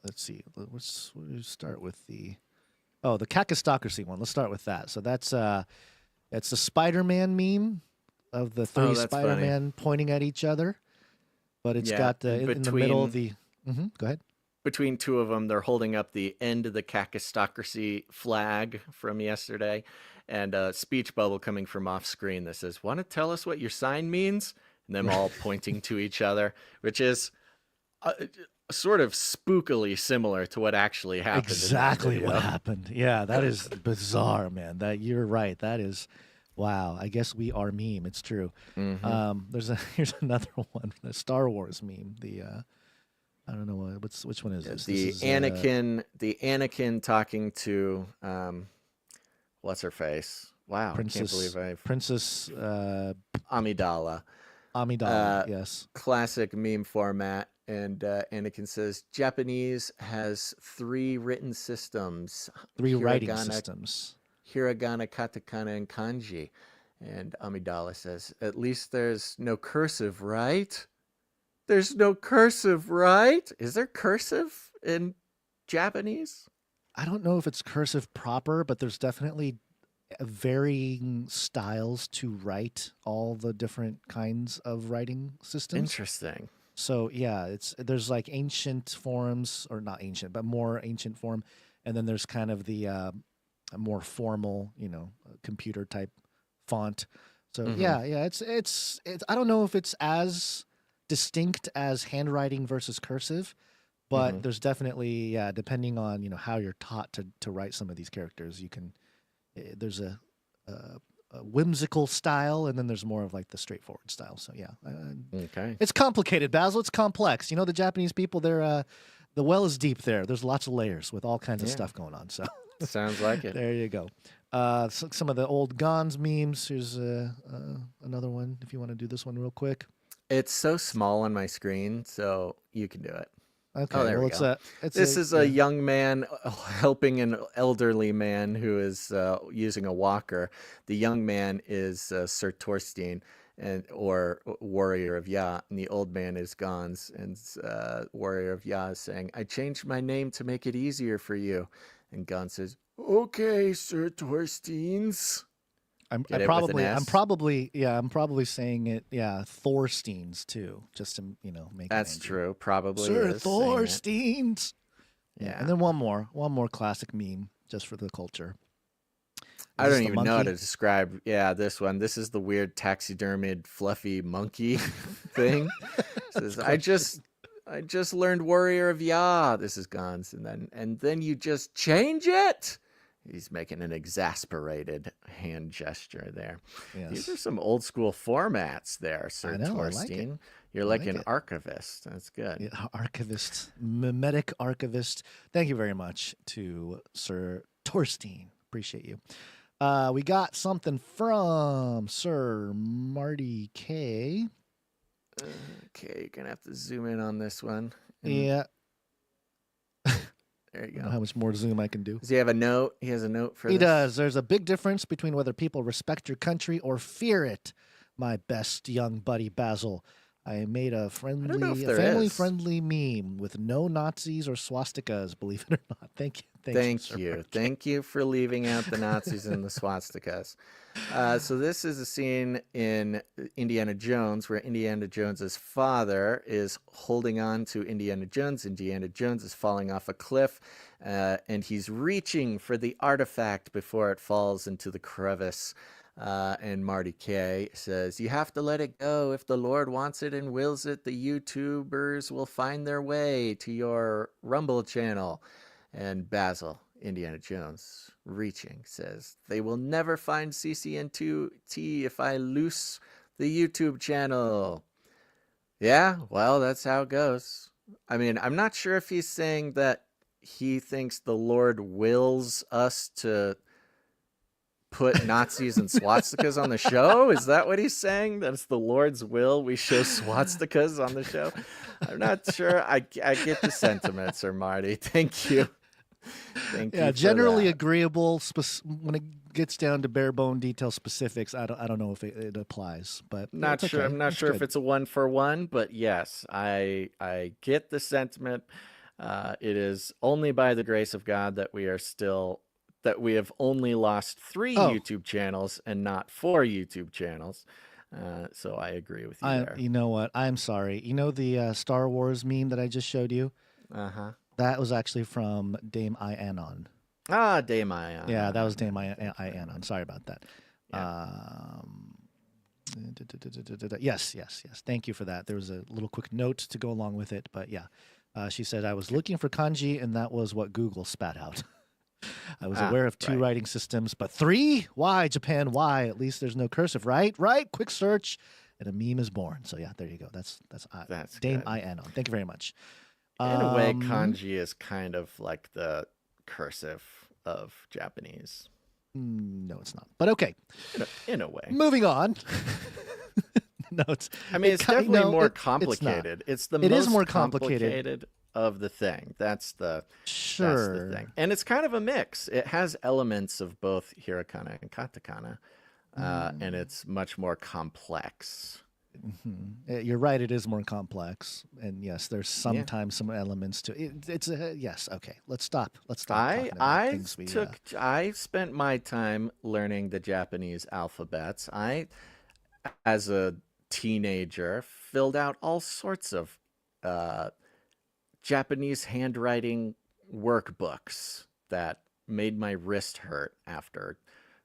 let's see, let's start with the Kakistocracy one. Let's start with that. So that's it's the Spider-Man meme of the three Spider-Man pointing at each other, but it's got in the middle of the. Go ahead. Between two of them, they're holding up the end of the Kakistocracy flag from yesterday, and a speech bubble coming from off screen that says, "Want to tell us what your sign means?" And them all pointing to each other, which is sort of spookily similar to what actually happened. Exactly what happened. Yeah, that is bizarre, man. That you're right. That is, wow. I guess we are meme. It's true. Here's another one, the Star Wars meme. The I don't know which one is this. The Anakin talking to what's her face? Wow, Princess, I can't believe Princess Amidala. Yes. Classic meme format. And Anakin says, Japanese has three written systems. Writing systems. Hiragana, katakana, and kanji. And Amidala says, at least there's no cursive, right? There's no cursive, right? Is there cursive in Japanese? I don't know if it's cursive proper, but there's definitely varying styles to write all the different kinds of writing systems. Interesting. So yeah, there's like ancient forms, or not ancient, but more ancient form, and then there's kind of the more formal, computer type font. So it's I don't know if it's as distinct as handwriting versus cursive, but there's definitely depending on how you're taught to write some of these characters, you can there's a whimsical style, and then there's more of like the straightforward style. So okay, it's complicated, Basil. It's complex. The Japanese people, they're the well is deep there. There's lots of layers with all kinds of stuff going on. So sounds like it. There you go. So some of the old Gons memes. Here's another one if you want to do this one real quick. It's so small on my screen, so you can do it. Okay. Oh, there we go. This is a young man helping an elderly man who is using a walker. The young man is Sir Torstein, or warrior of Yah, and the old man is Gons, and warrior of Yah is saying, "I changed my name to make it easier for you," and Gon says, "Okay, Sir Torsteins." I'm probably saying it, Thorsteins too, just to make. That's true, probably. Sir Thorsteins. Yeah, and then one more classic meme just for the culture. I don't even know how to describe. Yeah, this one. This is the weird taxidermied fluffy monkey thing. Says, I just learned Warrior of Yah. This is Gons, and then you just change it. He's making an exasperated hand gesture there. Yes. These are some old school formats there, Sir Torstein. Like You're like an archivist. That's good. Yeah, archivist, mimetic archivist. Thank you very much to Sir Torstein. Appreciate you. We got something from Sir Marty K. Okay, you're going to have to zoom in on this one. Yeah. There you go. I don't know how much more zoom I can do. Does he have a note? He has a note for this? He does. There's a big difference between whether people respect your country or fear it, my best young buddy Basil. I made a family-friendly meme with no Nazis or swastikas, believe it or not. Thank you. Thank you for leaving out the Nazis and the swastikas. So this is a scene in Indiana Jones where Indiana Jones's father is holding on to Indiana Jones. Indiana Jones is falling off a cliff, and he's reaching for the artifact before it falls into the crevice. And Marty K says, "You have to let it go. If the Lord wants it and wills it, the YouTubers will find their way to your Rumble channel." And Basil, Indiana Jones, reaching, says, "They will never find CCN2T if I loose the YouTube channel." Yeah, well, that's how it goes. I mean, I'm not sure if he's saying that he thinks the Lord wills us to put Nazis and swastikas on the show. Is that what he's saying? That it's the Lord's will we show swastikas on the show? I'm not sure. I get the sentiment, Sir Marty. Thank you. Thank you. Yeah, generally agreeable. When it gets down to bare bone detail specifics, I don't know if it applies. But not sure. Okay. I'm not sure if it's a 1-for-1, but yes, I get the sentiment. It is only by the grace of God that we have only lost 3 YouTube channels and not 4 YouTube channels. So I agree with you there. You know what? I'm sorry. You know the Star Wars meme that I just showed you? Uh-huh. That was actually from Dame Ianon. Ah, Dame Ianon. Yeah, that was Dame Ianon. Sorry about that. Yeah. Yes. Thank you for that. There was a little quick note to go along with it. But yeah, she said, I was looking for kanji, and that was what Google spat out. I was aware of 2 writing systems, but 3? Why, Japan? Why? At least there's no cursive, right? Right? Quick search, and a meme is born. So yeah, there you go. That's Dame Ianon. Thank you very much. In a way, kanji is kind of like the cursive of Japanese. No, it's not. But okay. In a way. Moving on. No, it's. I mean, it's definitely more complicated. It's most more complicated of the thing. That's the thing. And it's kind of a mix. It has elements of both hiragana and katakana, and it's much more complex. Mm-hmm. You're right. It is more complex, and yes, there's sometimes some elements to it. It's yes. Okay, let's stop. I spent my time learning the Japanese alphabets. I, as a teenager, filled out all sorts of Japanese handwriting workbooks that made my wrist hurt after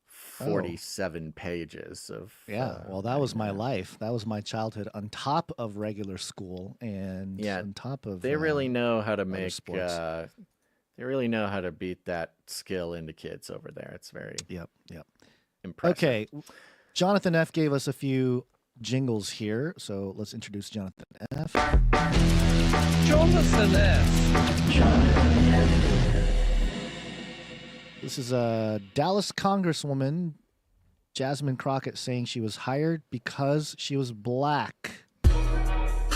47 pages of well, that was my life. That was my childhood on top of regular school, and on top of they really know how to make sports. They really know how to beat that skill into kids over there. It's very impressive. Okay, Jonathan F gave us a few jingles here, so let's introduce Jonathan F. Jonathan F. This is a Dallas Congresswoman, Jasmine Crockett, saying she was hired because she was black.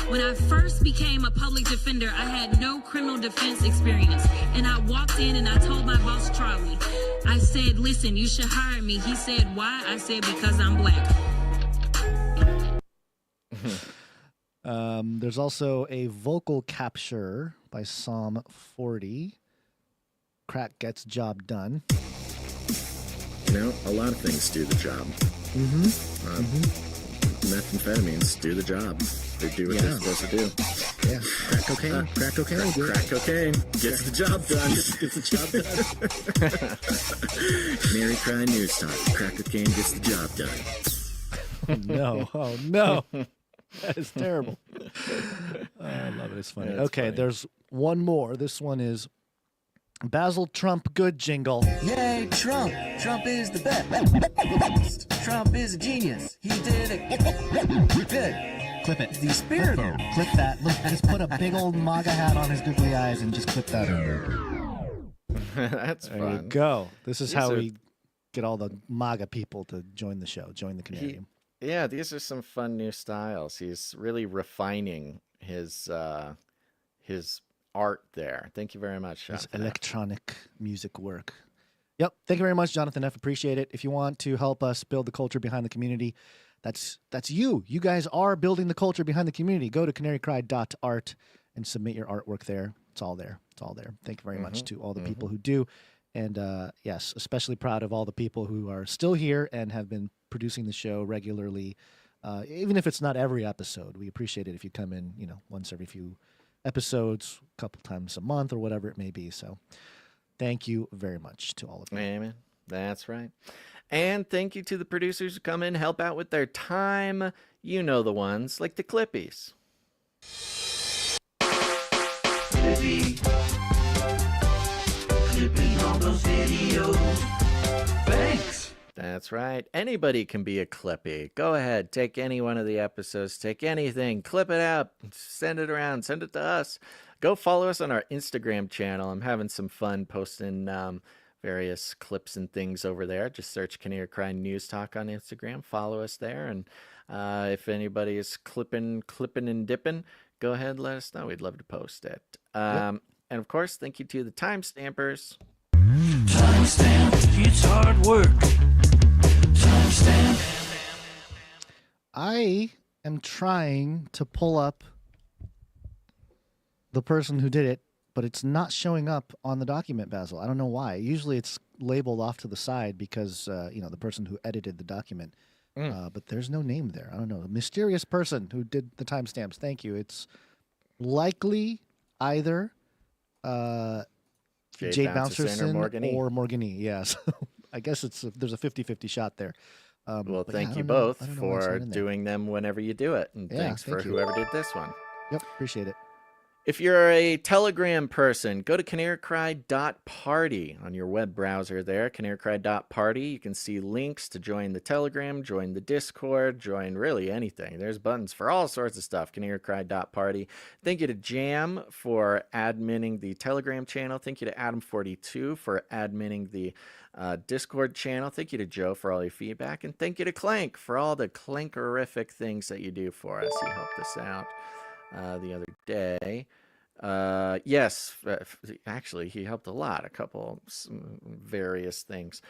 When I first became a public defender, I had no criminal defense experience. And I walked in and I told my boss, Charlie, I said, listen, you should hire me. He said, why? I said, because I'm black. There's also a vocal capture by Psalm 40. Crack gets job done. You know, a lot of things do the job. Methamphetamines do the job. They do what they're supposed to do. Yeah. Crack cocaine. Crack cocaine. Crack cocaine gets the job done. Gets the job done. Canary Cry News Talk. Crack cocaine gets the job done. No. Oh, no. That is terrible. I love it. It's funny. That's okay, funny. there's one more. This one is Basil Trump good jingle. Yay, Trump! Trump is the best. Trump is a genius. He did it. Good. Clip it. The spirit. Clip that. Look, just put a big old MAGA hat on his googly eyes and just clip that in there. That's fun. There you go. This is These how are- we get all the MAGA people to join the show, join the Canary. Yeah, these are some fun new styles. He's really refining his art there. Thank you very much, His Jonathan. electronic music work. Yep. Thank you very much, Jonathan F. Appreciate it. If you want to help us build the culture behind the community, that's you. You guys are building the culture behind the community. Go to canarycry.art and submit your artwork there. It's all there. It's all there. Thank you very much to all the people who do. And yes, especially proud of all the people who are still here and have been producing the show regularly. Even if it's not every episode, we appreciate it if you come in, once every few episodes, a couple times a month or whatever it may be. So thank you very much to all of you. Amen. That's right. And thank you to the producers who come in, help out with their time. You know the ones, like the Clippies. Clipping all those videos. Thanks. That's right. Anybody can be a Clippy. Go ahead, take any one of the episodes, take anything, clip it out, send it around, send it to us. Go follow us on our Instagram channel. I'm having some fun posting various clips and things over there. Just search Canary Cry News Talk on Instagram. Follow us there. And if anybody is clipping and dipping, go ahead and let us know. We'd love to post it. And of course, thank you to the timestampers. Timestamp. It's hard work. Timestamp. I am trying to pull up the person who did it, but it's not showing up on the document, Basil. I don't know why. Usually it's labeled off to the side because, the person who edited the document. But there's no name there. I don't know. A mysterious person who did the timestamps. Thank you. It's likely either Jay Bouncerson or Morgany. Yes. I guess there's a 50-50 shot there. Well, thank you both for doing them whenever you do it. And thanks for whoever did this one. Yep, appreciate it. If you're a Telegram person, go to canarycry.party on your web browser there, canarycry.party. You can see links to join the Telegram, join the Discord, join really anything. There's buttons for all sorts of stuff, canarycry.party. Thank you to Jam for adminning the Telegram channel. Thank you to Adam42 for adminning the Discord channel. Thank you to Joe for all your feedback. And thank you to Clank for all the clankerific things that you do for us. He helped us out the other day. Yes, actually, he helped a lot, some various things.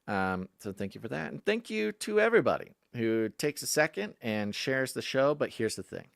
So thank you for that. And thank you to everybody who takes a second and shares the show. But here's the thing.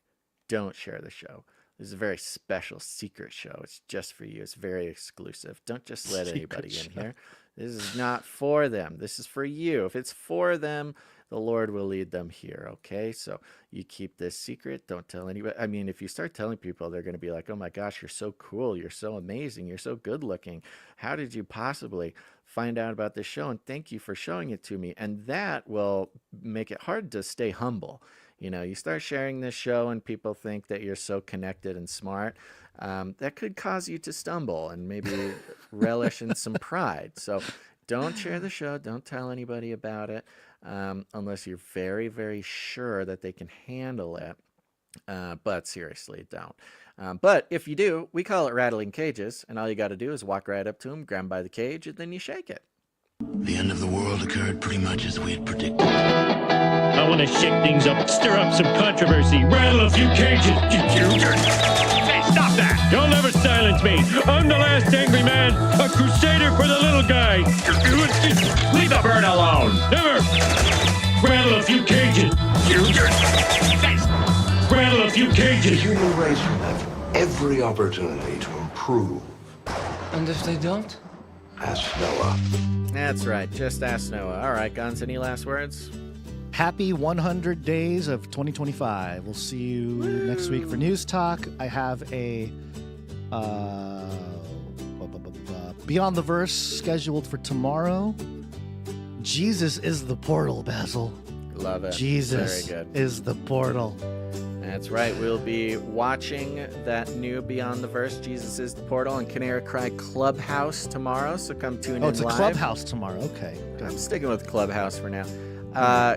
Don't share the show. This is a very special secret show. It's just for you. It's very exclusive. Don't just let anybody in here. This is not for them. This is for you. If it's for them, the Lord will lead them here, okay? So you keep this secret. Don't tell anybody. I mean, if you start telling people, they're going to be like, oh my gosh, you're so cool. You're so amazing. You're so good looking. How did you possibly find out about this show? And thank you for showing it to me. And that will make it hard to stay humble. You start sharing this show and people think that you're so connected and smart. That could cause you to stumble and maybe relish in some pride. So don't share the show. Don't tell anybody about it. Unless you're very, very sure that they can handle it. But seriously, don't. But if you do, we call it rattling cages, and all you got to do is walk right up to them, grab them by the cage, and then you shake it. The end of the world occurred pretty much as we had predicted. I want to shake things up, stir up some controversy, rattle a few cages. Hey, stop that! You'll never silence me. I'm the last angry man, a crusader for the little guy. Leave the bird alone. Never. Rattle a few cages. few cages. The human race will have every opportunity to improve. And if they don't? Ask Noah. That's right. Just ask Noah. All right, Guns, any last words? Happy 100 days of 2025. We'll see you next week for News Talk. I have a Beyond the Verse scheduled for tomorrow. Jesus is the portal, Basil. Love it. Jesus Very good. is the portal. That's right. We'll be watching that new Beyond the Verse, Jesus is the Portal, on Canary Cry Clubhouse tomorrow. So come tune in live. Oh, it's a Clubhouse tomorrow. Okay. I'm sticking with Clubhouse for now.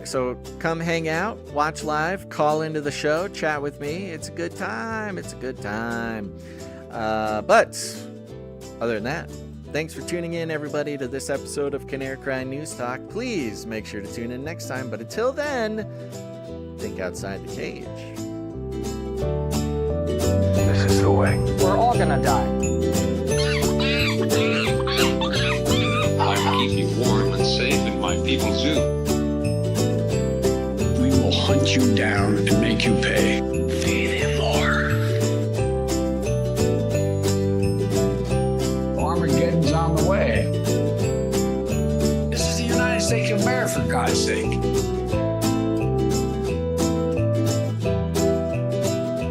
So come hang out, watch live, call into the show, chat with me. It's a good time. It's a good time. But other than that, thanks for tuning in, everybody, to this episode of Canary Cry News Talk. Please make sure to tune in next time. But until then, think outside the cage. This is the way. We're all gonna die. I'm keeping warm and safe in my people's zoo. We will hunt you down and make you pay. Feed him more. Armageddon's on the way. This is the United States of America, for God's sake.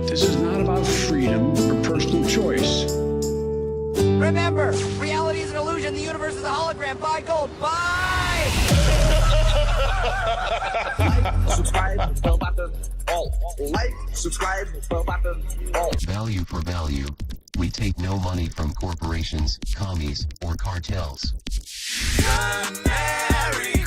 This is not about freedom or personal choice. Remember, reality is an illusion. The universe is a hologram. Buy gold. Buy! Like, subscribe, bell button, all. Like, subscribe, bell button, all. Value for value. We take no money from corporations, commies, or cartels. Canary